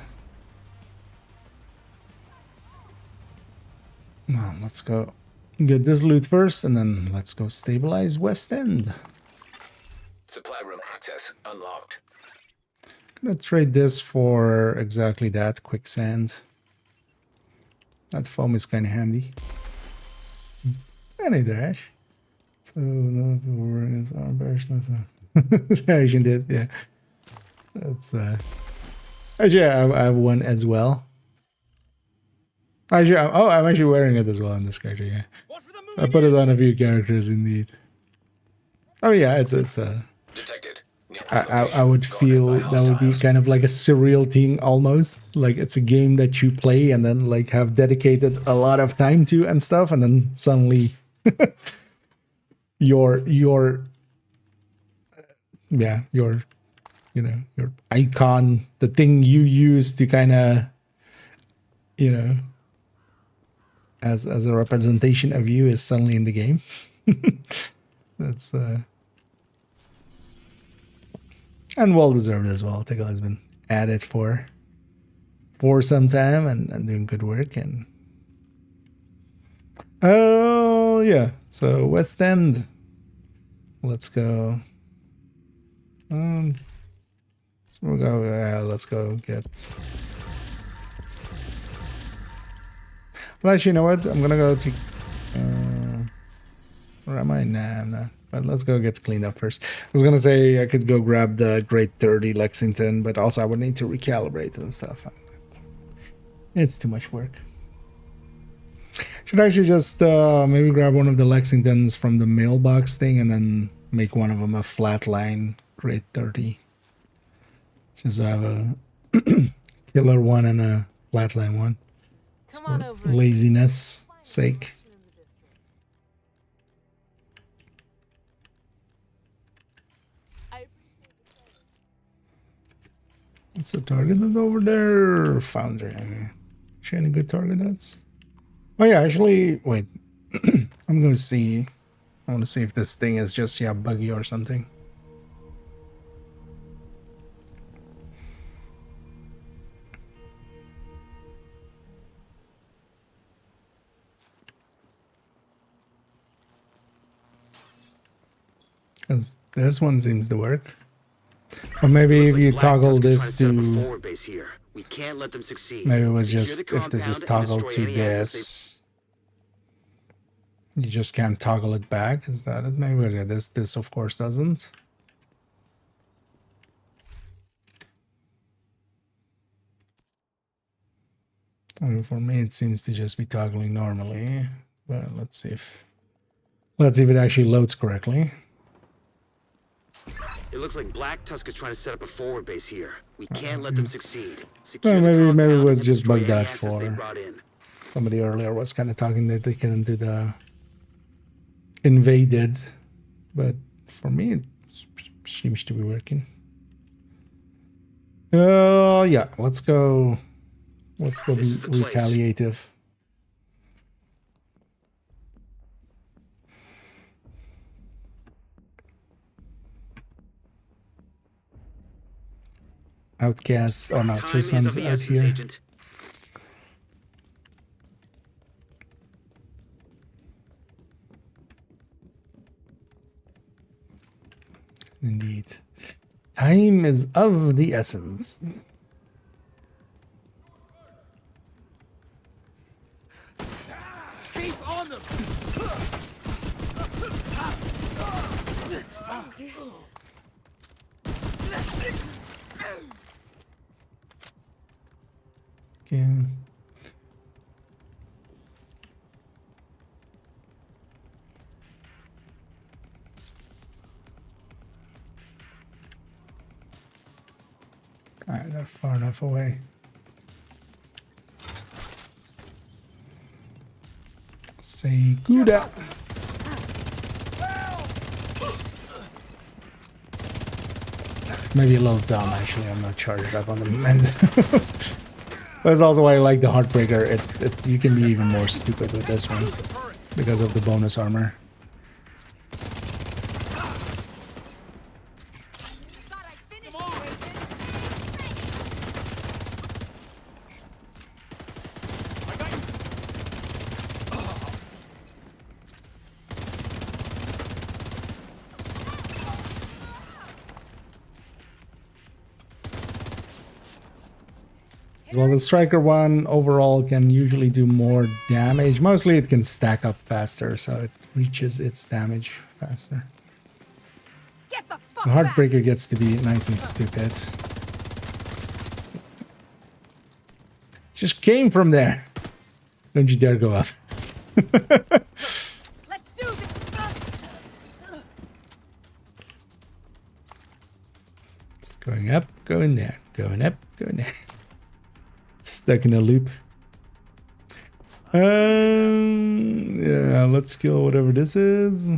Well, let's go get this loot first, and then let's go stabilize West End. Supply room access unlocked. Gonna trade this for exactly that, quicksand. That foam is kind of handy. And hey there, Ash. So, no, we're is our version. Reaction did, yeah. That's, actually, I have one as well. Actually, I'm actually wearing it as well in this character, yeah. I put it on a few characters, indeed. Oh, yeah, it's a... Detected. I would feel that would be kind of like a surreal thing almost. Like it's a game that you play and then like have dedicated a lot of time to and stuff, and then suddenly your icon, the thing you use to kind of, as a representation of you is suddenly in the game. That's and well deserved as well. Tickle has been at it for some time and doing good work. And oh yeah, so West End. Let's go. So we'll go. Let's go get. Well, actually, you know what? I'm gonna go to. Where am I? Nah, I'm not. But let's go get cleaned up first. I was gonna say I could go grab the Grade 30 Lexington, but also I would need to recalibrate and stuff. It's too much work. Should I actually just maybe grab one of the Lexingtons from the mailbox thing and then make one of them a flatline Grade 30. Just have a killer one and a flatline one. Come on For over. laziness sake. What's the target that's over there? Foundry. Actually, any good target that's? Oh yeah, actually, wait. I'm gonna see. I want to see if this thing is just buggy or something. Because this one seems to work. Or maybe if you toggle this to... forward base here. We can't let them succeed. Maybe it was Secure just the if this is compound and toggled destroy to any assets this. You just can't toggle it back. Is that it? Maybe it was, yeah, this of course doesn't. And for me it seems to just be toggling normally. But let's see if it actually loads correctly. It looks like Black Tusk is trying to set up a forward base here. We can't let them succeed. Secure the Well, maybe it compound was and just destroy bugged any out assets they for... brought in. Somebody earlier was kind of talking that they can do the invaded, but for me it seems to be working. Yeah, let's go be retaliative. Outcast, or not, Time Three is Sons of the out essence, here. Agent. Indeed. Time is of the essence. Keep on them! Okay. Alright, they're far enough away. Say good up. It's maybe a little dumb actually, I'm not charged up on the end. That's also why I like the Heartbreaker. You can be even more stupid with this one because of the bonus armor. Thought I'd finish you, Agent. Well, the Striker one overall can usually do more damage. Mostly it can stack up faster, so it reaches its damage faster. Get the fuck The Heartbreaker gets to be nice and stupid. Just came from there. Don't you dare go up. back. Let's do this. It's going up, going down, going up, going down. Stuck in a loop. Yeah, let's kill whatever this is.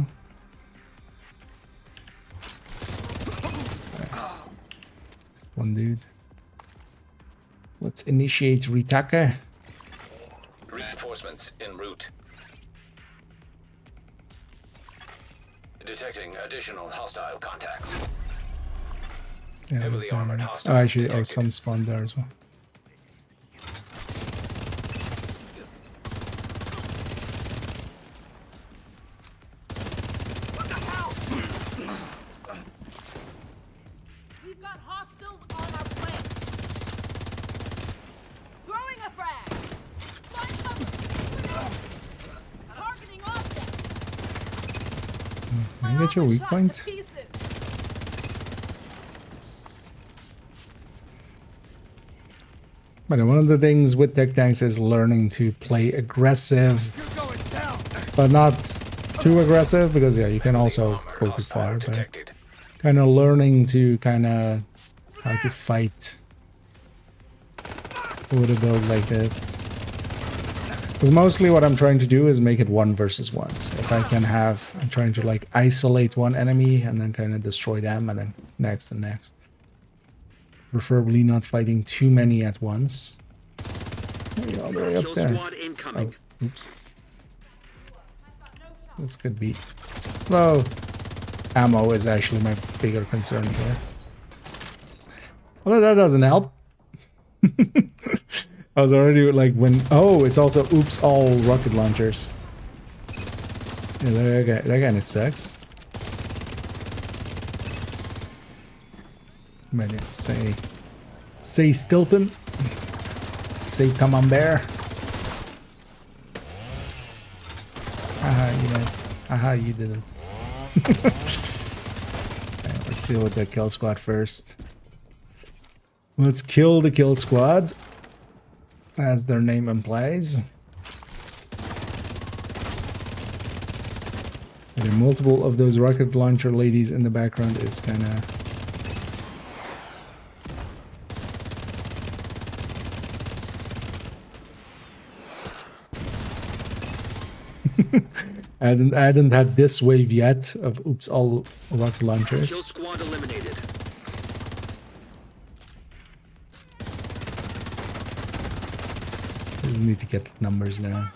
This one dude. Let's initiate Ritaka. Reinforcements en route. Detecting additional hostile contacts. Yeah, Heavily that's armored down. hostile Oh, actually, detected. some spawn there as well. We've got hostiles on our flank. Throwing a frag. Find cover. Targeting object. Can you get your weak point? But one of the things with tech tanks is learning to play aggressive, but not too aggressive, because yeah, you can also Armored go too hostile far. But detected. kind of learning to kind of how to fight with a build like this. Because mostly what I'm trying to do is make it 1 versus 1. So if I can have, I'm trying to like isolate one enemy and then kind of destroy them and then next and next. Preferably not fighting too many at once. Maybe all the way up Kill there. squad incoming. Oh, oops. That's good beat. Though ammo is actually my bigger concern here. Although that doesn't help. I was already like when... Oh, it's also oops all rocket launchers. Yeah, that kind of sucks. But yeah, say Stilton. Say Camembert. Haha, you missed. Haha, you didn't. Okay, let's deal with the kill squad first. Let's kill the kill squad, as their name implies. And multiple of those rocket launcher ladies in the background is kind of... I hadn't had this wave yet of oops all rocket launchers. Kill squad eliminated. Just need to get the numbers down.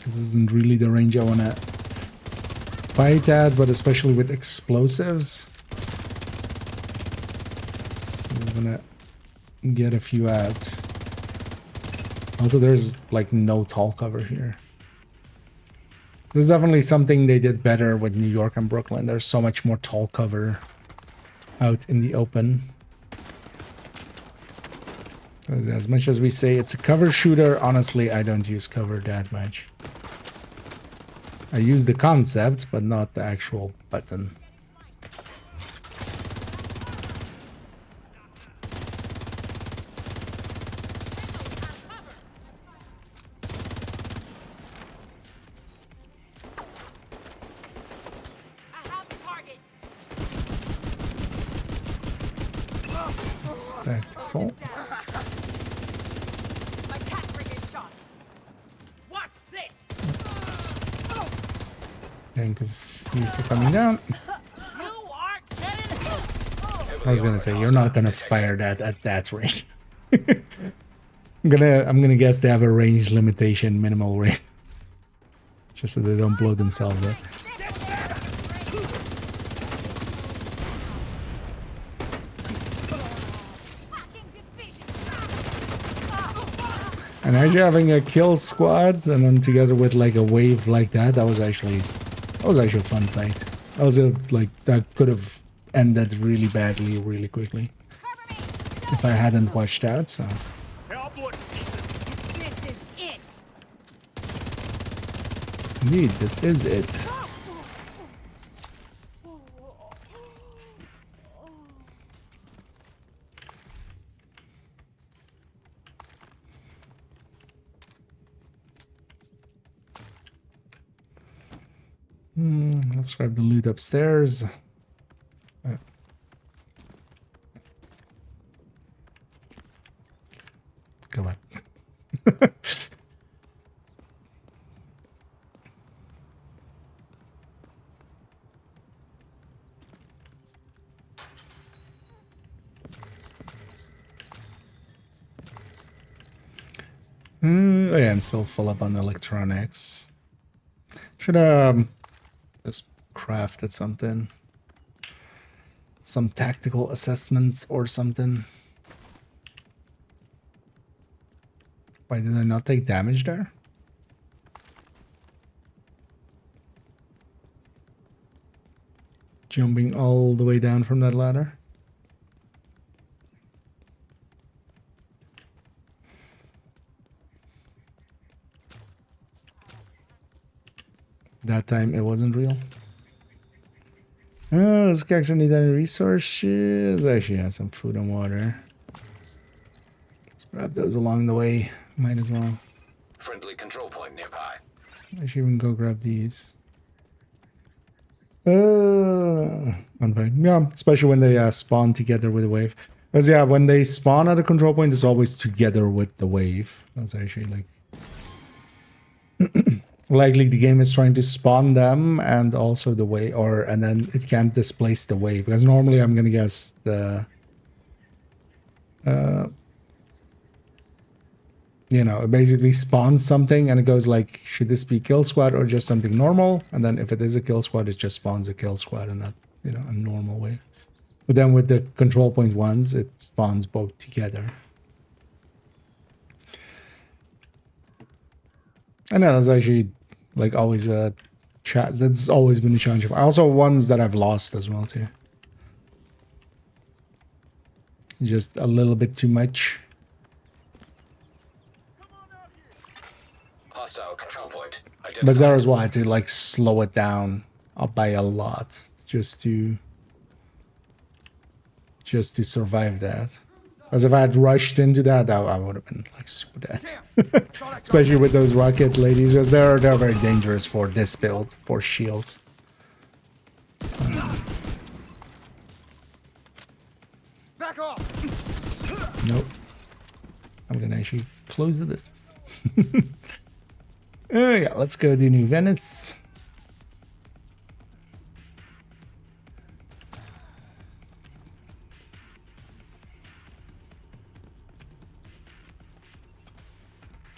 This isn't really the range I want to fight at, but especially with explosives. I'm just gonna get a few out. Also, there's like no tall cover here. There's definitely something they did better with New York and Brooklyn. There's so much more tall cover out in the open. As much as we say it's a cover shooter, honestly, I don't use cover that much. I use the concept, but not the actual button. Stacked full. Thank you for coming down. I was gonna say you're not gonna fire that at that range. I'm gonna guess they have a range limitation, minimal range, just so they don't blow themselves up. And actually having a kill squad and then together with like a wave like that, that was actually a fun fight. That was that could have ended really badly, really quickly, if I hadn't watched out. So. This is it. Indeed, this is it. Let's grab the loot upstairs. Come on. Oh yeah, I'm still full up on electronics. Should just crafted something. Some tactical assessments or something. Why did I not take damage there? Jumping all the way down from that ladder. That time it wasn't real. Does the character need any resources? Actually, yeah, some food and water. Let's grab those along the way. Might as well. Friendly control point nearby. I should even go grab these. I'm fine. Yeah, especially when they spawn together with a wave. Because yeah, when they spawn at a control point, it's always together with the wave. That's actually like likely the game is trying to spawn them and also the wave, and then it can't displace the wave. Because normally I'm gonna guess the you know, it basically spawns something and it goes like, should this be kill squad or just something normal? And then if it is a kill squad, it just spawns a kill squad and not, you know, a normal way. But then with the control point ones, it spawns both together. And that's actually like always a chat. That's always been a challenge. Also ones that I've lost as well too. Just a little bit too much. Hostile control point. But there is why I had to like slow it down by a lot just to survive that. As if I had rushed into that, I would have been like super dead. Especially with those rocket ladies, because they're very dangerous for this build, for shields. Back off! Nope. I'm gonna actually close the distance. Oh yeah, let's go to New Venice.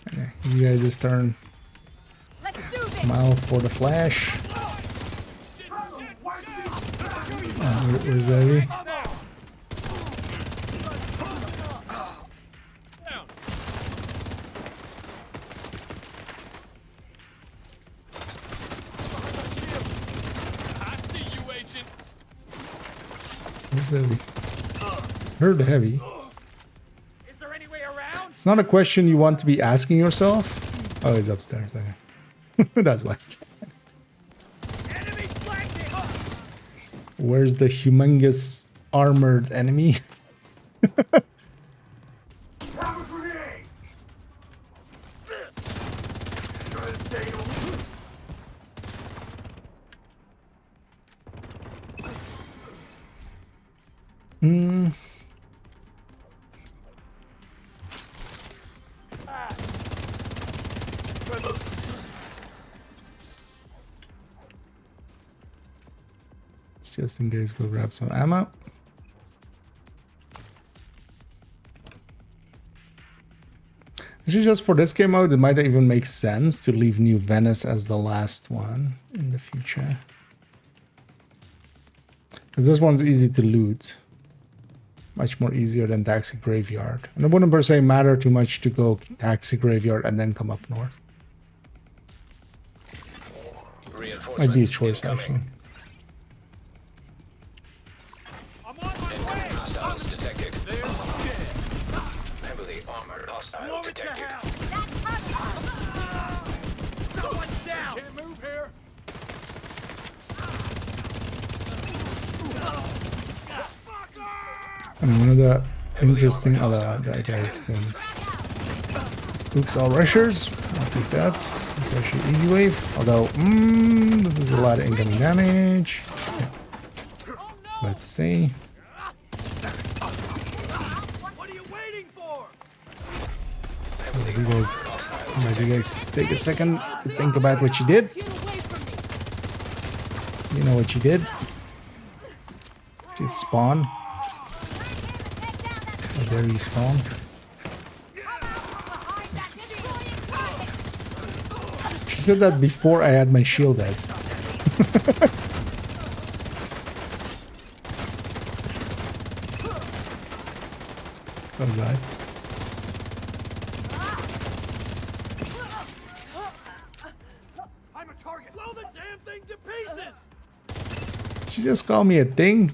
Okay, you guys' turn. Smile for the flash. Where's Evie? Where's the Heavy? Heard the Heavy. Is there any way around? It's not a question you want to be asking yourself. Oh, he's upstairs. Okay. That's why. Enemy flanking! Where's the humongous armored enemy? Cover grenade! Let's just in case go grab some ammo. Actually, just for this game mode, it might even make sense to leave New Venice as the last one in the future. Because this one's easy to loot. Much more easier than Taxi Graveyard. And it wouldn't per se matter too much to go Taxi Graveyard and then come up north. Might be a choice, actually. I'm on my way! Hostiles detected. Heavily armored hostile Blow it to detected. hell! Someone's down! Can't move here! And one of the interesting other that guys didn't. Oops, all rushers. I'll take that. It's actually easy wave. Although, this is a lot of incoming damage. Yeah. That's what to say. What are you waiting for? You guys take a second to think about what you did. You know what you did. Just spawn. Or there you spawn. She said that before I had my shield out. What was that? I'm a target! Blow the damn thing to pieces! Did you just call me a thing?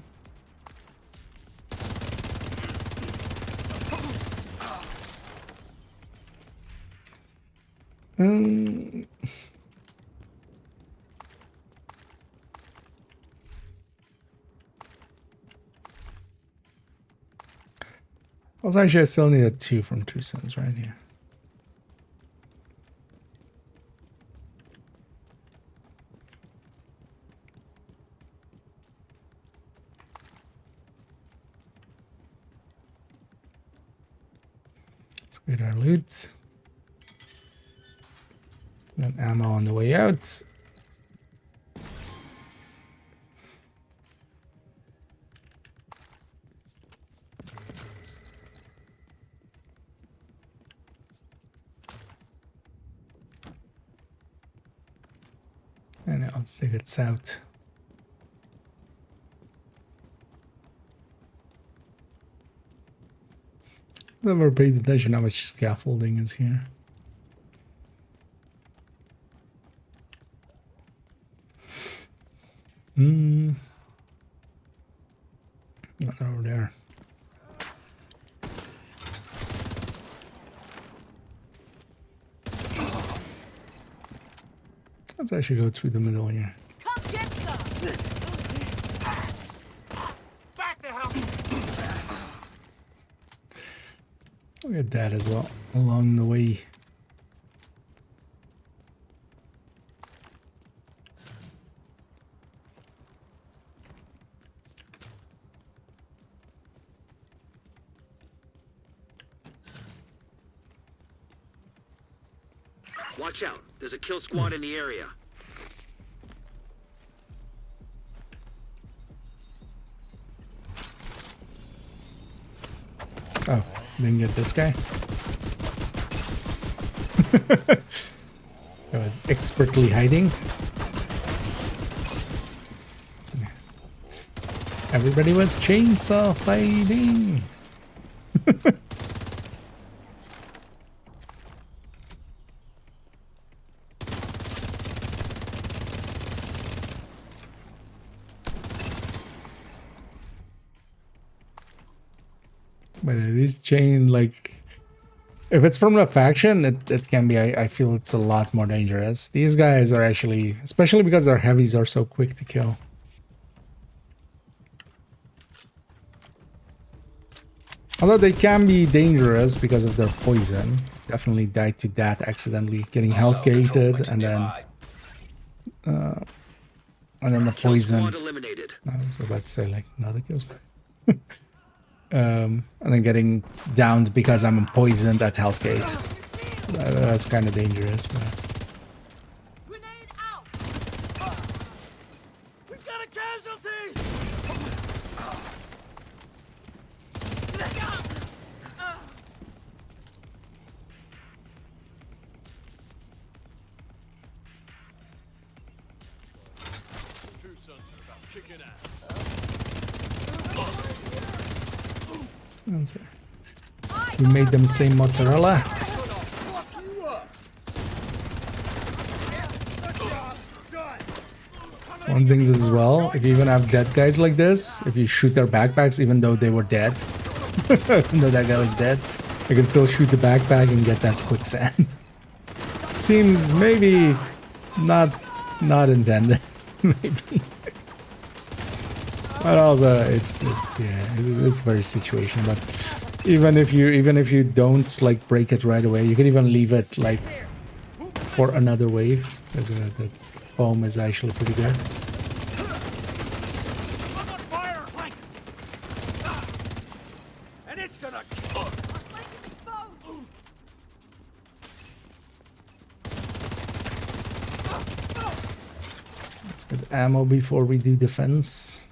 Also, actually, I still need a 2 from 2 cents right here. Get our loot. Then ammo on the way out. And let's take it south. Never paid attention how much scaffolding is here. Not over there. Let's actually go through the middle here. Come get some! Back the hell! Look at that as well, along the way. Watch out. There's a kill squad in the area. Oh, didn't get this guy. I was expertly hiding. Everybody was chainsaw fighting. But it is chain, like, if it's from a faction, it can be, I feel it's a lot more dangerous. These guys are actually, especially because their heavies are so quick to kill. Although they can be dangerous because of their poison. Definitely died to that accidentally, getting health gated, and then the poison. I was about to say like another kills. And then getting downed because I'm poisoned at health gate. That's kind of dangerous. But... Grenade out! We've got a casualty! Two sons are about kicking ass. We made them say mozzarella. So one thing is as well, if you even have dead guys like this, if you shoot their backpacks even though they were dead, even though that guy was dead, I can still shoot the backpack and get that quicksand. Seems maybe not intended, maybe. But also, it's very situational. But even if you don't like break it right away, you can even leave it like for another wave, because the foam is actually pretty good. And it's gonna Let's get ammo before we do defense.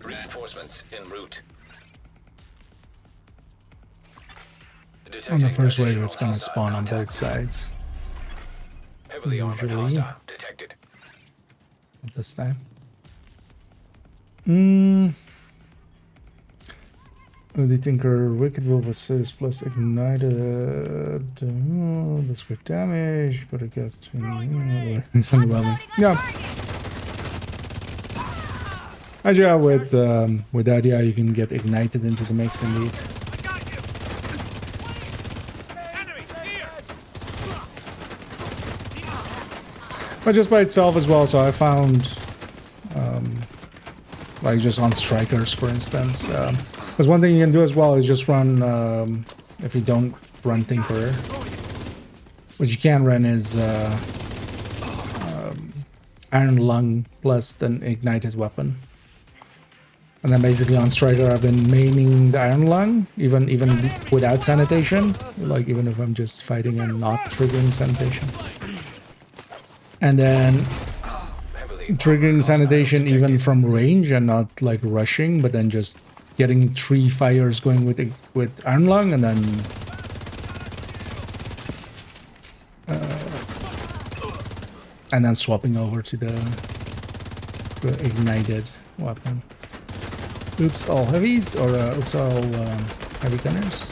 Reinforcements en route. On the first wave, it's gonna spawn on both sides. Heavily armored Usually. hostile detected. At this time. The Tinker Wicked Wolf Assist plus ignited. The script damage, but it gets it's underwhelming. Yeah. Actually, with that, yeah, you can get ignited into the mix indeed. But just by itself as well, so I found like just on strikers, for instance. Because one thing you can do as well is just run, if you don't run Tinkerer, what you can run is Iron Lung plus an ignited weapon. And then basically on Striker, I've been maining the Iron Lung, even without sanitation. Like even if I'm just fighting and not triggering sanitation. And then triggering sanitation even from range and not like rushing, but then just getting 3 fires going with Iron Lung, and then swapping over to the ignited weapon. Oops, all heavies, or oops, all heavy gunners.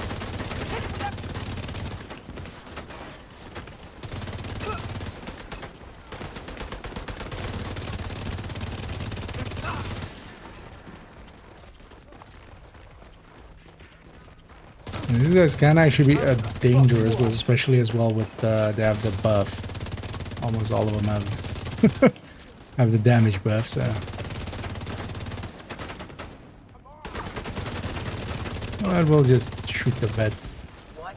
And these guys can actually be dangerous, but especially as well with they have the buff. Almost all of them have have the damage buff, so. Well, we'll just shoot the vets. What?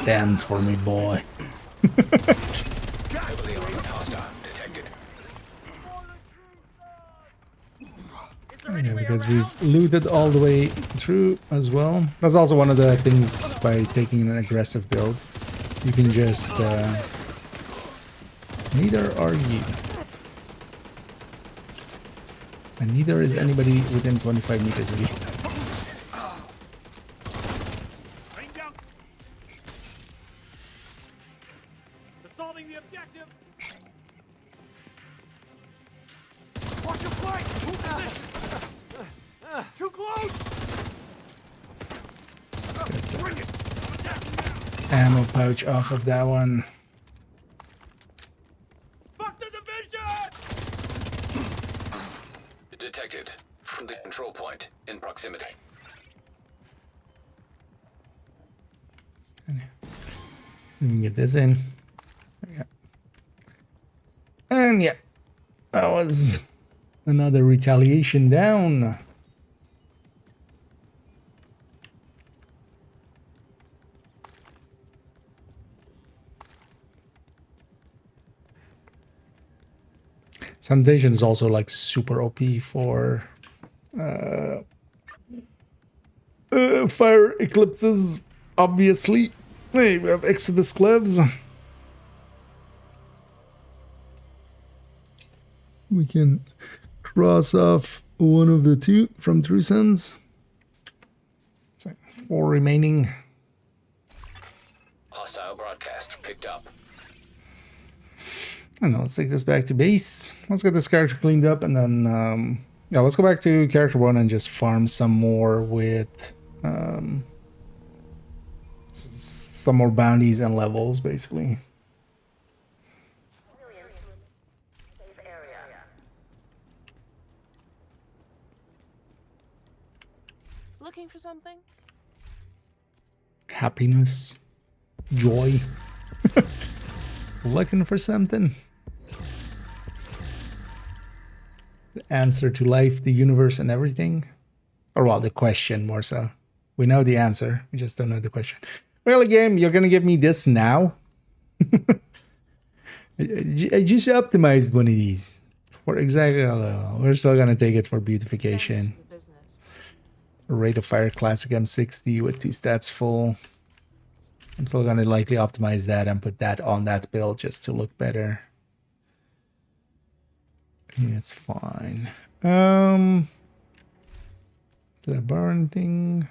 Dance for me, boy. Heavily armored hostile detected. Yeah, because we've looted all the way through as well. That's also one of the things by taking an aggressive build. You can just... neither are you. And neither is anybody within 25 meters of you. Bring down. Assaulting the objective. Watch your flank. Move position. Too close. Bring it. Ammo pouch off of that one. Fuck the division. Detected. From the control point in proximity. Let me get this in. Yeah. And yeah, that was another retaliation down. Sanitation is also like super OP for fire eclipses, obviously. Hey, we have Exodus gloves. We can cross off one of the 2 from True Sons. So 4 remaining. Hostile broadcast picked up. I don't know, let's take this back to base. Let's get this character cleaned up, and then yeah, let's go back to character 1 and just farm some more with some more bounties and levels, basically. Looking for something? Happiness, joy, looking for something. The answer to life, the universe, and everything. Or well, the question more so. We know the answer, we just don't know the question. Really, game, you're gonna give me this now? I just optimized one of these for exactly. We're still gonna take it for beautification. Thanks for the business. Rate of fire classic M60 with 2 stats full. I'm still gonna likely optimize that and put that on that build just to look better. Yeah, it's fine. The burn thing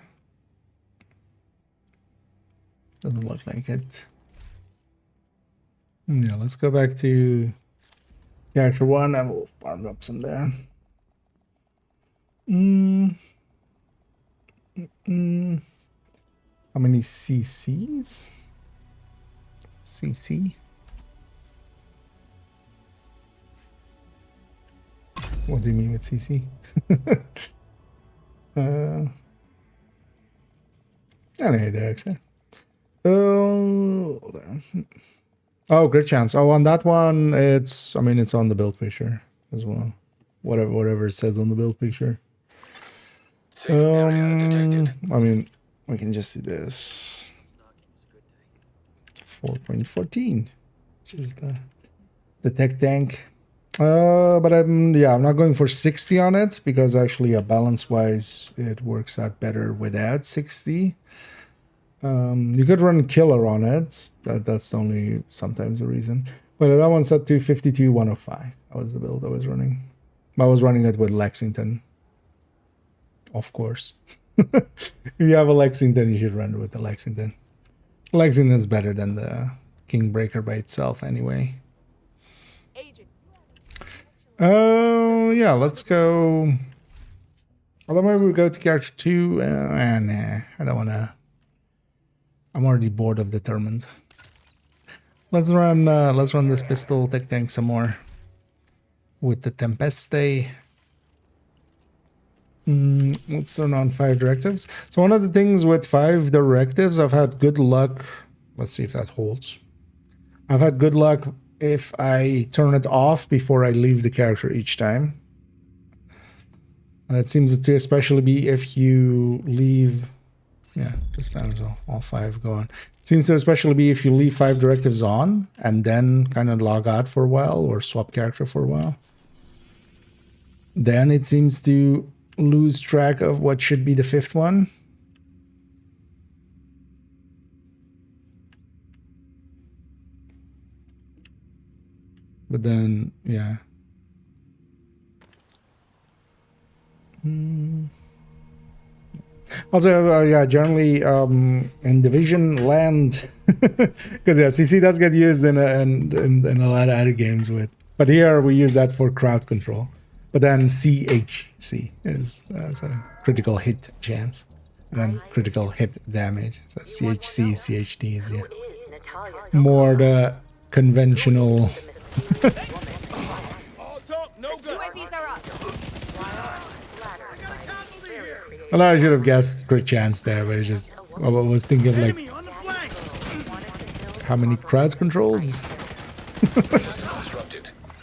doesn't look like it. Yeah, let's go back to character 1 and we'll farm up some there. How many CCs? CC? What do you mean with CC? Anyway, there, actually. Oh, there. Oh, grid chance. Oh, on that one, it's, I mean, it's on the build picture as well. Whatever it says on the build picture. Safe area detected. I mean, we can just do this. 4.14, which is the tech tank. But I'm not going for 60 on it because actually, balance wise, it works out better without 60. You could run killer on it. That's only sometimes the reason. But that one's set to 52-105. That was the build I was running. I was running it with Lexington. Of course. If you have a Lexington, you should run it with the Lexington. Lexington's better than the Kingbreaker by itself anyway. Agent. Oh, yeah, let's go. Although maybe we'll go to character 2. Nah, I don't want to. I'm already bored of Determined. Let's run this pistol tech tank some more. With the Tempeste. Let's turn on 5 directives. So one of the things with 5 directives, I've had good luck. Let's see if that holds. I've had good luck if I turn it off before I leave the character each time. It seems to especially be if you leave. Yeah, this time as well. All 5 go on. It seems to especially be if you leave 5 directives on and then kind of log out for a while or swap character for a while. Then it seems to lose track of what should be the 5th one. But then, yeah. Also, yeah, generally in Division land, because yeah, CC does get used in a lot of other games with. But here we use that for crowd control. But then CHC is a critical hit chance, and then critical hit damage. So CHC, CHD is more the conventional. UAVs are up. Well, I should have guessed crit chance there, but I was thinking of like how many crowd controls.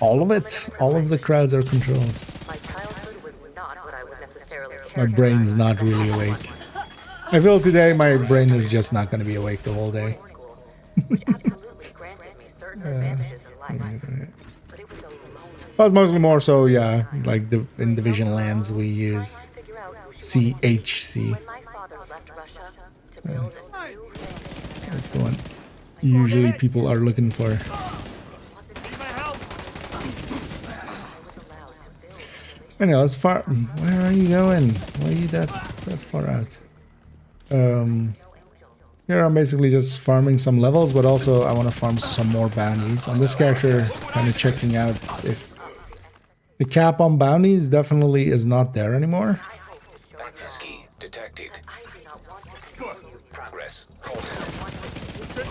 All of it. All of the crowds are controlled. My brain's not really awake. I feel today my brain is just not going to be awake the whole day. But mostly more so, yeah, like in Division lands we use CHC. So that's the one usually people are looking for. Anyway, let's far. Where are you going? Why are you that far out? Here I'm basically just farming some levels, but also I want to farm some more bounties. On this character, kind of checking out if the cap on bounties definitely is not there anymore. Access key detected. Progress halted.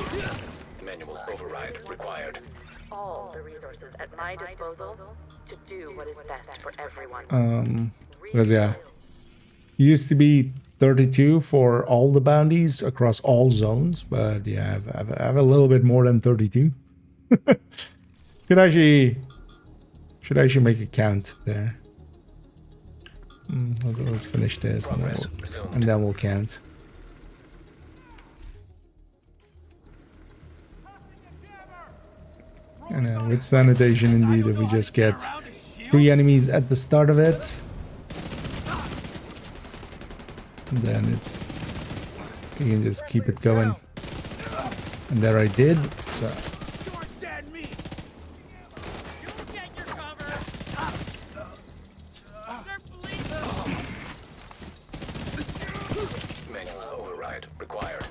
Manual override required. All the resources at my disposal to do what is best for everyone. Because yeah, used to be 32 for all the bounties across all zones, but yeah, I have a little bit more than 32. Should actually make a count there. Let's finish this and then we'll count. And with sanitation, indeed, if we just get 3 enemies at the start of it, then you can just keep it going. And there I did. So. Manual override required.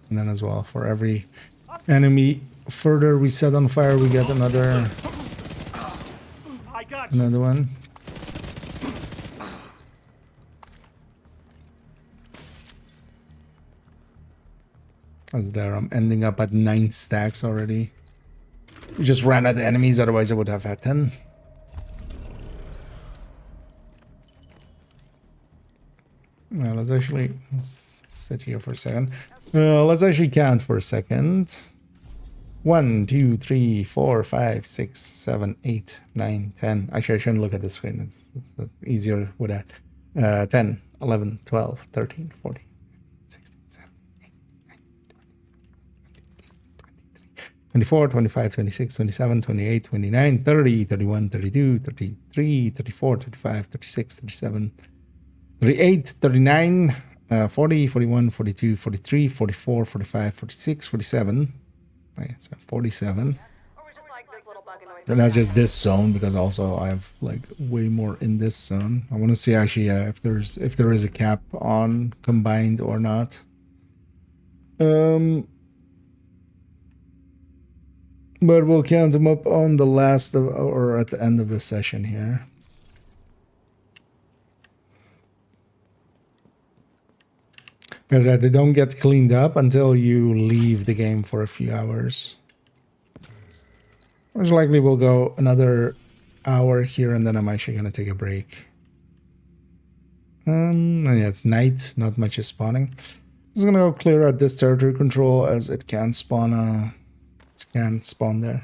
And then as well, for every enemy further we set on fire, we get another one. That's there. I'm ending up at 9 stacks already. We just ran out of enemies, otherwise I would have had 10. Now let's let's sit here for a second. Let's actually count for a second. 1, 2, 3, 4, 5, 6, 7, 8, 9, 10. Actually, I shouldn't look at the screen. It's easier with that. 10, 11, 12, 13, 14, 16, 17, 18, 19, 24, 25, 26, 27, 28, 29, 30, 31, 32, 33, 34, 35, 36, 37, 38, 39, 40, 41, 42, 43, 44, 45, 46, 47. Okay, so 47. And that's just this zone, because also I have like way more in this zone. I want to see actually if there is a cap on combined or not. But we'll count them up on the last of, or at the end of the session here. Because they don't get cleaned up until you leave the game for a few hours. Most likely we'll go another hour here, and then I'm actually going to take a break. And yeah, it's night. Not much is spawning. I'm just going to go clear out this territory control, as it can't spawn. It can't spawn there.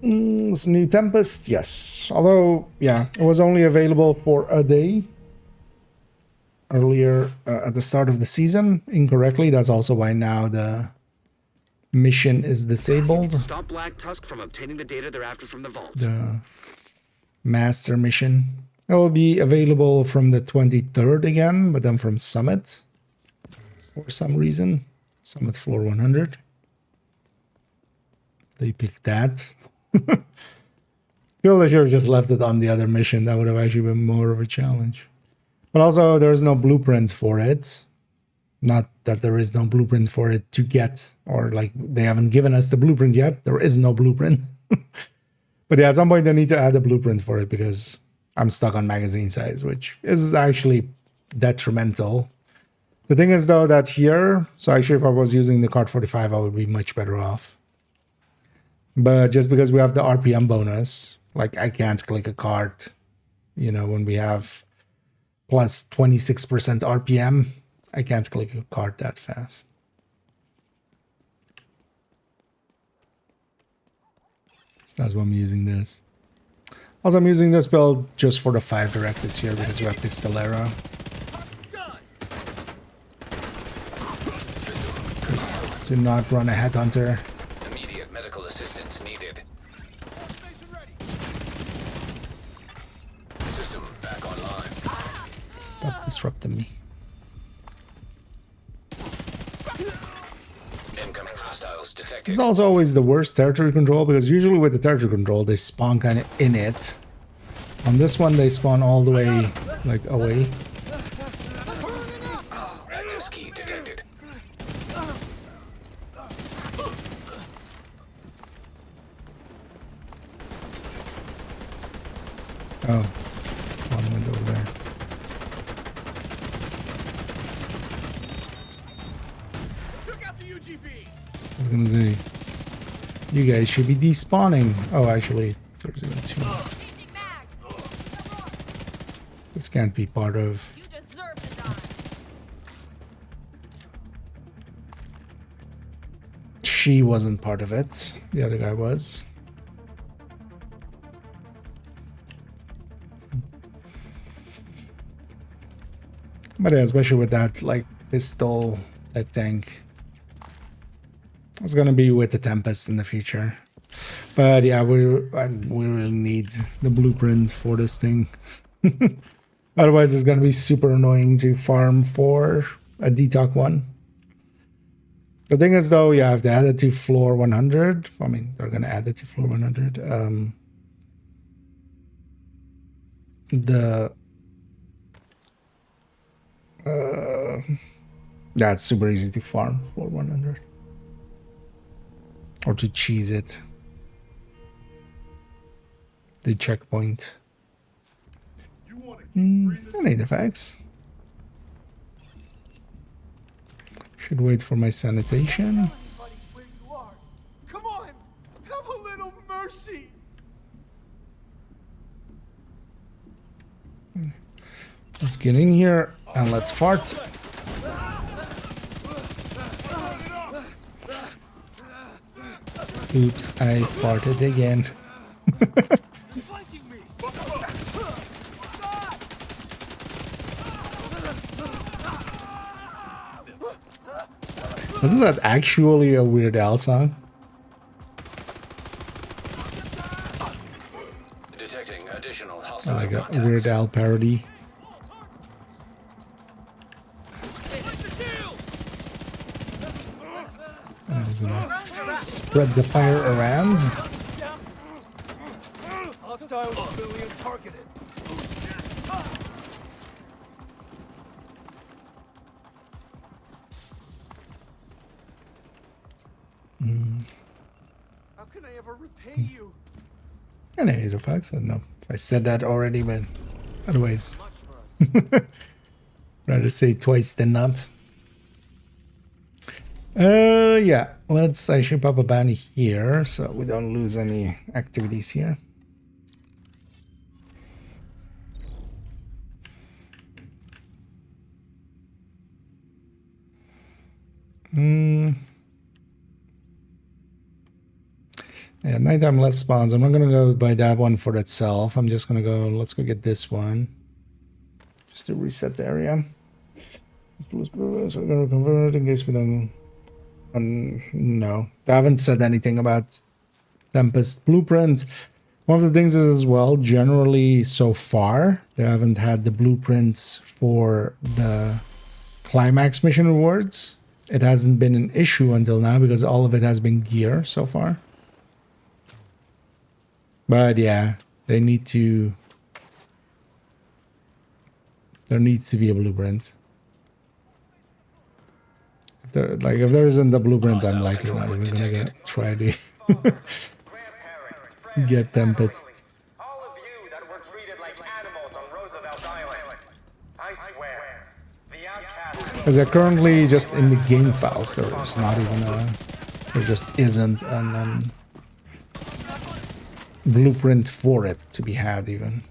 It's a new Tempest, yes. Although, yeah, it was only available for a day earlier at the start of the season, incorrectly. That's also why now the mission is disabled. Stop Black Tusk from obtaining the data they're after from the vault. The master mission. It will be available from the 23rd again, but then from Summit for some reason. Summit floor 100. They picked that. Feel they should have just left it on the other mission. That would have actually been more of a challenge. But also, there's no blueprint for it. Not that there is no blueprint for it to get, or like they haven't given us the blueprint yet. There is no blueprint. But yeah, at some point they need to add a blueprint for it, because I'm stuck on magazine size, which is actually detrimental. The thing is though that here, so actually if I was using the Card 45, I would be much better off. But just because we have the RPM bonus, like I can't click a card, you know, when we have plus 26% RPM, I can't click a card that fast. So that's why I'm using this. Also, I'm using this build just for the 5 directives here, because we have Pistolero. To not run a headhunter. Immediate medical assistance needed. System back online. Stop disrupting me. Incoming hostiles detected. This is also always the worst territory control, because usually with the territory control, they spawn kind of in it. On this one, they spawn all the way, like, away. Access key detected. Oh, one went over there. Took out the UGV. I was gonna say, you guys should be despawning. Oh, actually, there's even 2. This can't be part of. You deserve to die. She wasn't part of it. The other guy was. But yeah, especially with that, like, pistol type tank. It's gonna be with the Tempest in the future. But yeah, we really need the blueprint for this thing. Otherwise, it's gonna be super annoying to farm for a detox one. The thing is, though, you have to add it to floor 100. I mean, they're gonna add it to floor 100. Yeah, it's super easy to farm for 100. Or to cheese it. The checkpoint. Any effects? Should wait for my sanitation. Buddy, where you are. Come on, have a little mercy. And let's fart. Oops, I farted again. Isn't that actually a Weird Al song? Detecting additional hostile Like a contacts. Weird Al parody. I'm just gonna spread the fire around. Hostile civilian targeted. How can I ever repay you? And I hate the fox. I don't know if I said that already, but otherwise, rather say twice than not. Yeah, let's actually pop a bounty here so we don't lose any activities here. Yeah, nighttime less spawns. I'm not gonna go buy that one for itself. I'm just gonna go, let's go get this one. Just to reset the area. So we're gonna convert in case we don't... no, they haven't said anything about Tempest Blueprint. One of the things is as well, generally so far, they haven't had the blueprints for the climax mission rewards. It hasn't been an issue until now because all of it has been gear so far. But yeah, they need to... there needs to be a blueprint. If there isn't a blueprint, I'm likely not even gonna try to get Tempest. All of you that were treated like animals on Roosevelt Island. I swear, the outcasts... Because they're currently just in the game files. There's not even a... there just isn't an blueprint for it to be had even.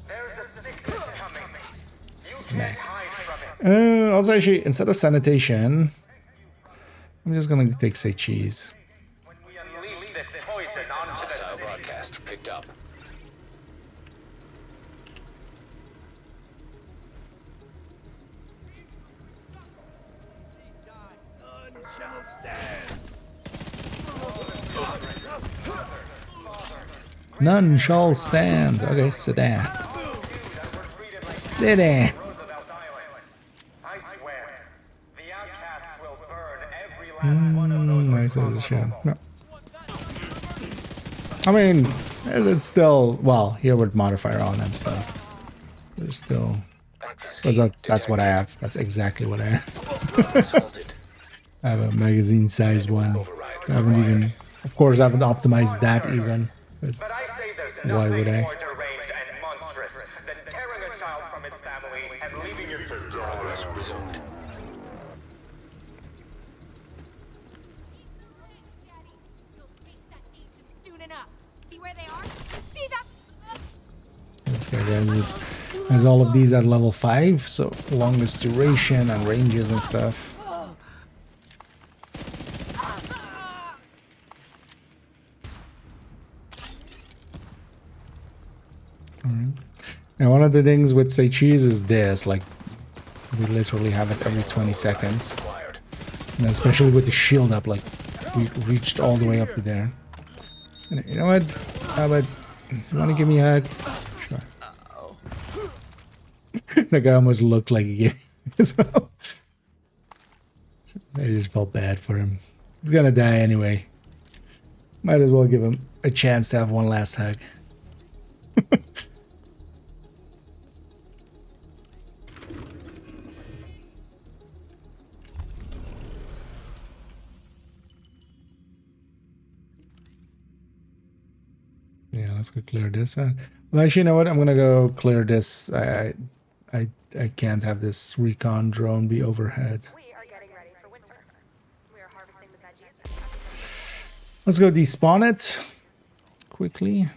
There's a sickness coming. Smack. Hide from it. Also, actually, instead of sanitation, I'm just gonna take, say, cheese. When we unleash this poison onto the Hostile city. broadcast picked up. None shall stand. None shall stand. Okay, sit down. Sit down. Roosevelt Island. I swear, the outcasts will burn every last one of those Nice as a responsible. shit. No. I mean, it's still, well, here with modifier on and stuff. There's still... that's what I have. That's exactly what I have. Assaulted. I have a magazine size one. I haven't even... of course, I haven't optimized that even. Because But I say there's why nothing would I? more deranged and monstrous than tearing a child from its family and leaving it to die. Progress resumed. Soon enough. See where they are? See them? this guy has all of these at level 5, so longest duration and ranges and stuff. Now, one of the things with say cheese is this, like, we literally have it every 20 seconds. Acquired. And especially with the shield up, like, we reached all the way up to there. And you know what? How about, you want to give me a hug? Sure. The guy almost looked like he gave me as well. I just felt bad for him. He's gonna die anyway. Might as well give him a chance to have one last hug. Yeah, let's go clear this. Well, actually, you know what? I'm gonna go clear this. I can't have this recon drone be overhead. We are getting ready for winter. We are harvesting the veggies. Let's go despawn it quickly.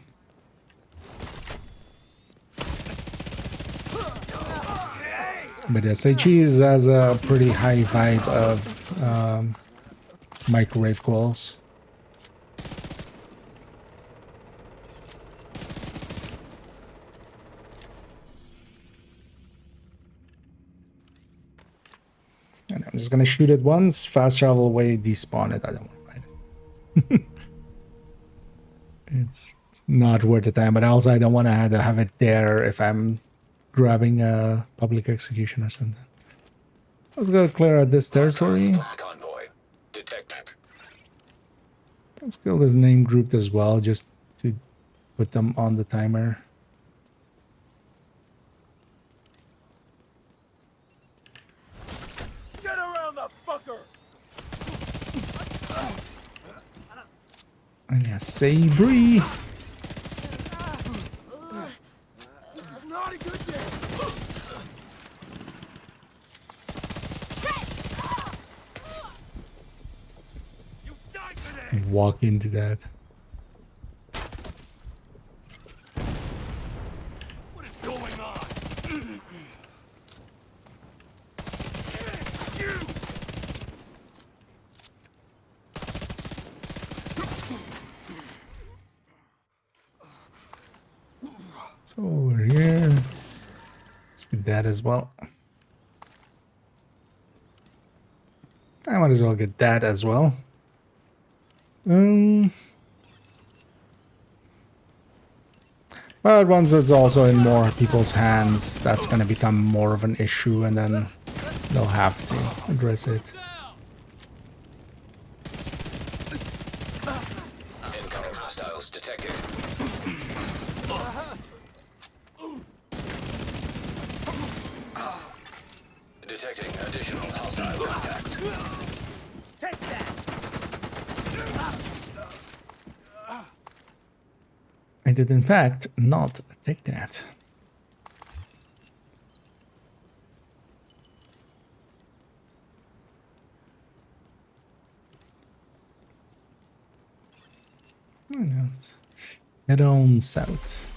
But yeah, say cheese has a pretty high vibe of microwave coils. And I'm just gonna shoot it once, fast travel away, despawn it. I don't want to fight it. It's not worth the time, but also I don't want to have it there if I'm grabbing a public execution or something. Let's go clear out this territory. Convoy detected. Let's kill this name grouped as well, just to put them on the timer. Get around the fucker! And yeah, Sabri. This is not a good day. You died today. Walk into that. What is going on? So over here, let's get that as well. I might as well get that as well. But once it's also in more people's hands, that's going to become more of an issue, and then they'll have to address it. Incoming hostiles detected. Detecting additional hostile contacts. Take that! I did, in fact, not take that. Oh, no, let's head on south.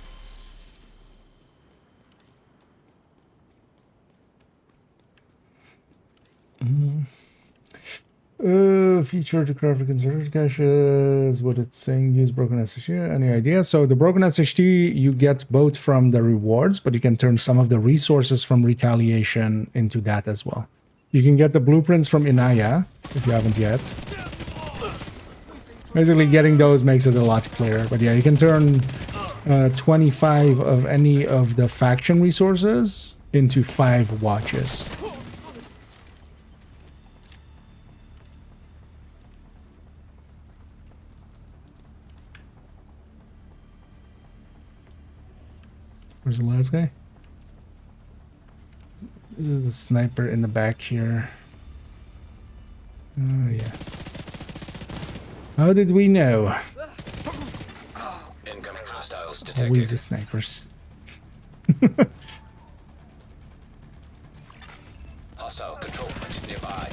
Feature to graphic conservative caches. What it's saying, use broken SSD. Any idea? So the broken SSD you get both from the rewards, but you can turn some of the resources from retaliation into that as well. You can get the blueprints from Inaya if you haven't yet. Basically, getting those makes it a lot clearer. But yeah, you can turn 25 of any of the faction resources into 5 watches. Where's the last guy? This is the sniper in the back here. Oh, yeah. How did we know? Incoming hostiles detected. Always the snipers. Hostile control point nearby.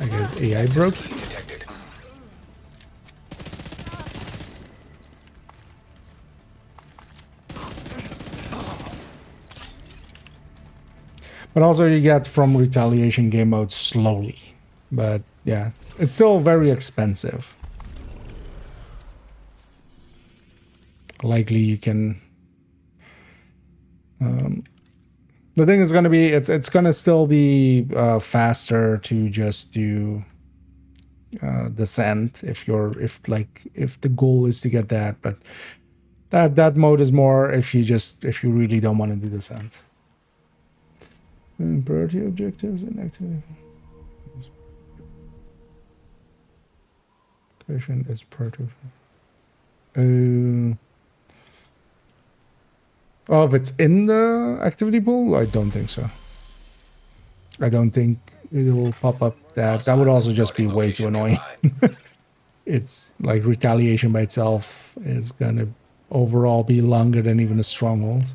I guess AI broke. Detected. But also you get from retaliation game mode slowly. But yeah, it's still very expensive. Likely you can... the thing is going to be, it's going to still be faster to just do descent if the goal is to get that. But that mode is more if you really don't want to do descent. Priority objectives and activity. Question is part of. Oh, if it's in the activity pool, I don't think so. I don't think it will pop up that. That would also just be way too annoying. It's like retaliation by itself is gonna overall be longer than even a stronghold.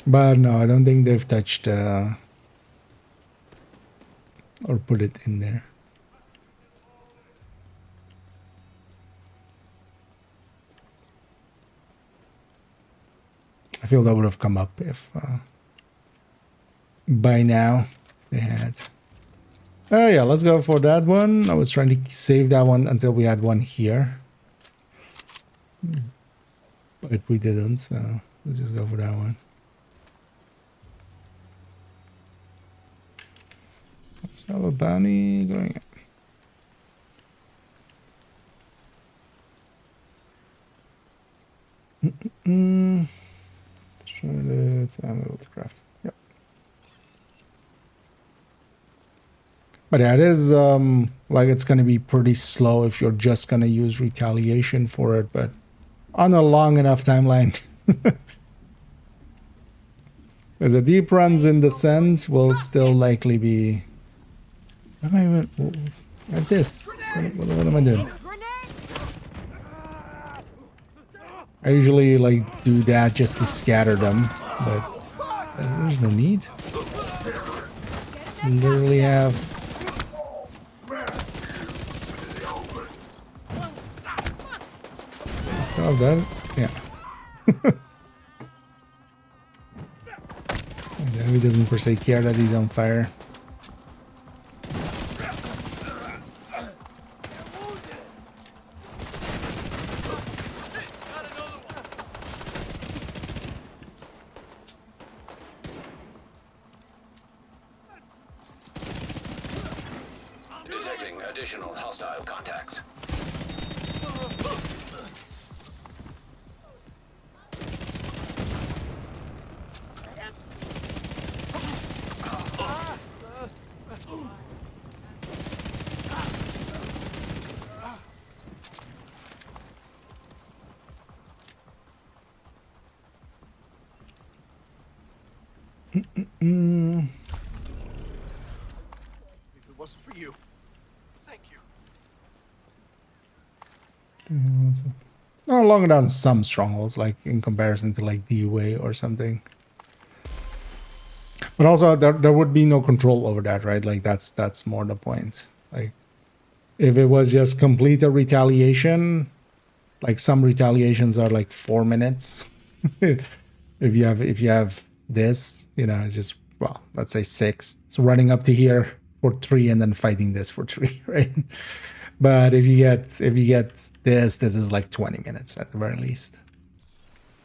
But no, I don't think they've touched or put it in there. feel that would have come up if by now they had. Oh yeah, let's go for that one. I was trying to save that one until we had one here. But we didn't, so let's just go for that one. Let's have a bounty going in. Try to ammo to craft. Yep. But yeah, it is like it's gonna be pretty slow if you're just gonna use retaliation for it, but on a long enough timeline. As the deep runs in descent will still likely be. Am I even at this? What am I doing? I usually like do that just to scatter them, but there's no need. You literally have. Still have that? Yeah. And he doesn't per se care that he's on fire. Detecting additional hostile contacts. If it wasn't for you, thank you. No, longer down some strongholds, like in comparison to like DUA or something. But also there would be no control over that, right? Like that's more the point. Like if it was just complete a retaliation, like some retaliations are like 4 minutes. if you have this, you know, it's just, well, let's say 6. So running up to here for 3 and then fighting this for 3, right? But if you get this is like 20 minutes at the very least.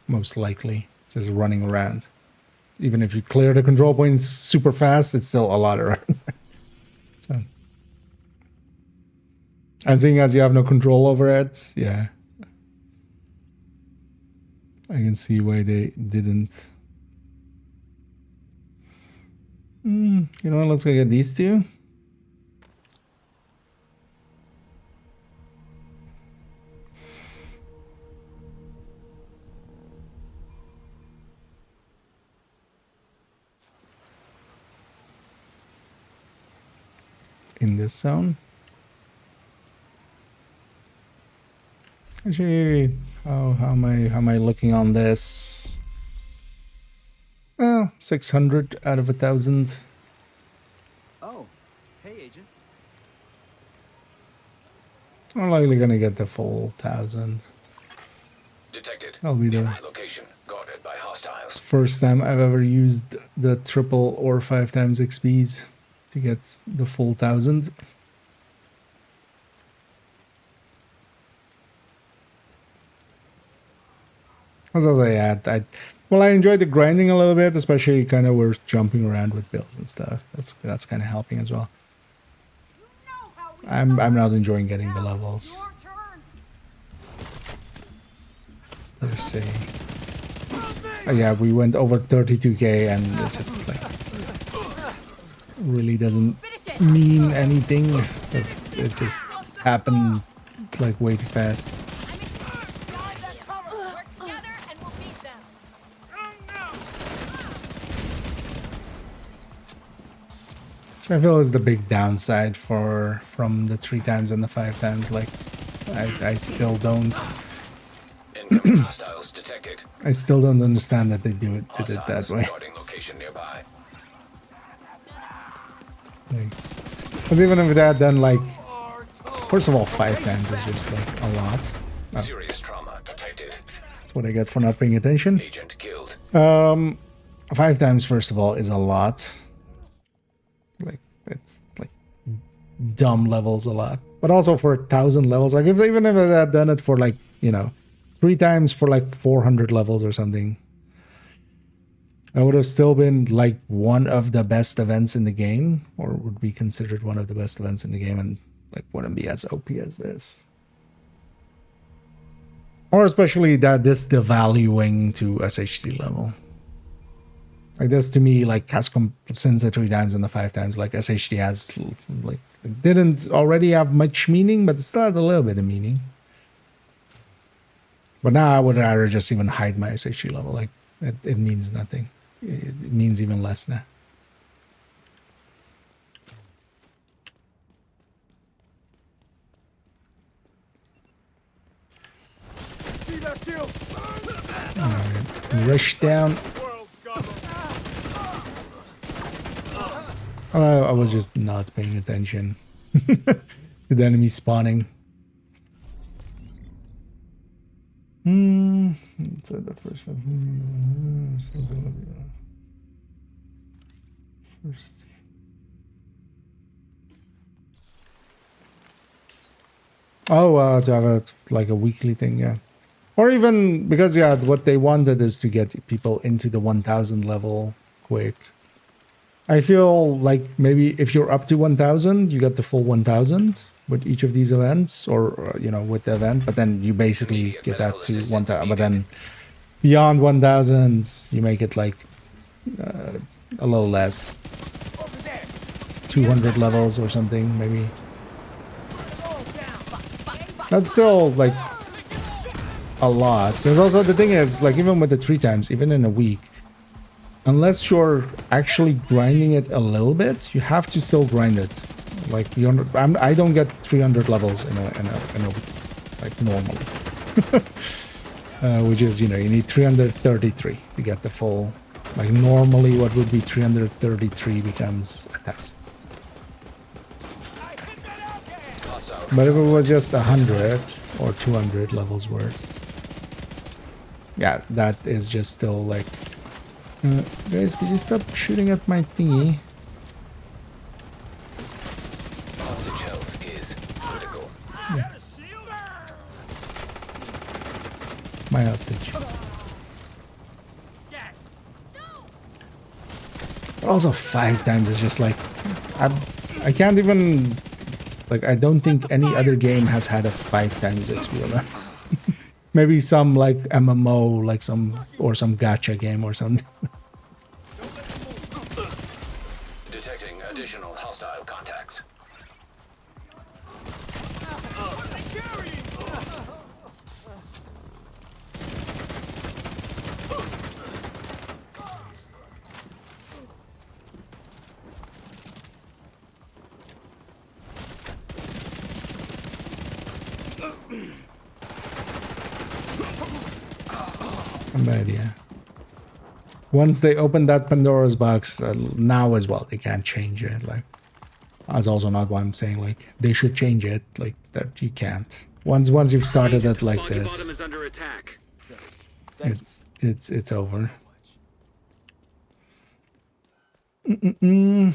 Most likely. Just running around. Even if you clear the control points super fast, it's still a lot around. So. And seeing as you have no control over it, yeah. I can see why they didn't. You know what, let's go get these two. In this zone. Actually, how am I looking on this? Oh, 600 out of 1,000. Oh, hey, Agent. I'm likely gonna get the full 1,000. Detected. I'll be there. Nearby location guarded by hostiles. First time I've ever used the triple or 5 times XPs to get the full 1,000. As I had, I enjoyed the grinding a little bit, especially kind of we're jumping around with builds and stuff. That's kind of helping as well. I'm not enjoying getting the levels. Let's see. Oh, yeah, we went over 32k and it just like really doesn't mean anything. It just happened like way too fast. Which I feel is the big downside from the 3 times and the 5 times. Like I still don't. Incoming hostiles detected. I still don't understand that they did it that way. Guarding location nearby. Because even if that done like, first of all, 5 times is just like a lot. Oh, Serious trauma detected. that's what I get for not paying attention. Agent killed. 5 times, first of all, is a lot. Like, it's like dumb levels a lot. But also for 1,000 levels, like even if I had done it for like, you know, 3 times for like 400 levels or something, that would have still been like one of the best events in the game, or would be considered one of the best events in the game, and like wouldn't be as OP as this. Or especially that this devaluing to SHD level. Like this to me, like has since the 3 times and the 5 times, like SHD has like it didn't already have much meaning, but it still had a little bit of meaning. But now I would rather just even hide my SHD level. Like it means nothing. It means even less now. Alright, rush down. I was just not paying attention to the enemy spawning. So the first one. First. Oh, to have a like a weekly thing, yeah. Or even because yeah, what they wanted is to get people into the 1,000 level quick. I feel like maybe if you're up to 1,000, you get the full 1,000 with each of these events, or you know, with the event. But then you basically get that to 1,000. But then beyond 1,000, you make it like a little less, 200 levels or something, maybe. That's still like a lot. Because also the thing is, like even with the 3 times, even in a week, unless you're actually grinding it a little bit, you have to still grind it. Like I don't get 300 levels in a week, like normally, which is, you know, you need 333 to get the full. Like normally, what would be 333 becomes 1,000. But if it was just 100 or 200 levels worth, yeah, that is just still like. Guys, could you stop shooting at my thingy? Hostage health is critical. Yeah. It's my hostage. But also 5 times is just like I can't even like I don't think any other game has had a 5 times XP. Maybe some like MMO, like some gacha game or something. Detecting additional hostile contacts. Bad, yeah. Once they open that Pandora's box, now as well, they can't change it. Like, that's also not why I'm saying like they should change it. Like that, you can't. Once you've started it like this, it's over. Yeah.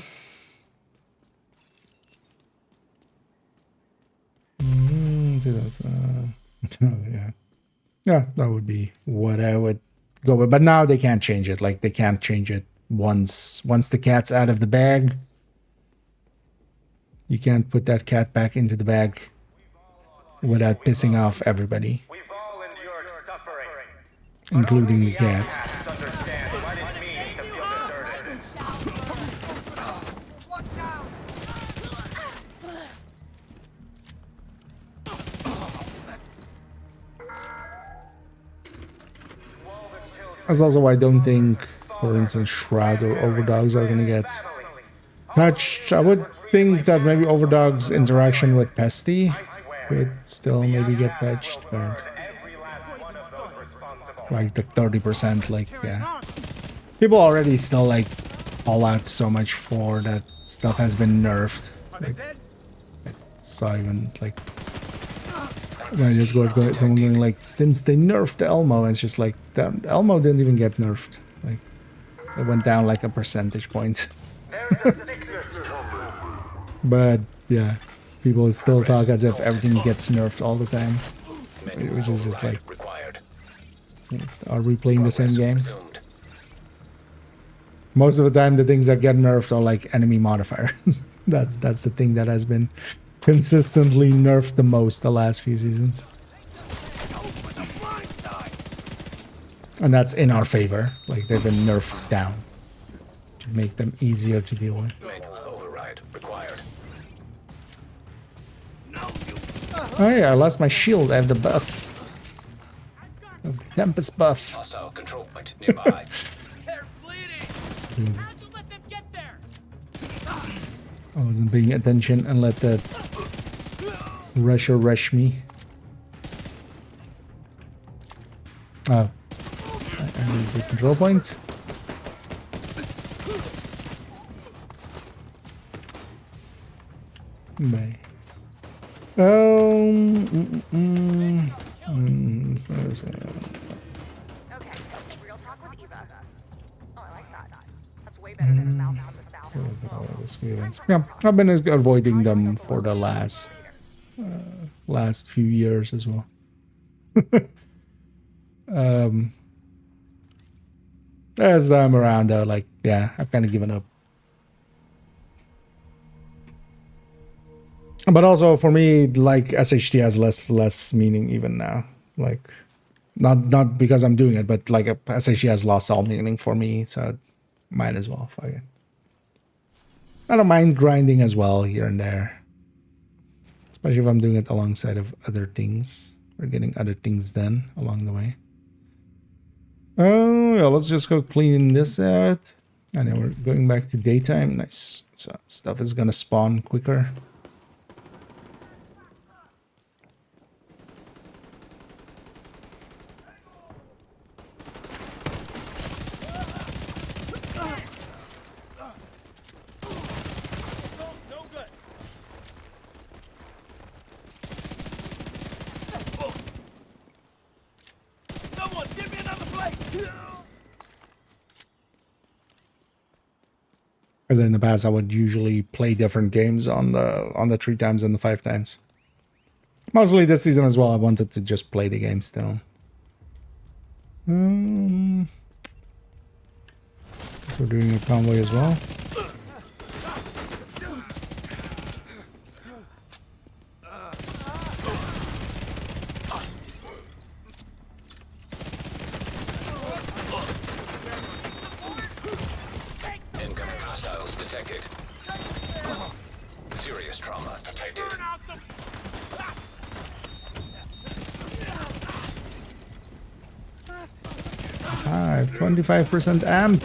Yeah, that would be what I would go with. But now they can't change it. Like, they can't change it once the cat's out of the bag. You can't put that cat back into the bag without pissing off everybody, We've all endured suffering, including the cat. understand what it means to feel deserted. That's also why I don't think, for instance, Shroud or Overdogs are gonna get touched. I would think that maybe Overdog's interaction with Pesty could still maybe get touched, but like the 30%, like, yeah. People already still like all out so much for that stuff has been nerfed. Like, I saw even like when I just got someone going like, since they nerfed the Elmo, it's just like the Elmo didn't even get nerfed. Like, it went down like a percentage point. There's a sickness coming. But yeah, people still talk as if everything gets nerfed all the time. Manual Which is just override like, required. are we playing the same game? Resumed. Most of the time, the things that get nerfed are like enemy modifiers. that's the thing that has been consistently nerfed the most the last few seasons. And that's in our favor. Like, they've been nerfed down to make them easier to deal with. Manual override required. Oh yeah, I lost my shield. I have the buff. I have the Tempest buff. Hostile control point nearby. They're bleeding. How'd you let them get there? I wasn't paying attention and let that Rusher rush me. Oh. I need the control point. Bye. Okay, real talk with Eva. Oh, I like that. That's way better than a mouth with mouth. Yeah, I've been avoiding them for the last few years as well. As I'm around though, like, yeah, I've kind of given up. But also for me, like, SHT has less meaning even now. Like, not because I'm doing it, but like SHT has lost all meaning for me, so might as well. Fuck it. I don't mind grinding as well here and there, especially if I'm doing it alongside of other things or getting other things done along the way. Oh yeah, let's just go clean this out, and then we're going back to daytime. Nice. So stuff is gonna spawn quicker. Someone give me another plate. Because in the past, I would usually play different games on the 3 times and the 5 times. Mostly this season as well. I wanted to just play the game still. So we're doing a convoy as well. Incoming hostiles detected. Serious trauma detected. 25% amp.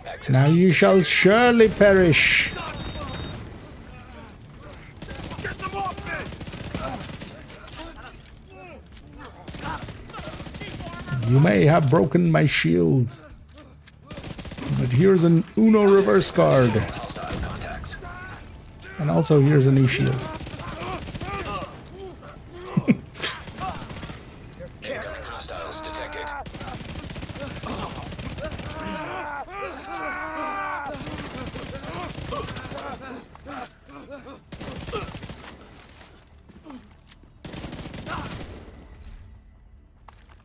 Access Now you shall surely perish. Get them off me. You may have broken my shield, but here's an Uno reverse card. hostile contacts. And also here's a new shield. Incoming hostiles detected.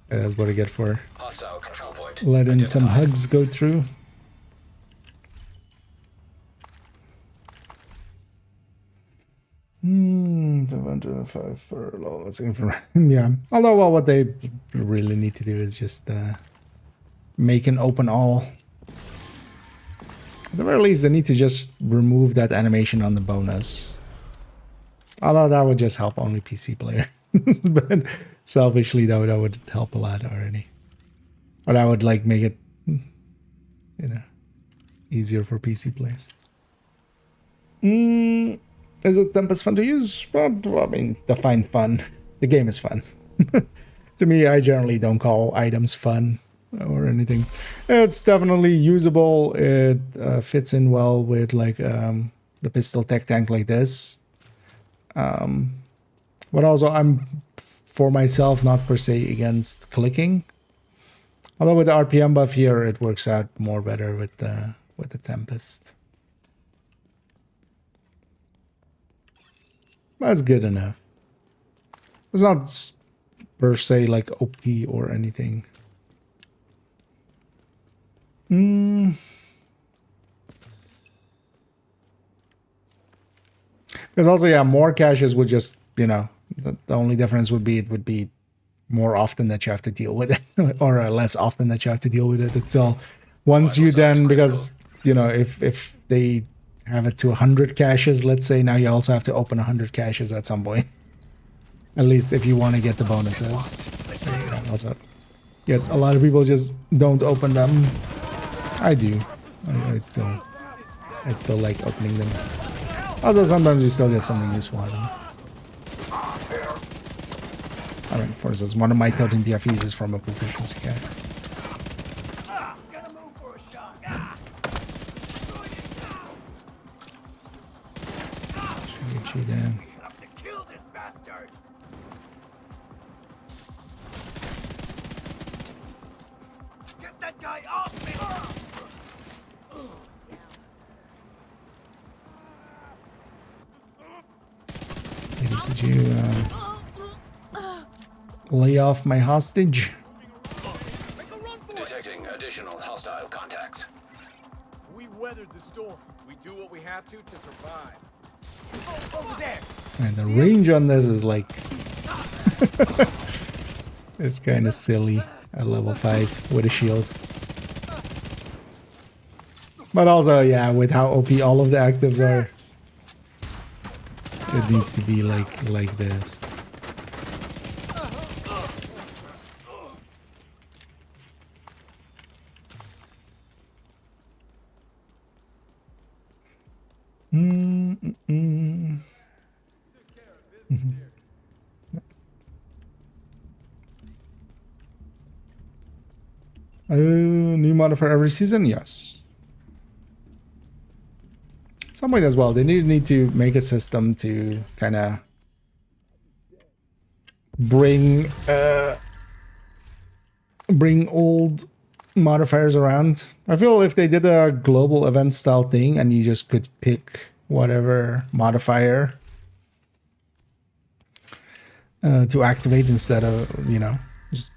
That's what I get for Hostile control point. letting some identified. hugs go through. Hmm, 725 for let's see from yeah. Although, well, what they really need to do is just make an open all. At the very least, they need to just remove that animation on the bonus. Although that would just help only PC players. But selfishly, that would help a lot already. Or that would like make it, easier for PC players. Is it Tempest fun to use? Well, I mean, define fun. The game is fun. To me, I generally don't call items fun or anything. It's definitely usable. It fits in well with like the pistol tech tank like this. But also, I'm for myself not per se against clicking. Although with the RPM buff here, it works out more better with the Tempest. That's good enough. It's not per se like OP or anything. Because also, yeah, more caches would just, you know, the only difference would be it would be more often that you have to deal with it, or less often that you have to deal with it. It's still once you then, because you know, if they have it to 100 caches, let's say, now you also have to open 100 caches at some point. At least if you want to get the bonuses. Also, yet a lot of people just don't open them. I do. I still like opening them. Also, sometimes you still get something useful out of them. I mean, for instance, one of my 13 PFEs is from a proficiency cache. Shoot you down. Get that guy off me! Did you lay off my hostage? Detecting additional hostile contacts. We weathered the storm. We do what we have to survive. Oh, over there! And the range on this is like... it's kind of silly at level 5 with a shield. But also, yeah, with how OP all of the actives are, it needs to be like this. New modifier every season? Yes. Some point as well. They need to make a system to kind of bring old modifiers around. I feel if they did a global event style thing and you just could pick whatever modifier to activate instead of, you know, just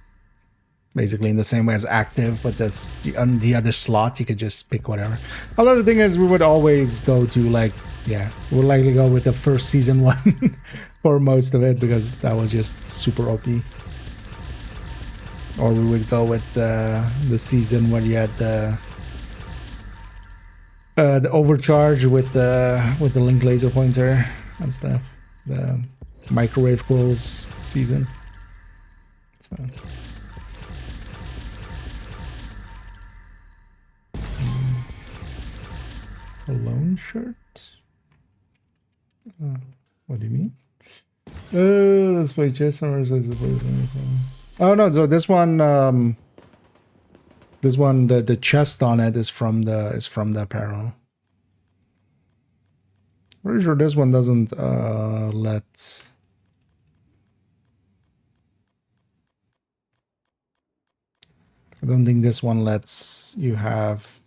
basically in the same way as active, but that's on the other slot, you could just pick whatever. Although the thing is, we would always go to like, yeah, we'll likely go with the first season one for most of it because that was just super OP. Or we would go with the season where you had the overcharge with the link laser pointer and stuff. The microwave quills season. So. Cologne shirt? What do you mean? Let's play chess summers as opposed to anything. Oh no, so this one the chest on it is from the apparel. Pretty sure this one doesn't let I don't think this one lets you have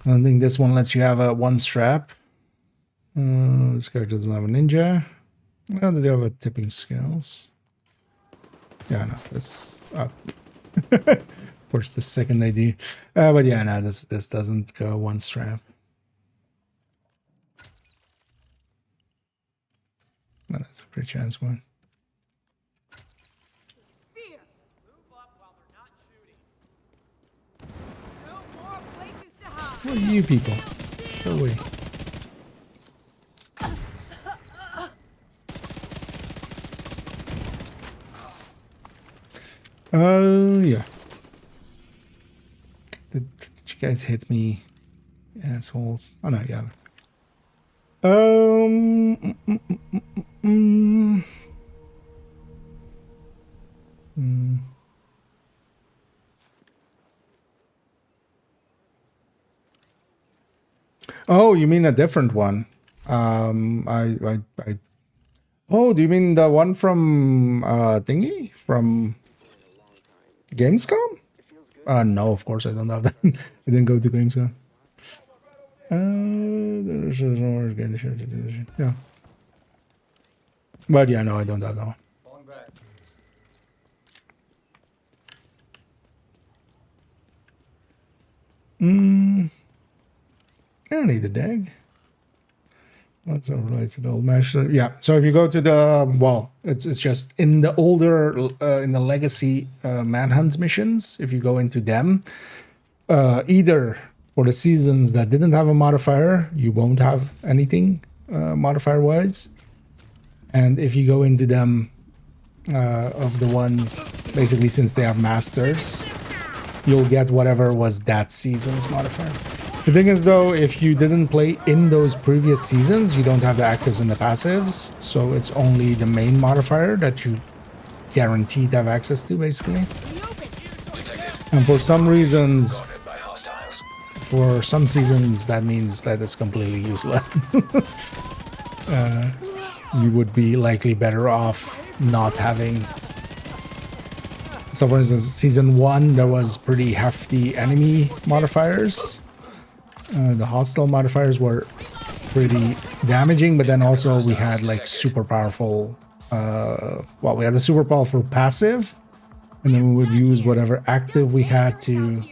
I don't think this one lets you have a one strap. This character doesn't have a ninja. Oh, they have a tipping scales. Yeah, no, this. Oh. Of course, the second they do. But yeah, no, this doesn't go one strap. No, that's a pretty chance one. What are you people? Go away. Yeah. Did you guys hit me, assholes? Oh no, yeah. Oh, you mean a different one? Oh, do you mean the one from thingy? From Gamescom? No, of course I don't have that. I didn't go to Gamescom. Yeah. But yeah, no, I don't have that one. I need the dag. That's overrides the old master. Yeah. So if you go to the it's just in the older in the legacy manhunt missions. If you go into them, either for the seasons that didn't have a modifier, you won't have anything modifier wise, and if you go into them of the ones basically since they have masters, you'll get whatever was that season's modifier. The thing is though, if you didn't play in those previous seasons, you don't have the actives and the passives, so it's only the main modifier that you guaranteed to have access to basically. And for some reasons, Spotted by hostiles. for some seasons, that means that it's completely useless. You would be likely better off not having. So for instance, season 1, there was pretty hefty enemy modifiers. The hostile modifiers were pretty damaging, but then also we had like super powerful, we had a super powerful passive, and then we would use whatever active we had to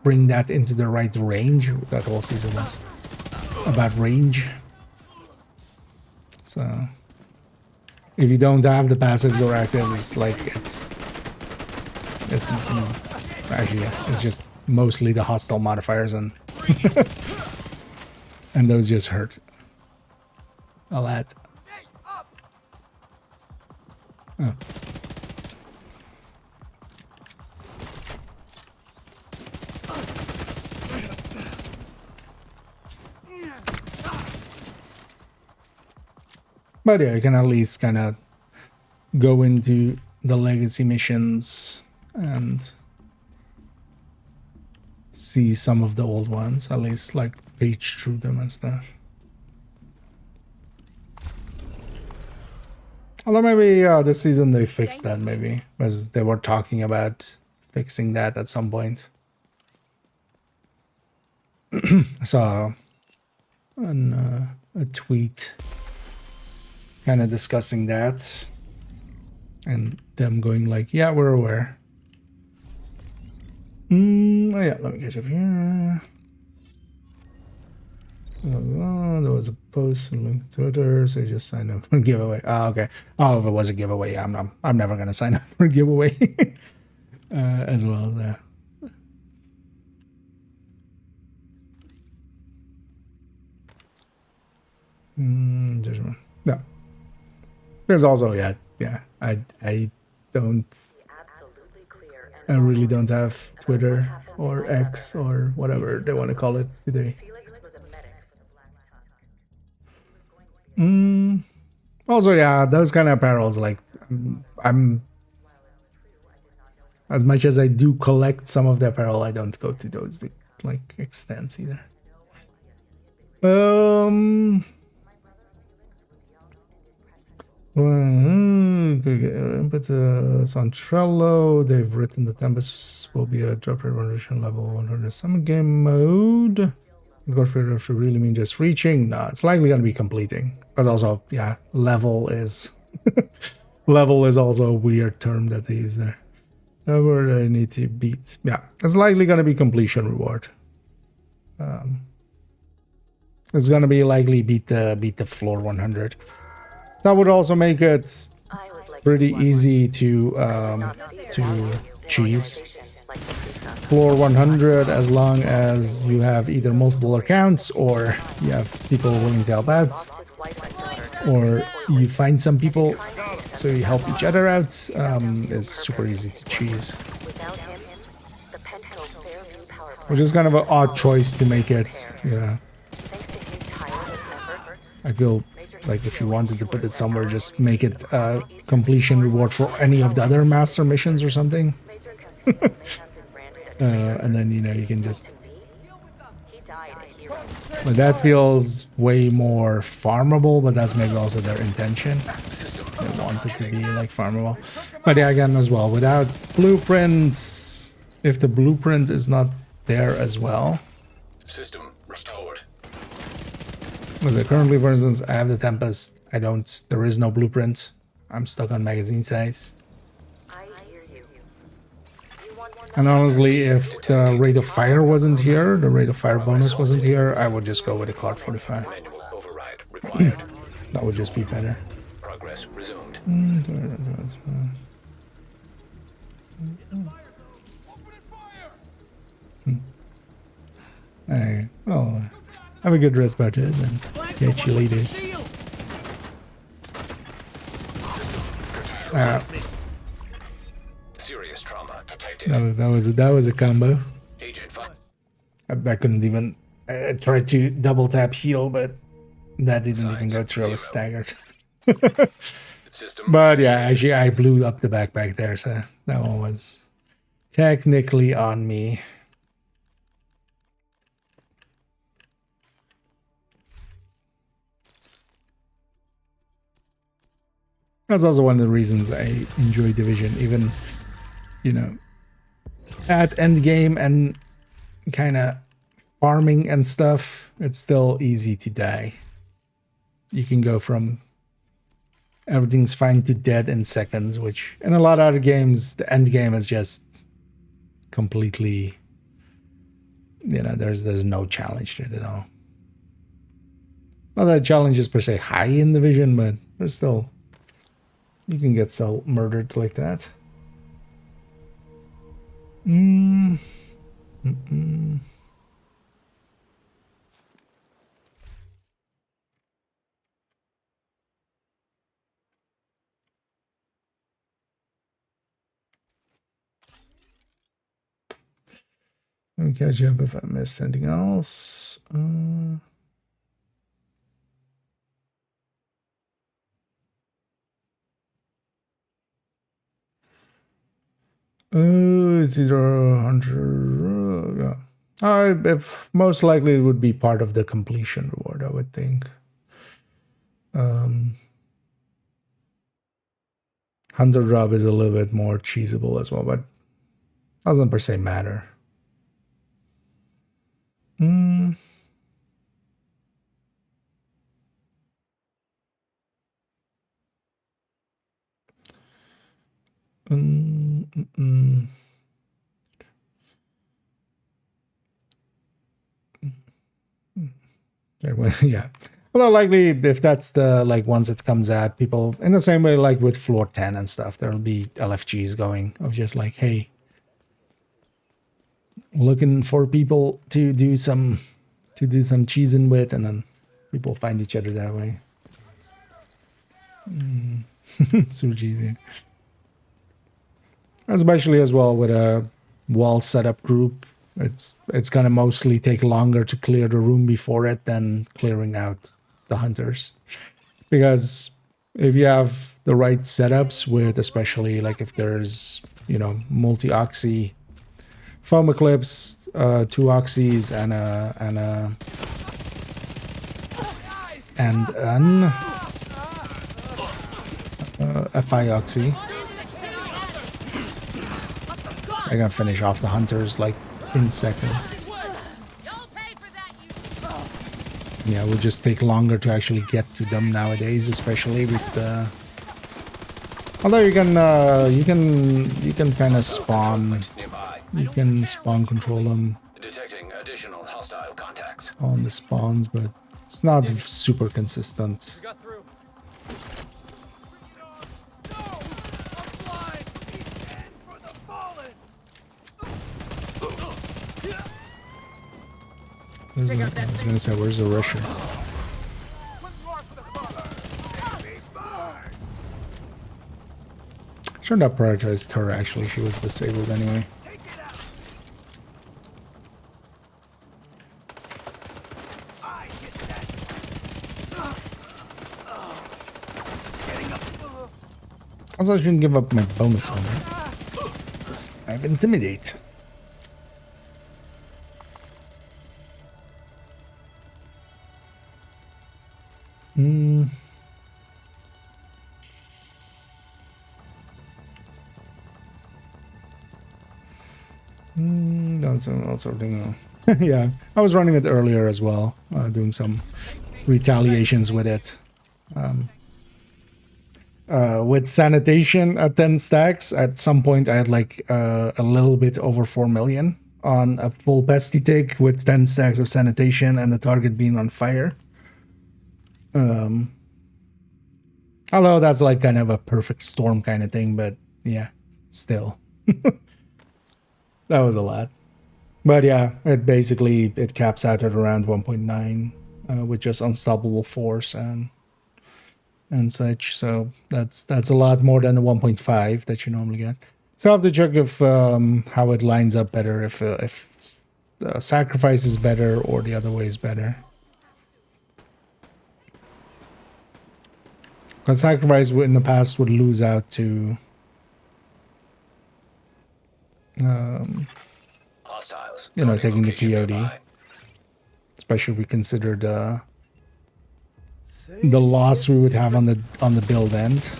bring that into the right range. That whole season was about range. So if you don't have the passives or actives, like it's actually, yeah, it's just mostly the hostile modifiers, and and those just hurt a lot. Oh. But yeah, you can at least kind of go into the legacy missions and see some of the old ones, at least like page through them and stuff. Although maybe this season they fixed that, maybe, because they were talking about fixing that at some point. I saw a tweet kind of discussing that, and them going like, yeah, we're aware. Oh yeah, let me catch up here. There was a post and link to Twitter, so you just signed up for a giveaway. Oh, okay. Oh, if it was a giveaway, I'm never gonna sign up for a giveaway as well. There. Judgment. No. There's also I don't. I really don't have Twitter or X or whatever they want to call it today. Also, yeah, those kind of apparels, like, I'm as much as I do collect some of the apparel, I don't go to those like extents either. But it's on Trello. They've written the Tempest will be a drop rate revolution level 100 summon game mode. Godfrey should really mean just reaching. No, it's likely going to be completing. Because also, yeah, level is level is also a weird term that they use there. Where they need to beat. Yeah, it's likely going to be completion reward. It's going to be likely beat the floor 100. That would also make it pretty easy to cheese. Floor 100, as long as you have either multiple accounts or you have people willing to help out, or you find some people so you help each other out, is super easy to cheese. Which is kind of an odd choice to make it, you know. I feel like if you wanted to put it somewhere, just make it a completion reward for any of the other master missions or something. And then, you know, you can just But that feels way more farmable, but that's maybe also their intention. They want it to be like farmable. But yeah, again, as well, without blueprints, if the blueprint is not there as well. System restored. Because currently, for instance, I have the Tempest. There is no blueprint. I'm stuck on magazine size. I hear you. And honestly, if the rate of fire wasn't here, the rate of fire bonus wasn't here, I would just go with a card 45. Manual override required. That would just be better. Progress resumed. Hey, well, have a good rest, Bartes, and catch you later. Serious trauma detected. That was a combo. Agent 5. I couldn't even try to double tap heal, but that didn't even go through. I was staggered. System. But yeah, actually, I blew up the backpack there, so that one was technically on me. That's also one of the reasons I enjoy Division, even, you know, at endgame and kind of farming and stuff, it's still easy to die. You can go from everything's fine to dead in seconds, which in a lot of other games, the end game is just completely, you know, there's no challenge to it at all. Not that challenge is per se high in Division, but there's still, you can get so murdered like that. Let me catch up if I missed anything else. It's either 100. Yeah. If most likely it would be part of the completion reward, I would think. 100 drop is a little bit more cheesable as well, but doesn't per se matter. Yeah. Well, likely if that's the, like, once it comes out, people in the same way like with floor 10 and stuff, there'll be LFGs going of just like, hey, looking for people to do some cheesing with, and then people find each other that way. So cheesy. Especially as well with a wall setup group, it's gonna mostly take longer to clear the room before it than clearing out the hunters, because if you have the right setups with, especially like if there's, you know, multi-oxy foam eclipse, 2 oxys and a FI oxy, I can finish off the hunters like in seconds. Yeah, it will just take longer to actually get to them nowadays, especially with the. Although you can kind of spawn, you can spawn control them Detecting additional hostile contacts. on the spawns, but it's not super consistent. Got through. I was gonna say, where's the rusher? Should not prioritize her, actually. She was disabled anyway. Also, I shouldn't give up my bonus on her. I have Intimidate. That's also thing. Yeah, I was running it earlier as well, doing some retaliations with it. With sanitation at 10 stacks, at some point I had like a little bit over 4 million on a full pesty take with 10 stacks of sanitation and the target being on fire. Although that's like kind of a perfect storm kind of thing, but yeah, still. That was a lot. But yeah, it caps out at around 1.9 with just unstoppable force and such. So that's a lot more than the 1.5 that you normally get. So I have to check if how it lines up better, if sacrifice is better or the other way is better. Because sacrifice in the past would lose out to Hostiles. you know, Guarded taking the location coyote, nearby. especially if we consider the loss we would have on the build end.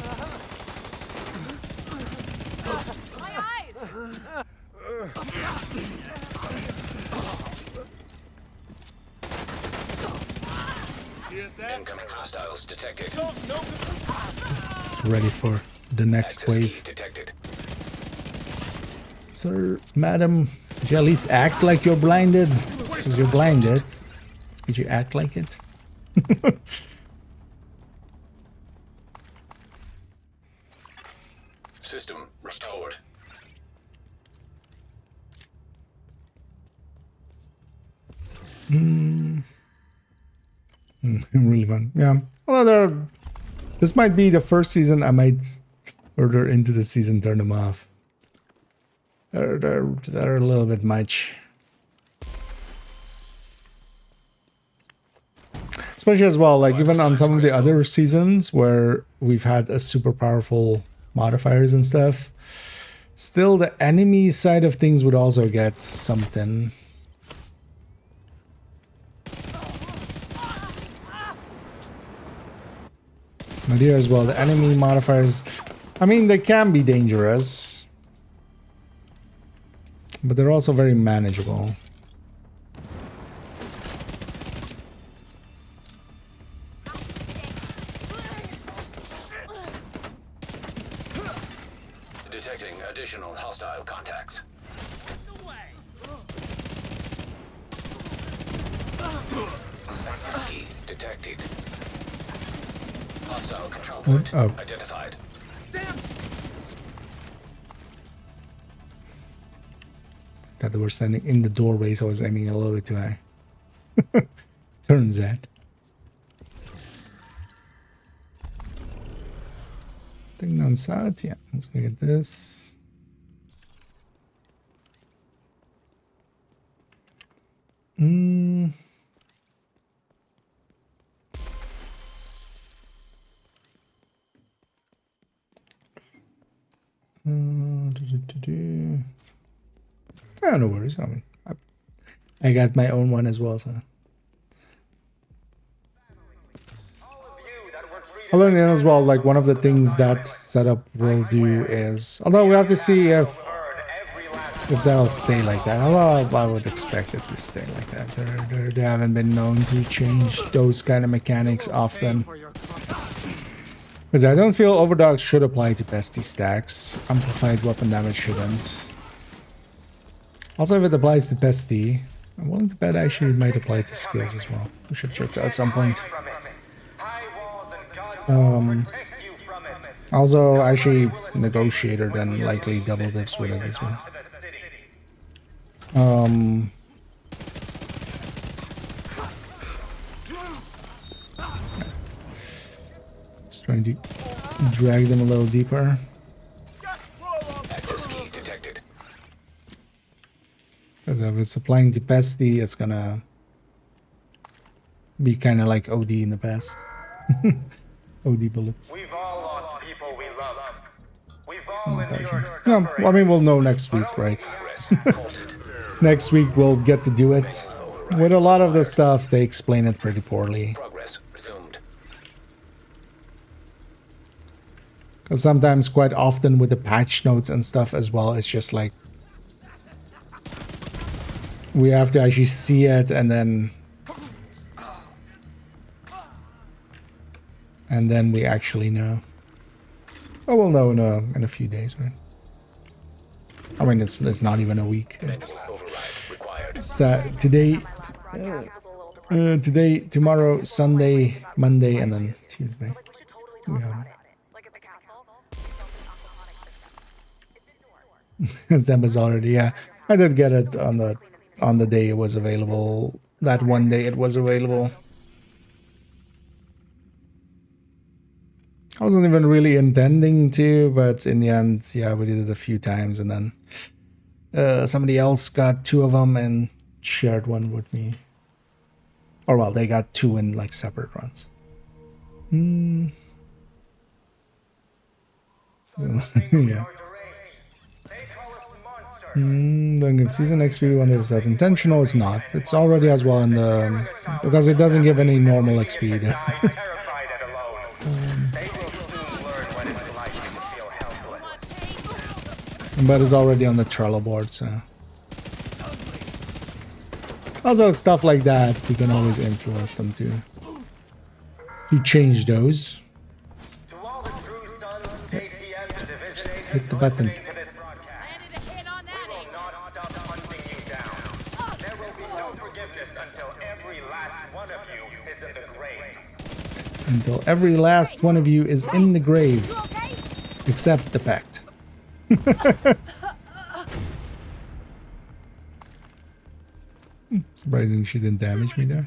My eyes! Incoming hostiles detected. It's ready for the next Access key wave. detected. Sir, madam, could you at least act like you're blinded? Because you're blinded. Could you act like it? System restored. Really fun. Yeah. Well, this might be the first season I might further into the season turn them off. They're a little bit much. Especially as well, like even on some of the other seasons where we've had a super powerful modifiers and stuff, still the enemy side of things would also get something. But here as well, the enemy modifiers, I mean, they can be dangerous, but they're also very manageable. Detecting additional hostile contacts. Access key detected. Hostile control point identified. That they were standing in the doorway, so I was aiming a little bit too high. Turns out. Thing down south, yeah. Let's go get this. Oh, no worries. I mean, I got my own one as well, so. Although then as well, like one of the things that setup will do is, although we have to see if that'll stay like that. Although I would expect it to stay like that. They haven't been known to change those kind of mechanics often. Because I don't feel overdogs should apply to pesty stacks. Amplified weapon damage shouldn't. Also, if it applies to pesty, I'm willing to bet actually it might apply to skills as well. We should check that at some point. Also, actually, negotiator then likely double dips with it as well. Just trying to drag them a little deeper. Access key detected. Because if it's applying to pesty, it's gonna be kind of like OD in the past. OD bullets. We've all lost people we love. We've all endured No, suffering. I mean, we'll know next week, right? Progress halted. Next week we'll get to do it. With a lot of the stuff, they explain it pretty poorly. Progress resumed. Because sometimes, quite often, with the patch notes and stuff as well, it's just like we have to actually see it and then we actually know. Oh, we'll know in a few days, right? I mean, it's not even a week. It's today, tomorrow, Sunday, Monday, and then Tuesday. Yeah. Zemba's already, yeah. I did get it on the day it was available. That one day it was available. I wasn't even really intending to, but in the end, yeah, we did it a few times, and then somebody else got 2 of them and shared one with me. Or well, they got 2 in like separate runs. Yeah. Don't give season XP wonder if that intentional. It's not. It's already as well in the because it doesn't give any normal XP either. But it's already on the Trello board, so also stuff like that we can always influence them to change those. Just hit the button. Until every last one of you is in the grave. Except the pact. Surprising she didn't damage me there.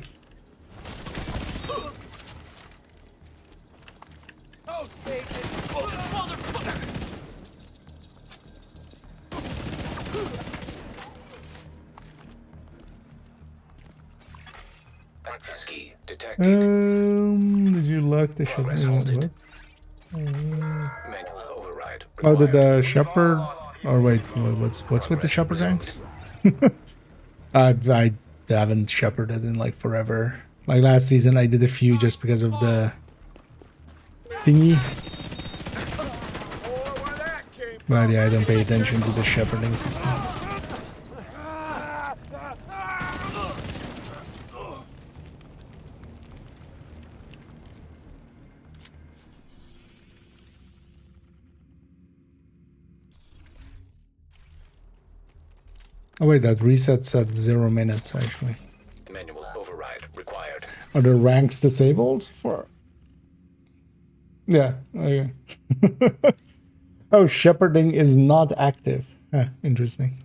Access key detected. Did you lock the ship? Manual override. Oh, did the shepherd? Or wait, what's with the shepherd ranks? I haven't shepherded in like forever. Like last season, I did a few just because of the thingy. But yeah, I don't pay attention to the shepherding system. Oh wait, that resets at 0 minutes actually. Manual override required. Are the ranks disabled for? Yeah. Okay. Oh, shepherding is not active. Interesting.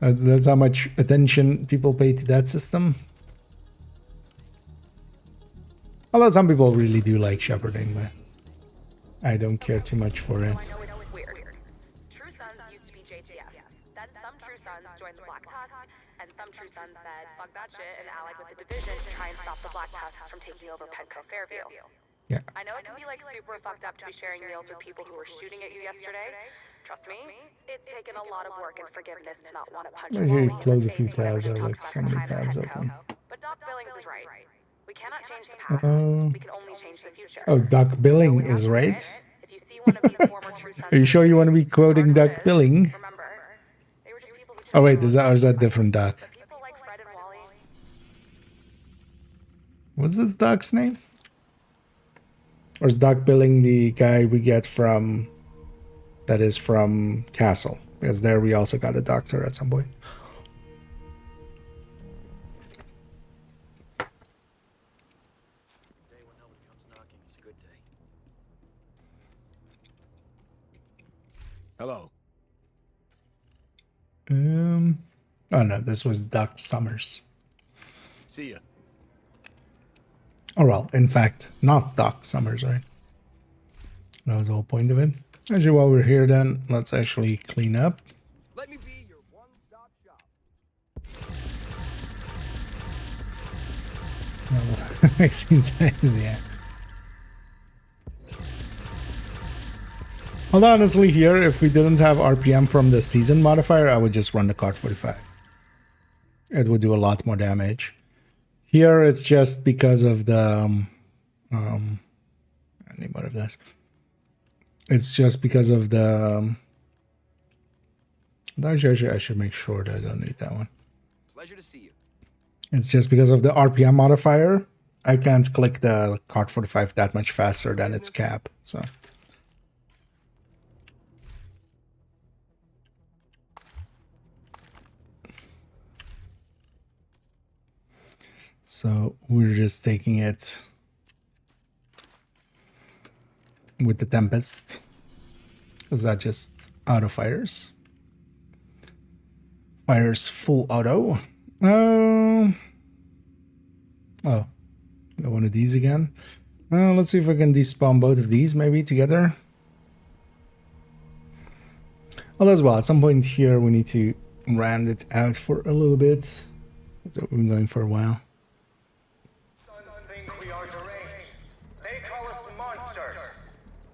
That's how much attention people pay to that system. Although some people really do like shepherding, but I don't care too much for it. And some True Sons said, fuck that shit, and allied with the division to try and stop the Black Tusks from taking over Penco Fairview. Yeah. I know it can be like super fucked up to be sharing meals with people who were shooting at you yesterday. Trust me, it's taken a lot of work and forgiveness to not want to punch I hear you close a few tabs. I have like so many tabs open. But Doc Billings is right. We cannot change the past. We can only change the future. Oh, Doc Billing is right. If you see one of these former True Sons, Are you sure you want to be quoting Doc Billing? remember, they were just people who Oh wait, is that different Doc? people like Fred and Wally. What's this Doc's name? Or is Doc Billing the guy we get from... that is from Castle? Because there we also got a doctor at some point. Hello. Oh no, this was Doc Summers. See ya. Oh well, in fact, not Doc Summers, right? That was the whole point of it. Actually, while we're here then, let's actually clean up. Let me be your one-stop shop. Vaccine size, yeah. Although honestly here, if we didn't have RPM from the season modifier, I would just run the Card 45. It would do a lot more damage. Here it's just because of the any more of this. It's just because of the... Actually, I should make sure that I don't need that one. Pleasure to see you. It's just because of the RPM modifier. I can't click the Card 45 that much faster than its cap, so... So we're just taking it with the Tempest. Is that just auto fires? Fires full auto. Oh, got one of these again. Let's see if I can despawn both of these maybe together. Well, as well, at some point here we need to round it out for a little bit. So we've been going for a while. Think we are deranged. They call us monsters.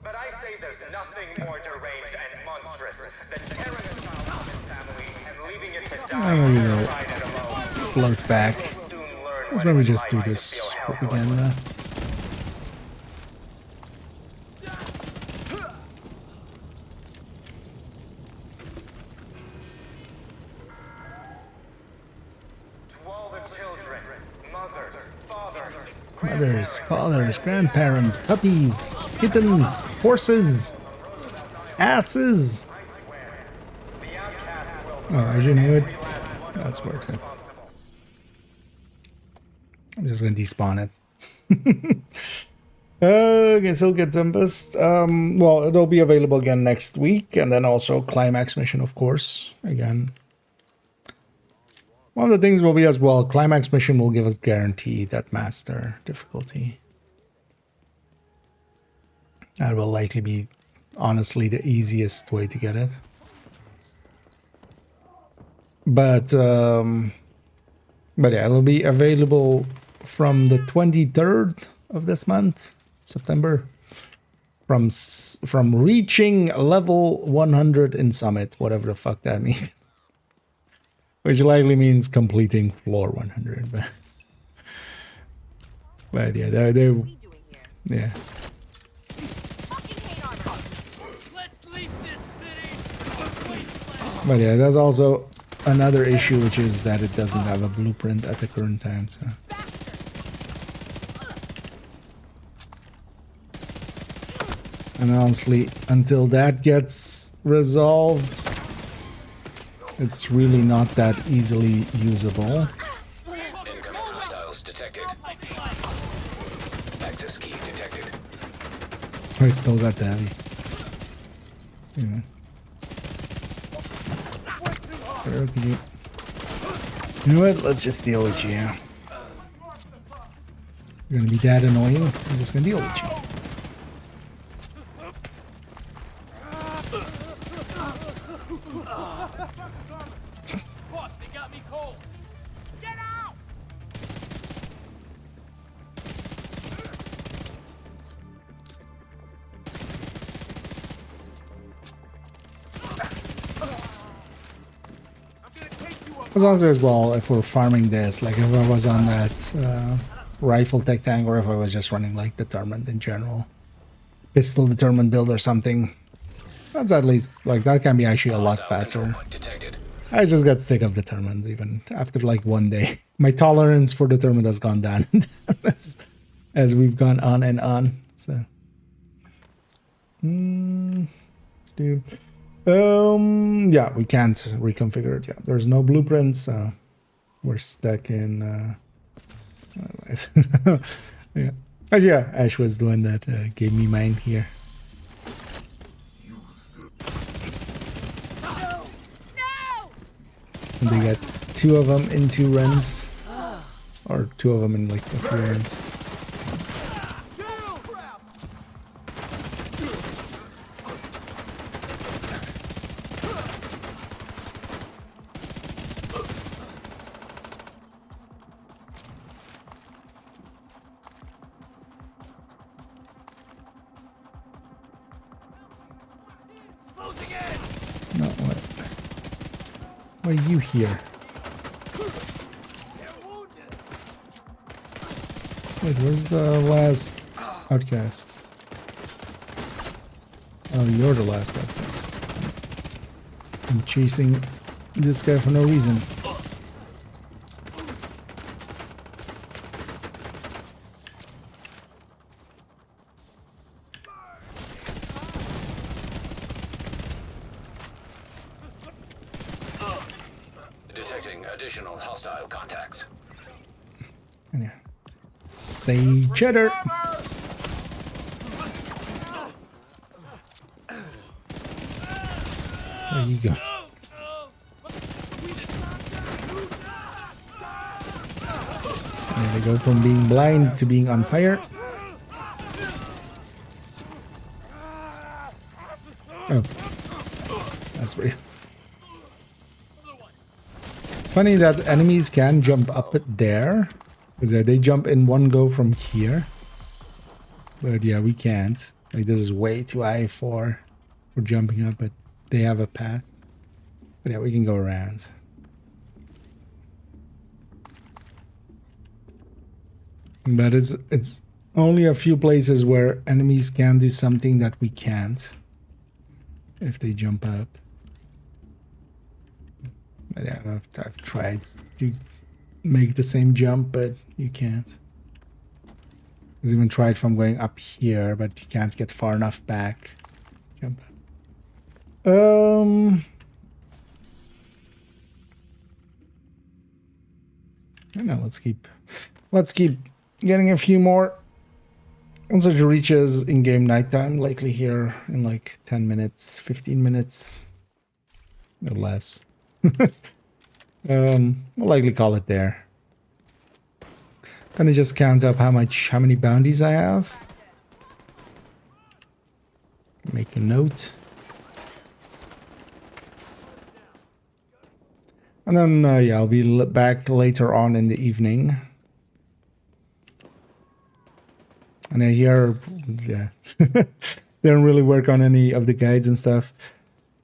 But I say there's nothing more deranged and monstrous than tearing a child from his family and leaving it to die terrified and alone. Float back. Let's maybe just do this propaganda. Mothers, fathers, grandparents, puppies, kittens, horses, asses. Oh, as you know it, that's worth it. I'm just gonna despawn it. Can still get Tempest. Well, it'll be available again next week, and then also Climax mission, of course. Again. One of the things will be as well, Climax mission will give us guaranteed that master difficulty. That will likely be, honestly, the easiest way to get it. But yeah, it'll be available from the 23rd of this month, September. From reaching level 100 in Summit, whatever the fuck that means. Which likely means completing floor 100, but yeah, yeah. But yeah, there's also another issue, which is that it doesn't have a blueprint at the current time, so. And honestly, until that gets resolved, it's really not that easily usable. Incoming hostiles detected. Access key detected. I still got the heavy. Yeah. Sarah, could you... You know what? Let's just deal with you. You're gonna be that annoying. I'm just gonna deal with you. As long as well, if we're farming this, like if I was on that rifle tech tank, or if I was just running like determined in general, pistol determined build or something, that's at least like that can be actually a lot faster. I just got sick of determined even after like one day. My tolerance for determined has gone down as we've gone on and on. So, yeah, we can't reconfigure it. Yeah, there's no blueprints, so we're stuck in. Yeah, actually, yeah, Ash was the one that gave me mine here. And they got 2 of them in 2 runs, or 2 of them in like a few runs. No, what? Why are you here? Wait, where's the last outcast? Oh, you're the last outpost. I'm chasing this guy for no reason. Detecting additional hostile contacts. And yeah. Say cheddar. There you go. There we go, from being blind to being on fire. Oh, that's weird. It's funny that enemies can jump up there, because they jump in one go from here. But yeah, we can't. Like, this is way too high for jumping up, but they have a path. But yeah, we can go around. But it's only a few places where enemies can do something that we can't if they jump up. But yeah, I've tried to make the same jump, but you can't. I've even tried from going up here, but you can't get far enough back to jump up. I don't know, let's keep getting a few more. Once it reaches in-game nighttime, likely here in like 10 minutes, 15 minutes, or less. We'll likely call it there. Gonna just count up how many bounties I have. Make a note. And then, yeah, I'll be back later on in the evening. And I hear, yeah, they don't really work on any of the guides and stuff.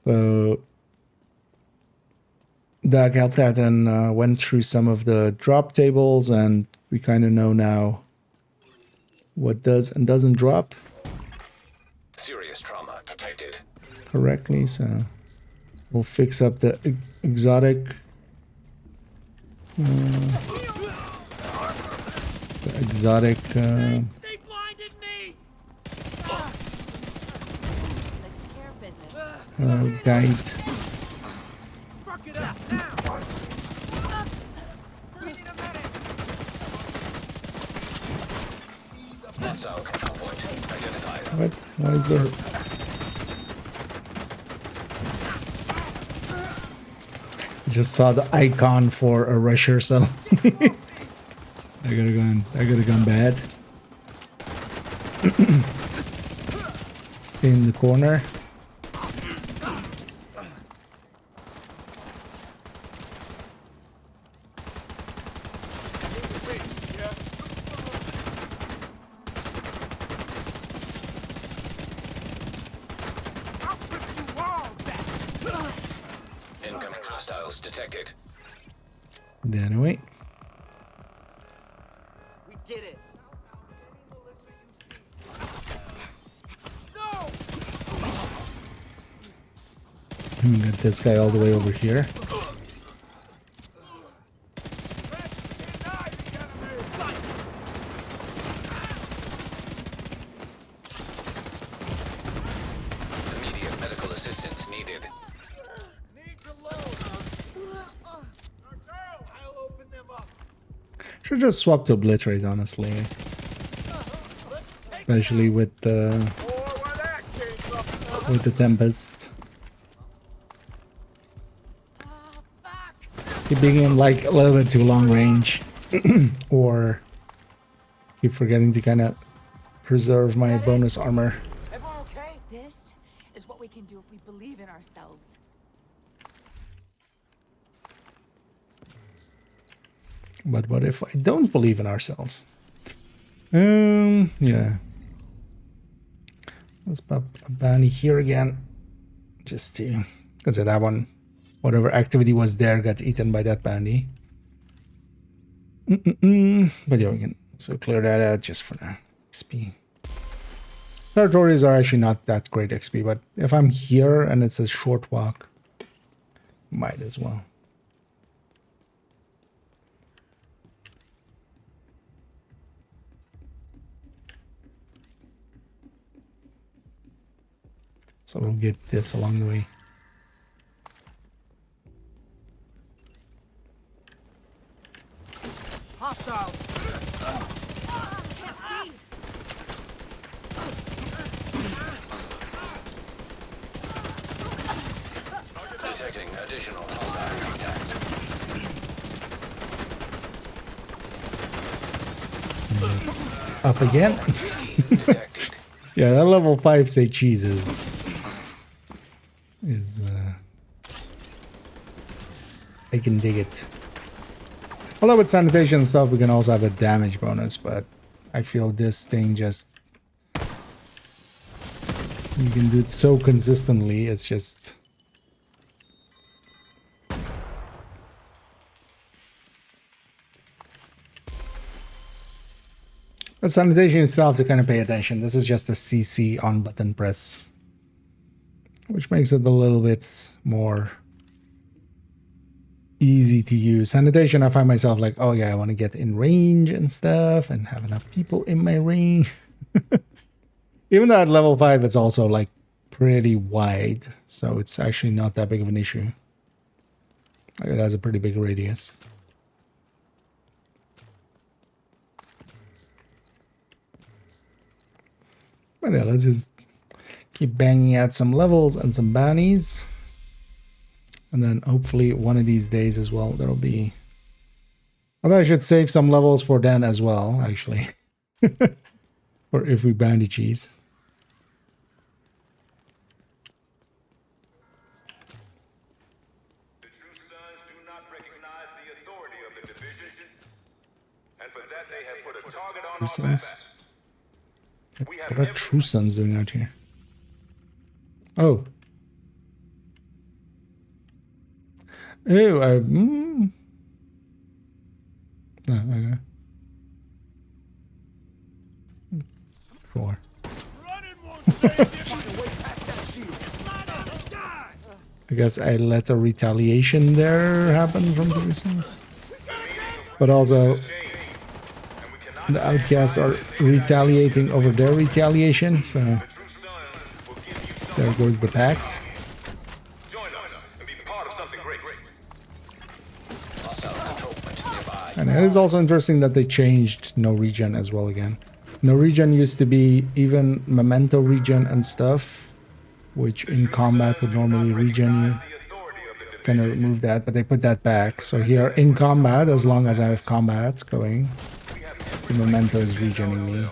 So Doug helped out and went through some of the drop tables, and we kind of know now what does and doesn't drop Serious trauma detected. correctly. So we'll fix up the exotic. The exotic They blinded me. Let's take care of business. guide. Fuck it up now! We need a medic! Hostile control point identified. What? Why is there? I just saw the icon for a rusher, so I gotta go bad. In the corner. Incoming hostiles detected. Then away. We did it. Got this guy all the way over here. Immediate medical assistance needed. Need to load! I'll open them up! Should just swap to obliterate, honestly. Especially with the Or where that came from! Tempest. Keeping him like a little bit too long range. Or keep forgetting to kind of preserve my bonus armor. Everyone okay? This is what we can do if we believe in ourselves. But what if I don't believe in ourselves? Yeah. Let's pop a bounty here again. Just to, because that one, whatever activity was there got eaten by that bounty. But yeah, we can so clear that out just for now. XP. Territories are actually not that great XP, but if I'm here and it's a short walk, might as well. So we'll get this along the way. Hostile. Detecting additional hostile contacts. It's up again. Detected. Yeah, that level 5 say cheeses is I can dig it. Although with sanitation and stuff we can also have a damage bonus, but I feel this thing just, you can do it so consistently, it's just but sanitation itself to kind of pay attention. This is just a CC on button press, which makes it a little bit more easy to use. Sanitation, I find myself like, oh yeah, I want to get in range and stuff and have enough people in my range. Even though at level 5 it's also like pretty wide, so it's actually not that big of an issue. Like, it has a pretty big radius. But yeah, let's just keep banging out some levels and some bounties. And then hopefully one of these days as well, there'll be... Although I should save some levels for then as well, actually. Or if we bounty cheese. The True Sons do not recognize the authority of the division, and for that they have put a target on True our Sons. backs. What are True Sons doing out here? Oh. Oh, oh, okay. Sure. I guess I let a retaliation there happen from the reasons. But also, the outcasts are retaliating over their retaliation, so there goes the pact. Join us and be part of something great. Hostile control point nearby. And it is also interesting that they changed no regen as well again. No regen used to be even memento regen and stuff, which in combat would normally regen you. Kind of remove that, but they put that back. So here in combat, as long as I have combat going, the memento is regening me.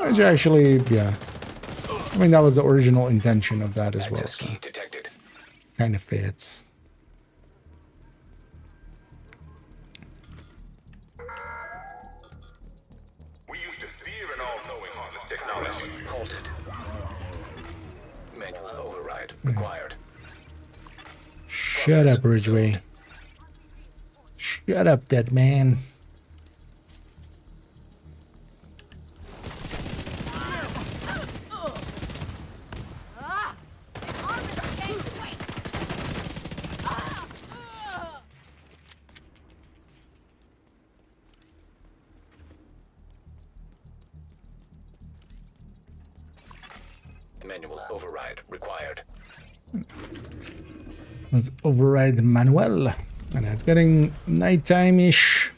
Which actually, yeah. I mean, that was the original intention of that as well, Access so key detected. kind of fits. We used to fear an all-knowing heartless technology. Halted. Manual override required. Shut up, Ridgeway. Shut up, dead man. Manual override required. Let's override Manuel. And it's getting nighttime-ish.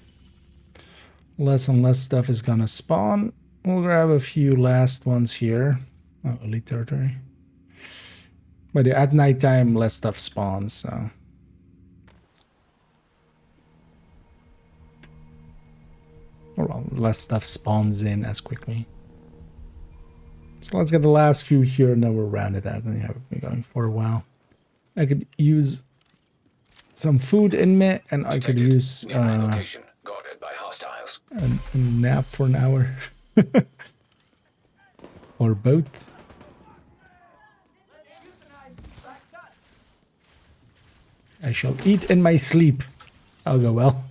Less and less stuff is gonna spawn. We'll grab a few last ones here. Oh, elite territory. But yeah, at nighttime, less stuff spawns, so... Or well, less stuff spawns in as quickly. So let's get the last few here, and then we'll round it out. And yeah, we've been going for a while. I could use some food in me, and I could use Nearby location guarded by hostiles. a nap for an hour. Or both. I shall eat in my sleep. I'll go well.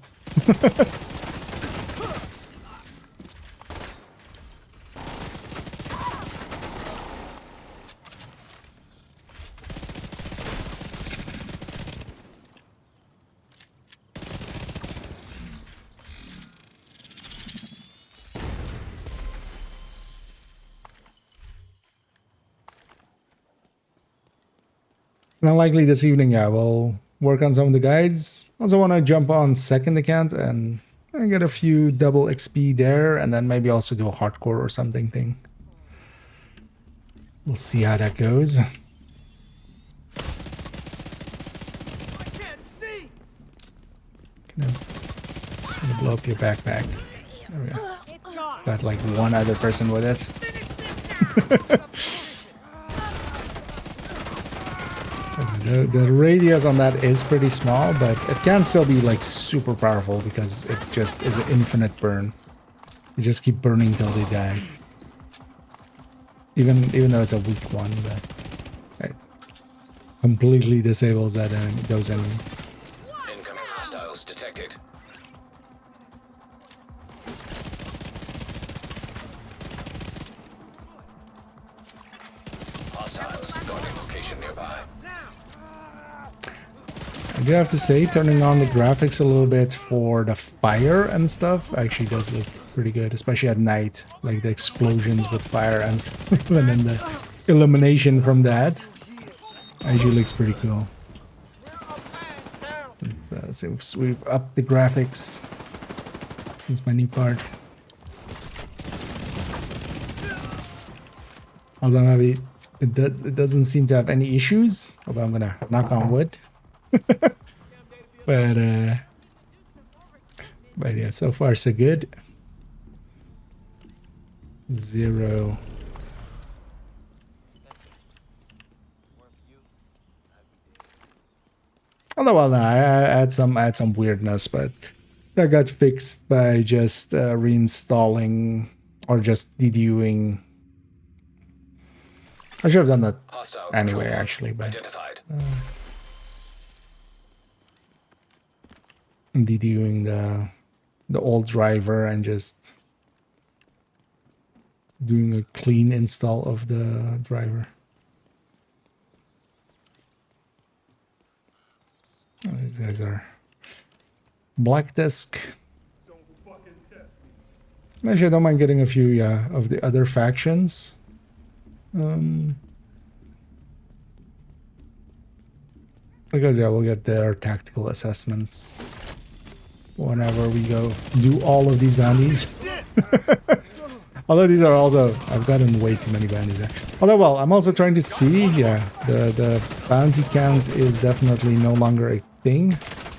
Not likely this evening, yeah, we'll work on some of the guides. Also want to jump on second account and get a few double XP there, and then maybe also do a hardcore or something thing. We'll see how that goes. I can't see. Just gonna blow up your backpack. There we go. It's gone. Got like one other person with it. The radius on that is pretty small, but it can still be like super powerful because it just is an infinite burn. You just keep burning till they die. Even though it's a weak one, but it completely disables those enemies. Incoming hostiles detected. Hostiles guarding location nearby. I do have to say, turning on the graphics a little bit for the fire and stuff actually does look pretty good, especially at night. Like the explosions with fire and stuff, and then the illumination from that actually looks pretty cool. Since we've upped the graphics since my new part. Also, maybe it doesn't seem to have any issues, although I'm gonna knock on wood. but yeah, so far so good. 0. Although, well, no, I had some weirdness, but that got fixed by just reinstalling or just deduing. I should have done that Hostile anyway, control actually, but identified. deduing the old driver and just doing a clean install of the driver. Oh, these guys are Black Disk. Actually, I don't mind getting a few of the other factions. Because yeah, we'll get their tactical assessments whenever we go do all of these bounties. Although these are also, I've gotten way too many bounties there. Although, well, I'm also trying to see, yeah, the bounty count is definitely no longer a thing.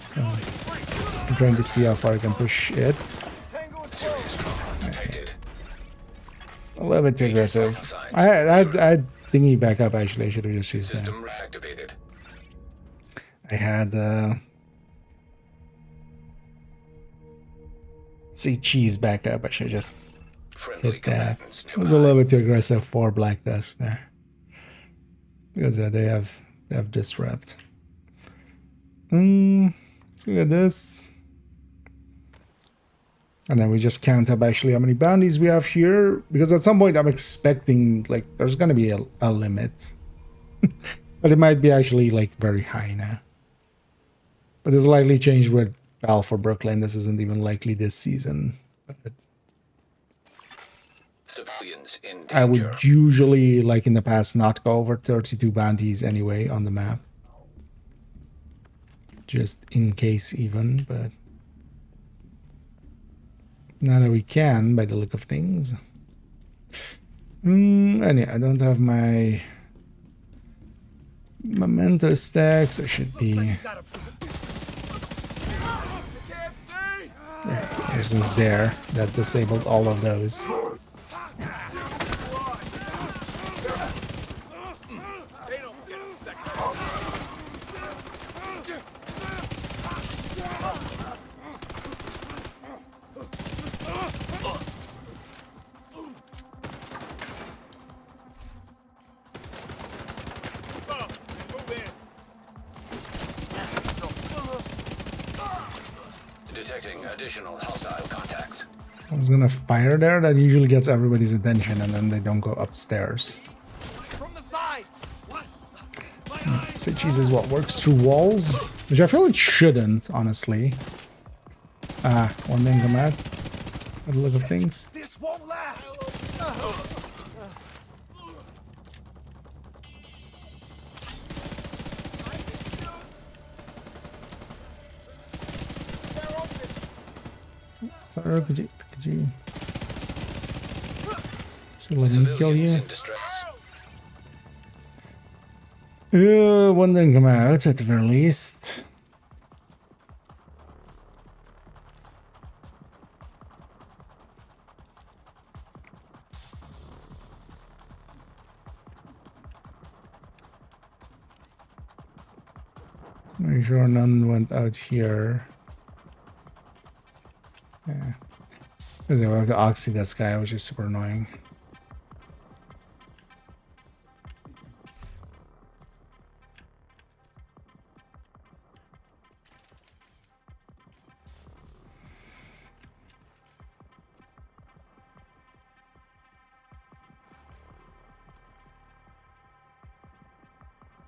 So I'm trying to see how far I can push it. Detected. A little bit too aggressive. I had thingy back up, actually. I should have just used that. System reactivated. I had see cheese back up. I should just Friendly hit that. combatants It was a little bit too aggressive for Black Dust there. Because they have disrupt. Let's look at this. And then we just count up actually how many bounties we have here. Because at some point I'm expecting like there's gonna be a limit. But it might be actually like very high now. But this likely changed with Battle for Brooklyn. This isn't even likely this season. But Civilians in danger. I would usually, like in the past, not go over 32 bounties anyway on the map. Just in case even, but now that we can, by the look of things. And yeah, I don't have my memento stacks. I should be... There's this there that disabled all of those. Detecting Additional hostile contacts. I was gonna fire there. That usually gets everybody's attention, and then they don't go upstairs. From the side. What? Say Jesus, what works through walls? Which I feel it shouldn't, honestly. Ah, one thing come out. By the look of things. This won't last. Sarah, could you should let me kill you? In distress. One thing come out at the very least. Pretty sure none went out here. Yeah. Because we have to oxy this guy, which is super annoying.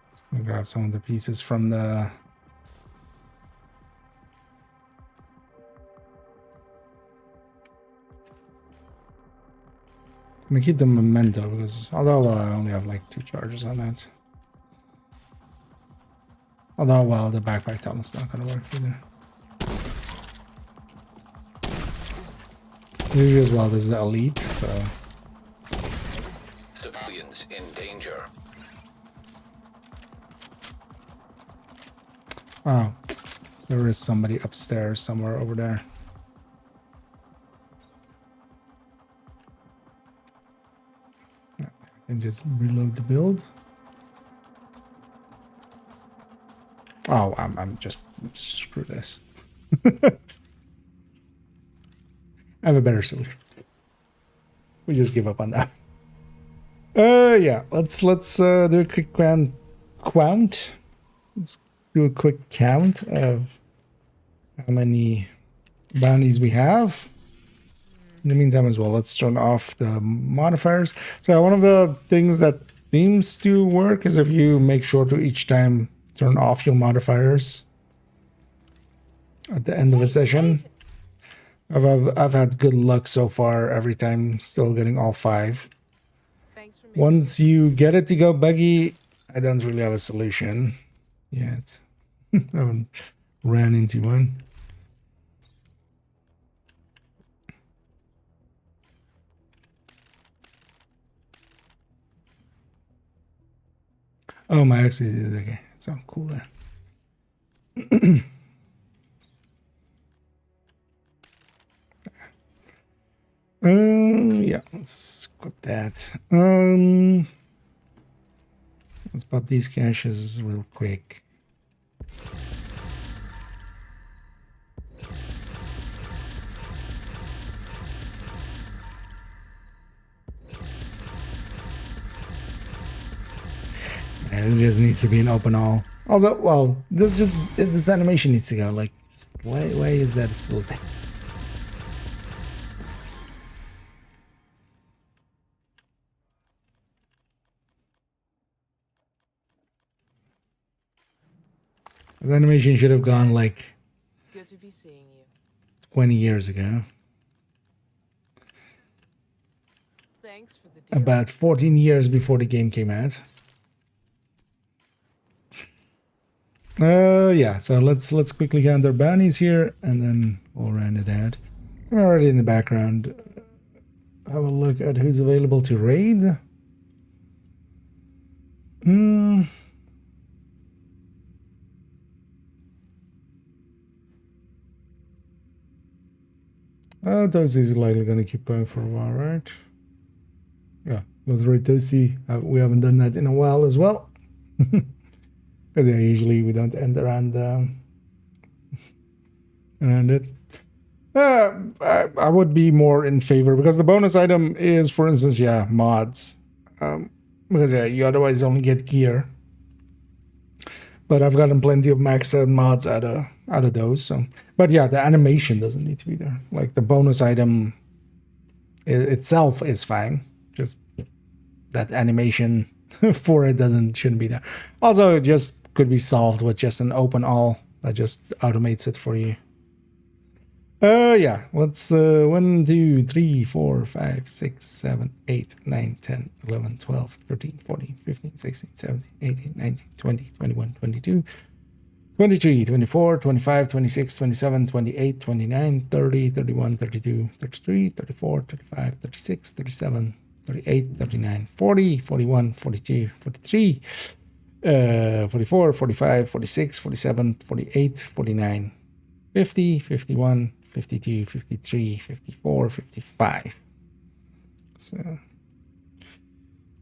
Let's grab some of the pieces from the I'm gonna keep the memento because although I only have like 2 charges on that. Although, well, the backpack talent's not gonna work either. Usually as well, this is the elite, so. Civilians in danger. Oh, there is somebody upstairs somewhere over there. And just reload the build. Oh, I'm just screw this. I have a better solution. We just give up on that. Yeah, let's do a quick count. Let's do a quick count of how many bounties we have. In the meantime as well, let's turn off the modifiers. So one of the things that seems to work is if you make sure to each time turn off your modifiers at the end of a session. I've had good luck so far every time, still getting all 5. Once you get it to go buggy, I don't really have a solution yet. I haven't ran into one. Oh, my actually did it. Okay, so cool there. Yeah, let's equip that. Let's pop these caches real quick. And it just needs to be an open all. Also, well, this animation needs to go. Like, just why is that still there? The animation should have gone like Good to be seeing you. 20 years ago. Thanks for the deal. About 14 years before the game came out. Yeah, so let's quickly count their bounties here, and then we'll round it out. I'm already in the background. Have a look at who's available to raid. Tosi is likely going to keep going for a while, right? Yeah, let's raid Tosi. We haven't done that in a while as well. Because yeah, usually we don't end around it. I would be more in favor because the bonus item is, for instance, yeah, mods. Because yeah, you otherwise only get gear. but I've gotten plenty of maxed out mods out of those. So, but yeah, the animation doesn't need to be there. Like the bonus item itself is fine. Just that animation for it shouldn't be there. Also, it just could be solved with just an open all that just automates it for you. Yeah, let's 1, 2, 3, 4, 5, 6, 7, 8, 9, 10, 11, 12, 13, 14, 15, 16, 17, 18, 19, 20, 21, 22, 23, 24, 25, 26, 27, 28, 29, 30, 31, 32, 33, 34, 35, 36, 37, 38, 39, 40, 41, 42, 43, 44, 45, 46, 47, 48, 49, 50, 51, 52, 53, 54, 55. So,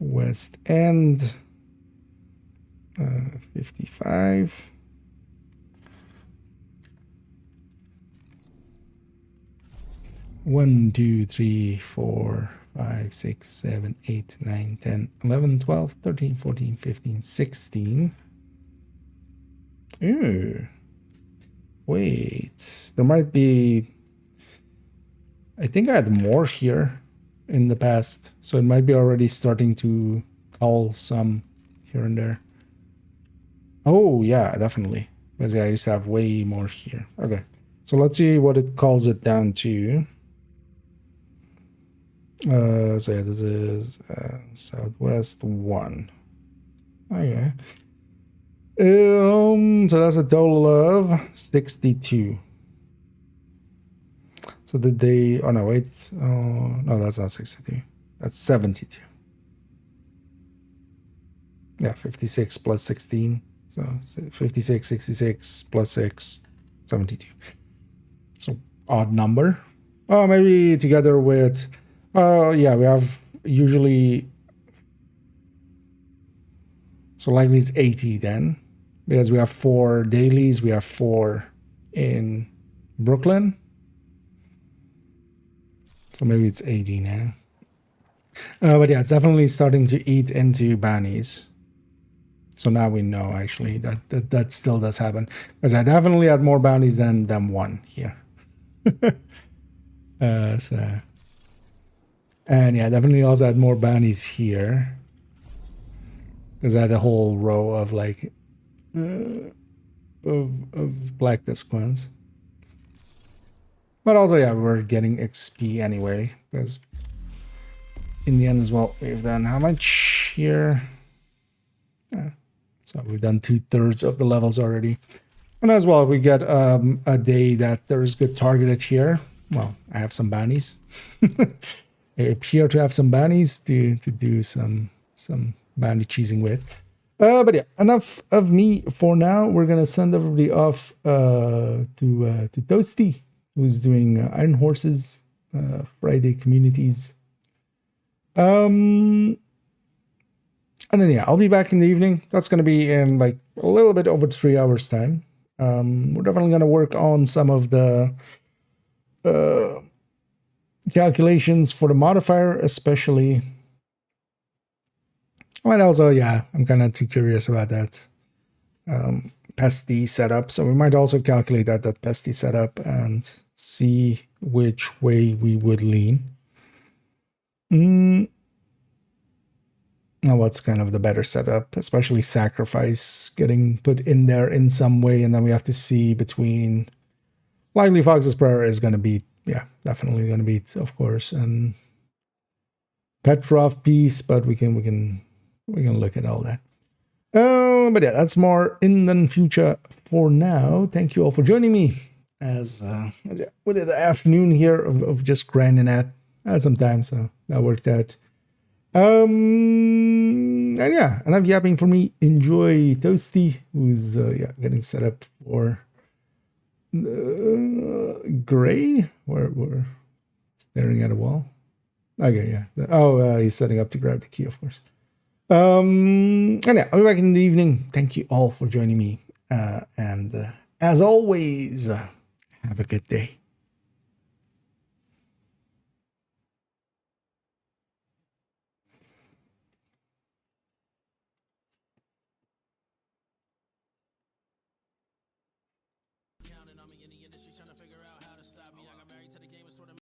West End, 55. One, 2, 3, 4, 5, 6, 7, 8, 9, 10, 11, 12, 13, 14, 15, 16. Ew. Wait, there might be... I think I had more here in the past, so it might be already starting to call some here and there. Oh, yeah, definitely. Because yeah, I used to have way more here. Okay, so let's see what it calls it down to. So yeah, this is Southwest 1. Okay. So that's a total of 62. So did they... Oh, no, wait. Oh, no, that's not 62. That's 72. Yeah, 56 plus 16. So 56, 66 plus 6, 72. So odd number. Oh, maybe together with... yeah, we have usually... So likely it's 80 then. Because we have 4 dailies. We have 4 in Brooklyn. So maybe it's 80 now. But yeah, it's definitely starting to eat into bounties. So now we know actually that still does happen. Because I definitely had more bounties than 1 here. So... And yeah, definitely also had more bounties here. Because I had a whole row of like... of black disc ones. But also, yeah, we're getting XP anyway. Because in the end as well, we've done how much here? Yeah. So we've done 2/3 of the levels already. And as well, if we get a day that there is good targeted here, well, I have some bounties. I appear to have some bounties to do some bounty cheesing with. But yeah, enough of me for now. We're gonna send everybody off to Toasty, who's doing Iron Horses Friday communities. And then yeah, I'll be back in the evening. That's gonna be in like a little bit over 3 hours time. We're definitely gonna work on some of the calculations for the modifier, especially. And also, yeah, I'm kind of too curious about that pesty setup. So we might also calculate that pesty setup and see which way we would lean. Now, what's kind of the better setup, especially sacrifice getting put in there in some way, and then we have to see between likely Fox's Prayer is going to beat, yeah, definitely going to beat, of course, and Petrov Peace, but we can look at all that. But yeah, that's more in the future for now. Thank you all for joining me as with the afternoon here of just grinding at some time, so that worked out. And yeah, enough yapping for me. Enjoy Toasty, who's getting set up for Gray. We're staring at a wall. Okay, yeah. He's setting up to grab the key, of course. And yeah, I'll be back in the evening. Thank you all for joining me. And as always, have a good day.